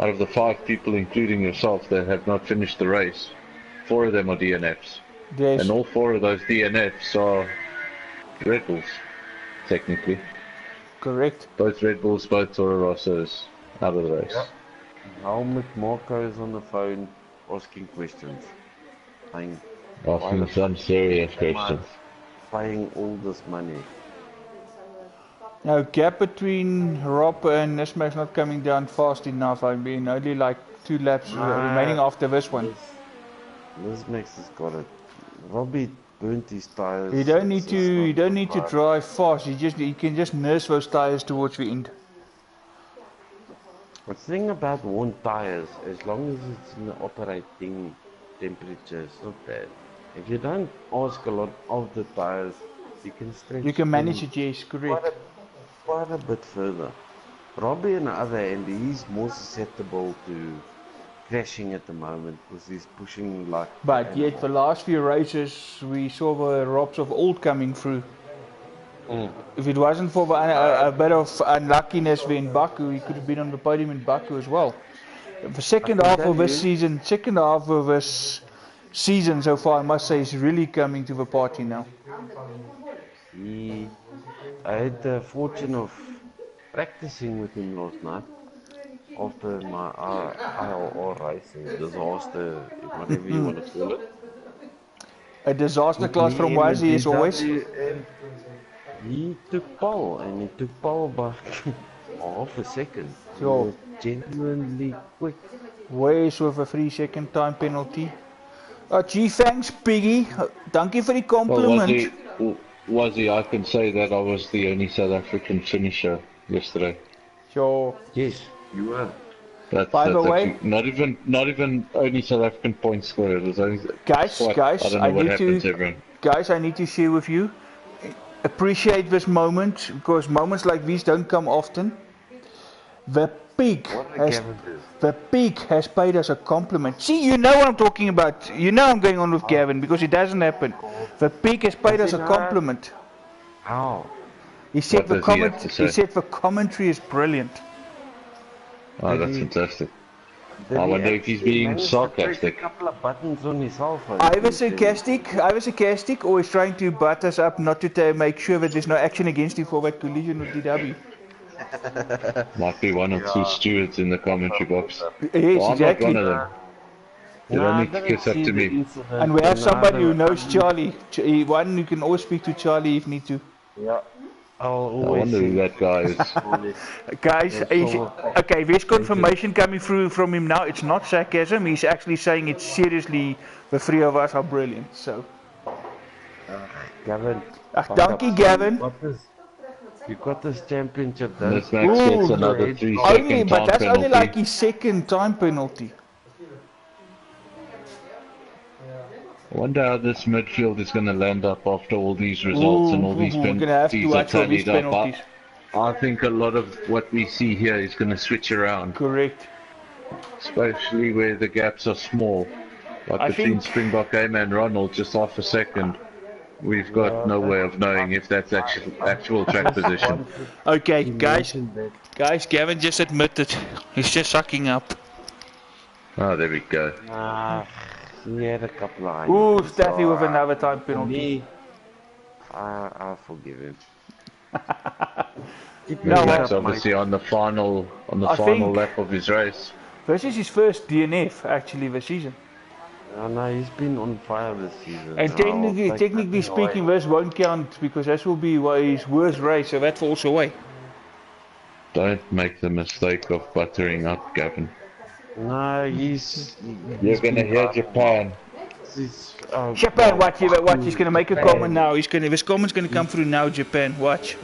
Out of the 5 people, including yourself, that have not finished the race, 4 of them are DNFs. Yes, And all 4 of those DNFs are Red Bulls, technically. correct. Both Red Bulls, both Toro Rossos out of the race. Helmut Marco is on the phone asking questions. Saying, Asking some serious questions. paying all this money. Now, gap between Rob and Nisma's not coming down fast enough. I mean, only like 2 laps remaining after this one. This makes us got it. Robbie burnt his tires. You don't need to. It's not You don't need to right. drive fast. You can just nurse those tires towards the end. The thing about worn tires, as long as it's in the operating temperature, it's not bad. If you don't ask a lot of the tires, you can stretch. You can manage them it. Yes, correct. quite a bit further. Robbie, on the other hand, he's more susceptible to crashing at the moment because he's pushing like. But yet, the last few races, we saw the Robs of old coming through. If it wasn't for a bit of unluckiness in Baku, he could have been on the podium in Baku as well. The second half of this season so far, I must say, is really coming to the party now. I had the fortune of practicing with him last night after my ILR race, a disaster, whatever you want to call it. A disaster class from Me and Wazzy as always. and he took pole, and he took pole by half a second. He Sure. was genuinely quick. Ways with a 3-second time penalty. Gee, thanks, Piggy. Dankie vir die Well, compliment. Wazzy, I can say that I was the only South African finisher yesterday. Sure. Yes, you were. That's way- actually not even only South African points scored. It was only Guys, squad. guys, I don't know I what need happened to- to everyone. Guys, I need to share with you. Appreciate this moment because moments like these don't come often. The pig What did has Gavin do? the pig has paid us a compliment. See, you know what I'm talking about. You know I'm going on with Gavin because it doesn't happen. The pig has paid us Does a he not? compliment. How? He said What does he have to say? he said the commentary is brilliant. Oh, Did that's he- fantastic. Did I he wonder if he's actually being manage to sarcastic. press a couple of buttons on his cell phone. Either sarcastic, or he's trying to butt us up not to make sure that there's no action against him for that collision with DW. Might be one or two stewards in the commentary box. Yes, Well, I'm exactly. not one of them. They don't need to kiss up to me. And we have somebody who knows Charlie. One who can always speak to Charlie if need to. Yeah. I'll I always wonder who say- that guy is. Guys, Yes, so- okay, there's confirmation coming through from him now. It's not sarcasm. He's actually saying it's seriously. The three of us are brilliant. So, Gavin. donkey Gavin. You got this championship done. This Max gets another 3 Only, second but time that's only penalty. like his second time penalty. I wonder how this midfield is going to land up after all these results and all these we're gonna have to penalties are watch all these tallied up. penalties. I think a lot of what we see here is going to switch around, Correct. especially where the gaps are small. Like I between think- Springbok Game and Ronald, just half a second. We've got no way of knowing if that's actual track position. Okay, You guys, mentioned that. guys, Gavin just admitted he's just sucking up. Oh, there we go. He had a couple of Ooh, ideas, Staffy so, with another time penalty. Me, I forgive him. Keep No, your head Max up, mate. obviously on the final I final think- lap of his race. This is his first DNF actually this season. No, he's been on fire this season. And technically speaking, this won't count because this will be his worst race, so that falls away. Don't make the mistake of buttering up, Gavin. No, he's You're gonna been hear driving Japan. well. Japan, watch, he's gonna make a comment now. This comment's gonna come through now. Japan, watch.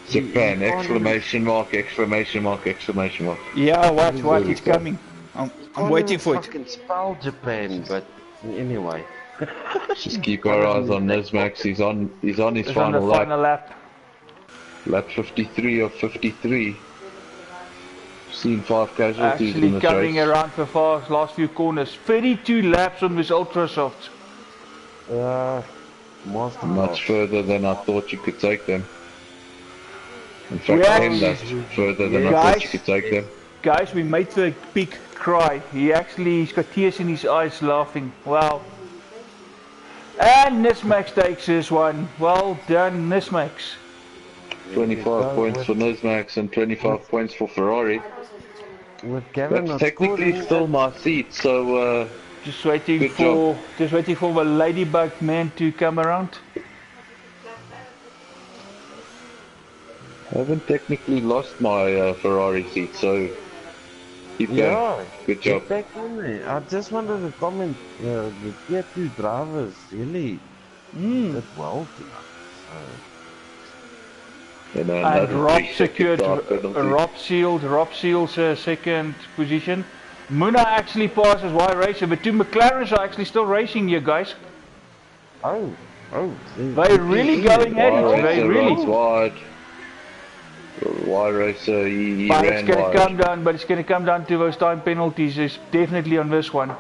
Japan! Exclamation mark! Exclamation mark! Exclamation mark! Yeah, watch, There we it's go. coming. I'm waiting for it. Fucking spell Japan, but anyway. Just keep our eyes on Nismax. He's on his It's on the final lap. final lap. Lap 53 of 53. Seen 5 casualties in Actually this coming race. around the last few corners. 32 laps on this ultra soft. Master Much further than I thought you could take them. In fact, Yeah. 10 laps further than I thought you Guys. could take them. Guys, we made the pig cry. He's got tears in his eyes laughing. Wow. And Nismax takes this one. Well done, Nismax. 25 points for Nismax and 25 points for Ferrari. With Gavin That's not technically scoring, still my seat, so Just waiting Good for job. the ladybug man to come around. I haven't technically lost my Ferrari seat, so keep going. Yeah, Good get job. back in there. I just wanted to comment, the tier 2 drivers really did well tonight. And And another Rob 3 secured, second penalty. Rob Seal's second position. Muna actually passes Y Racer, but two McLarens are actually still racing here, guys. Oh, They're really going at Y it. They Racer really. runs wide. Y Racer, he But it's ran going to wide. come down. But it's going to come down to those time penalties. It's definitely on this one.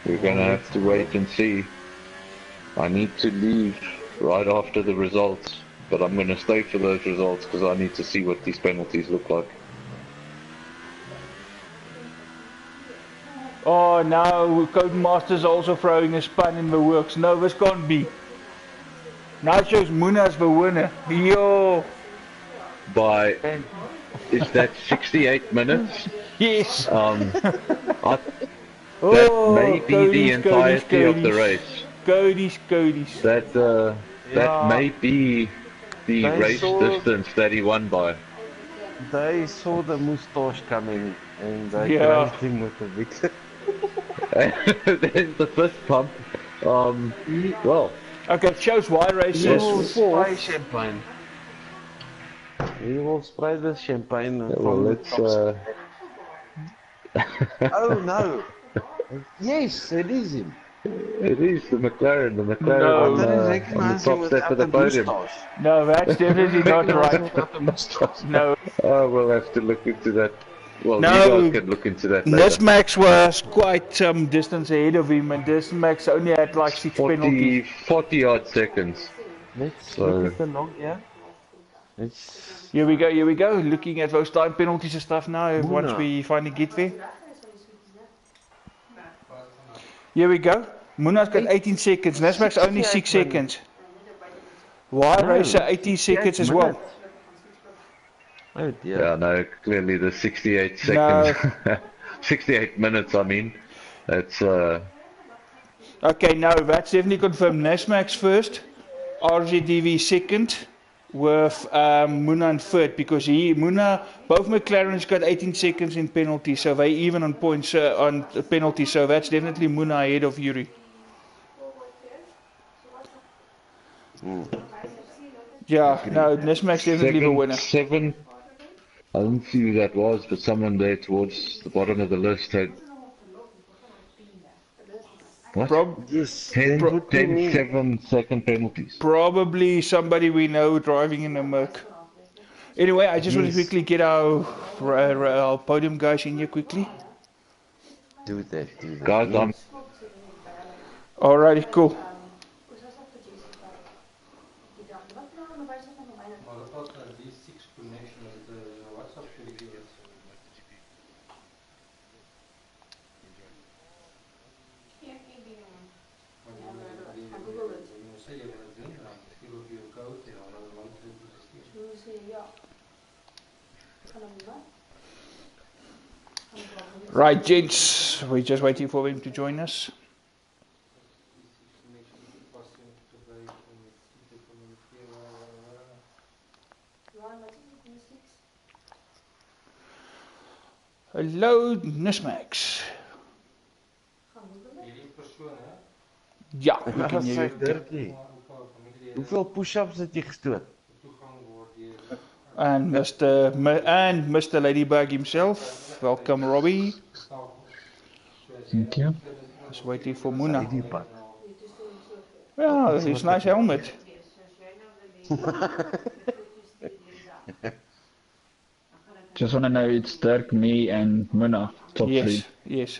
We're gonna have to wait and see. I need to leave right after the results, but I'm gonna stay for those results because I need to see what these penalties look like. Oh, now Codemaster's also throwing a span in the works. No, this can't be. Now it shows Muna's the winner. Yo, By is that 68 minutes? yes. That Oh, may be the entirety of the race. Cody's. That Yeah. may be the They race saw- distance that he won by. they saw the moustache coming and they Yeah. grazed him with the victory. There's the fifth pump. Well, Okay, it shows Y Racer Oh, is fourth. spy champagne. We will spray the champagne Yeah, well, from the let's. top. Oh no! Yes, it is him. It is the McLaren I No, didn't on the recognize him top step of without the the podium. moustache. no, that's I definitely didn't not recognize right. him without the moustache. No, Oh, we'll have to look into that. Well, you guys no. can look into that later. Nismax was quite some distance ahead of him, and Nismax only had like 6 penalties. 40 odd seconds. Let's look So, at the log here. Let's Here we go. Looking at those time penalties and stuff now, once Muna. we finally get there. Here we go. Muna's got 18 seconds, Nismax only 6 68 minutes. seconds. Y No, Racer 18 68 seconds as well. minutes. Oh dear. yeah, no, clearly the 68 No. seconds. 68 minutes, I mean. That's, Okay, no, that's definitely confirmed. Nismax first, RZDV second, with Muna in third, because Muna, both McLaren's got 18 seconds in penalty, so they even on points on penalty, so that's definitely Muna ahead of Yuri. Yeah, no, Nismax definitely the winner. seven. I didn't see who that was, but someone there towards the bottom of the list had. What? Yes. 10, Then put him 10 in. 7-second penalties. Probably somebody we know driving in a Merc. Anyway, I just want to quickly get our podium guys in here quickly. Do that, do that. Guys, I'm. Alrighty, cool. Right, gents, we're just waiting for him to join us. Hello, Nismax. Ja, we Ja, kan sê jy Dirkie. Hoeveel push-ups het jy gestoot? and Mr. Ladybug himself. Welcome, Robbie. Thank you. Just waiting for Muna. Ladybug. Yeah, his nice helmet. Just want to know it's Dirk, me, and Muna. Top Yes, three. yes.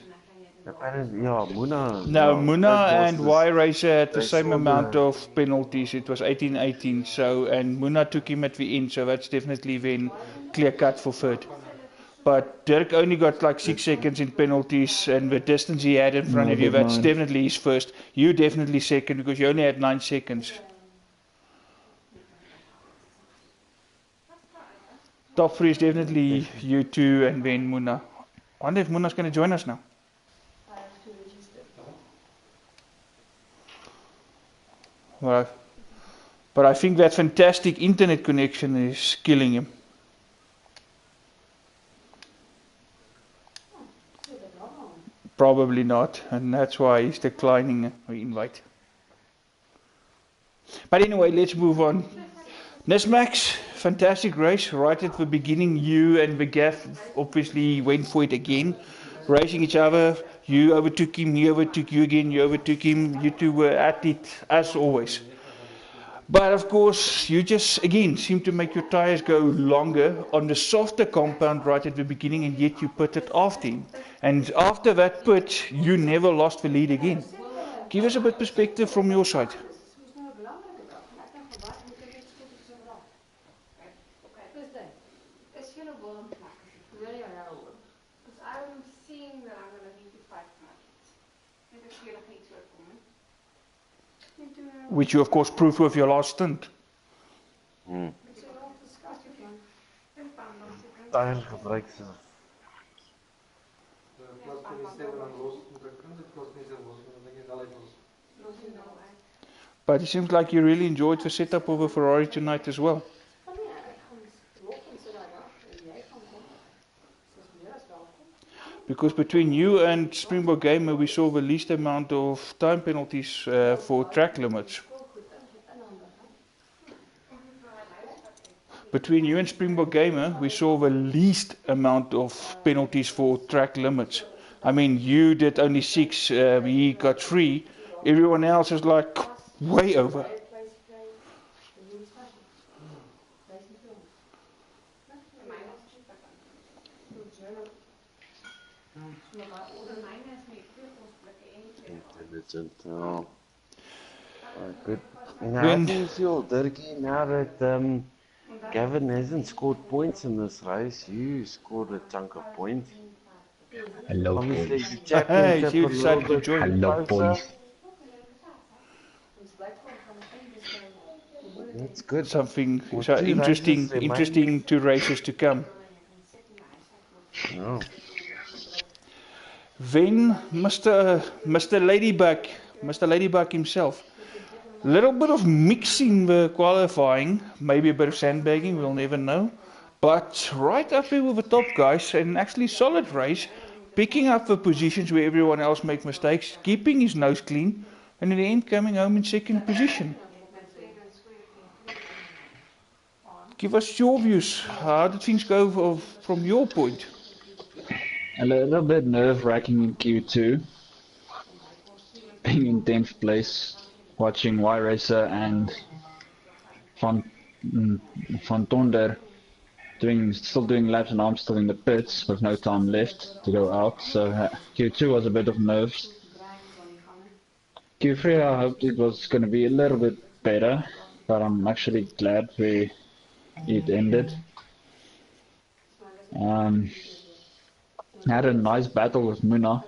Apparently, ja, Muna. No, ja, Muna that was and the- Y Racer had the they same saw amount the- of penalties. It was 18-18. So, and Muna took him at the end. So that's definitely then clear cut for third. But Dirk only got like 6 seconds in penalties, and the distance he had in front No, of you, but that's mine. definitely his first. You definitely second because you only had 9 seconds. Top 3 is definitely you two and then Muna. I wonder if Muna's going to join us now. But I think that fantastic internet connection is killing him. Probably not, and that's why he's declining the invite. But anyway, let's move on. Nismax, fantastic race. Right at the beginning, you and the Gaff obviously went for it again, racing each other. You overtook him, he overtook you again, you overtook him. You two were at it as always. But of course, you just again seem to make your tires go longer on the softer compound right at the beginning, and yet you pitted after him. And after that pit, you never lost the lead again. Give us a bit perspective from your side. Which you of course proved with your last stint. Tires gebruik ze. But it seems like you really enjoyed the setup of a Ferrari tonight as well. Because between you and Springbok Gamer, we saw the least amount of time penalties for track limits. between you and Springbok Gamer, we saw the least amount of penalties for track limits. I mean, you did only 6, he got 3. Everyone else is like way over. Intelligent. Oh, good. And how do you feel, Dirkie, now that Gavin hasn't scored points in this race? You scored a chunk of points. Hello, Obviously, boys. the championship He a little decided to bit join. Hello, closer. boys. That's good. Something Well, so 2 interesting, races remain. interesting 2 races to come. Oh. Then Mr. Ladybug himself. Little bit of mixing the qualifying, maybe a bit of sandbagging, we'll never know. But right up here with the top guys, and actually solid race, picking up the positions where everyone else makes mistakes, keeping his nose clean, and in the end coming home in second position. Give us your views. How did things go from your point? A little bit nerve-wracking in Q2, being in 10th place, watching Y-Racer and Van Tonder still doing laps, and I'm still in the pits with no time left to go out. So Q2 was a bit of nerves. Q3 I hoped it was going to be a little bit better, but I'm actually glad it ended. Had a nice battle with Muna.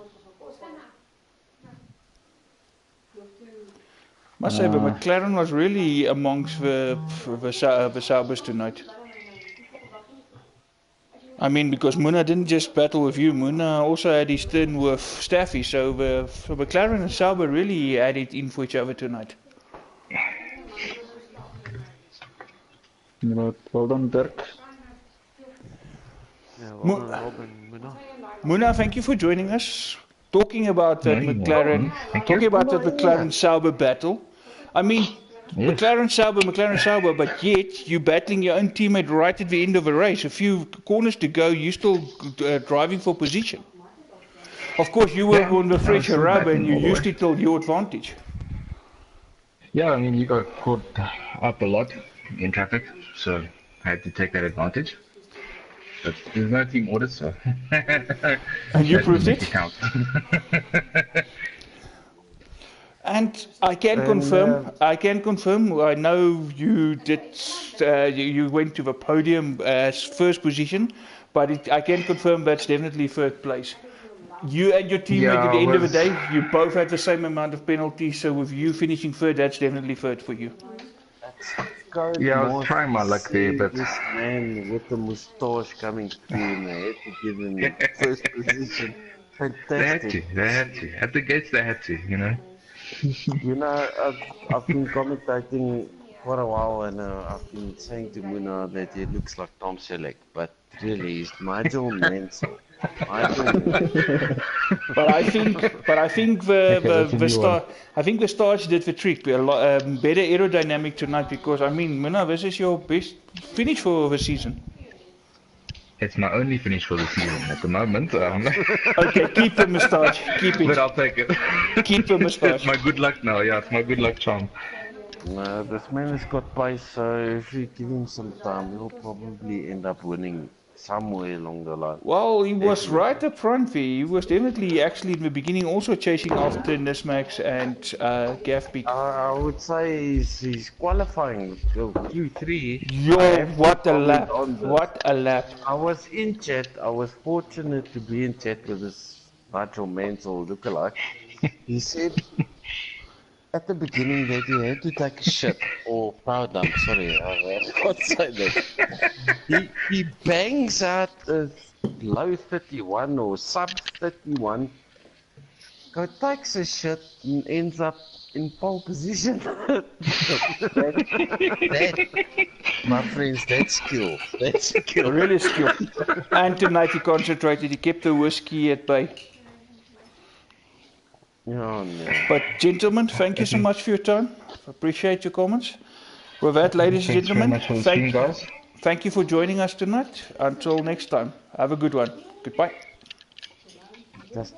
Must say, the McLaren was really amongst the Saubers tonight. I mean, because Muna didn't just battle with you, Muna also had his turn with Staffy, so the McLaren and Sauber really had it in for each other tonight. Well done, Dirk. Yeah, well done, Muna. Muna, thank you for joining us. Talking about that McLaren Sauber battle. I mean, yes. McLaren Sauber, but yet you're battling your own teammate right at the end of the race. A few corners to go, you're still driving for position. Of course, you were on the fresher rubber and you used it till your advantage. Yeah, I mean, you got caught up a lot in traffic, so I had to take that advantage. But there's no team order, so. And you proved it. And I can confirm. I know you did. You went to the podium as first position, but I can confirm that's definitely third place. You and your teammate at the end of the day, you both had the same amount of penalties. So with you finishing third, that's definitely third for you. Yeah, I was trying my luck there, but this man with the moustache coming through, and they had to give him the first position. Fantastic. They had to. At the gates, they had to, you know. You know, I've been commentating for a while, and I've been saying to Muna that he looks like Tom Selleck, but really he's Nigel Mansell. But I think the stars did the trick. A lot better aerodynamic tonight, because I mean, Muna, this is your best finish for the season. It's my only finish for the season at the moment. Okay, keep the moustache. Keep it. But I'll take it. Keep the moustache. It's my good luck now. Yeah, it's my good luck charm. No, this man has got pace, so if you give him some time, he'll probably end up winning somewhere along the line. Well, he was right up front there. He was definitely, actually, in the beginning, also chasing after Nismax and Gafbeek. I would say he's qualifying Q3. Yo, what a lap! What a lap! I was in chat. I was fortunate to be in chat with this Nigel Mansell lookalike. He said at the beginning that he had to take a shit or power dump. Sorry, I can't say that. He bangs out a low 31 or sub 31. Takes a shit and ends up in pole position. My friends, that's skill. That's skill. Really skill. And tonight he concentrated. He kept the whiskey at bay. Oh, no. But gentlemen, thank you so much for your time. Appreciate your comments. With that, ladies and gentlemen, thank you for joining us tonight. Until next time, have a good one. Goodbye. Just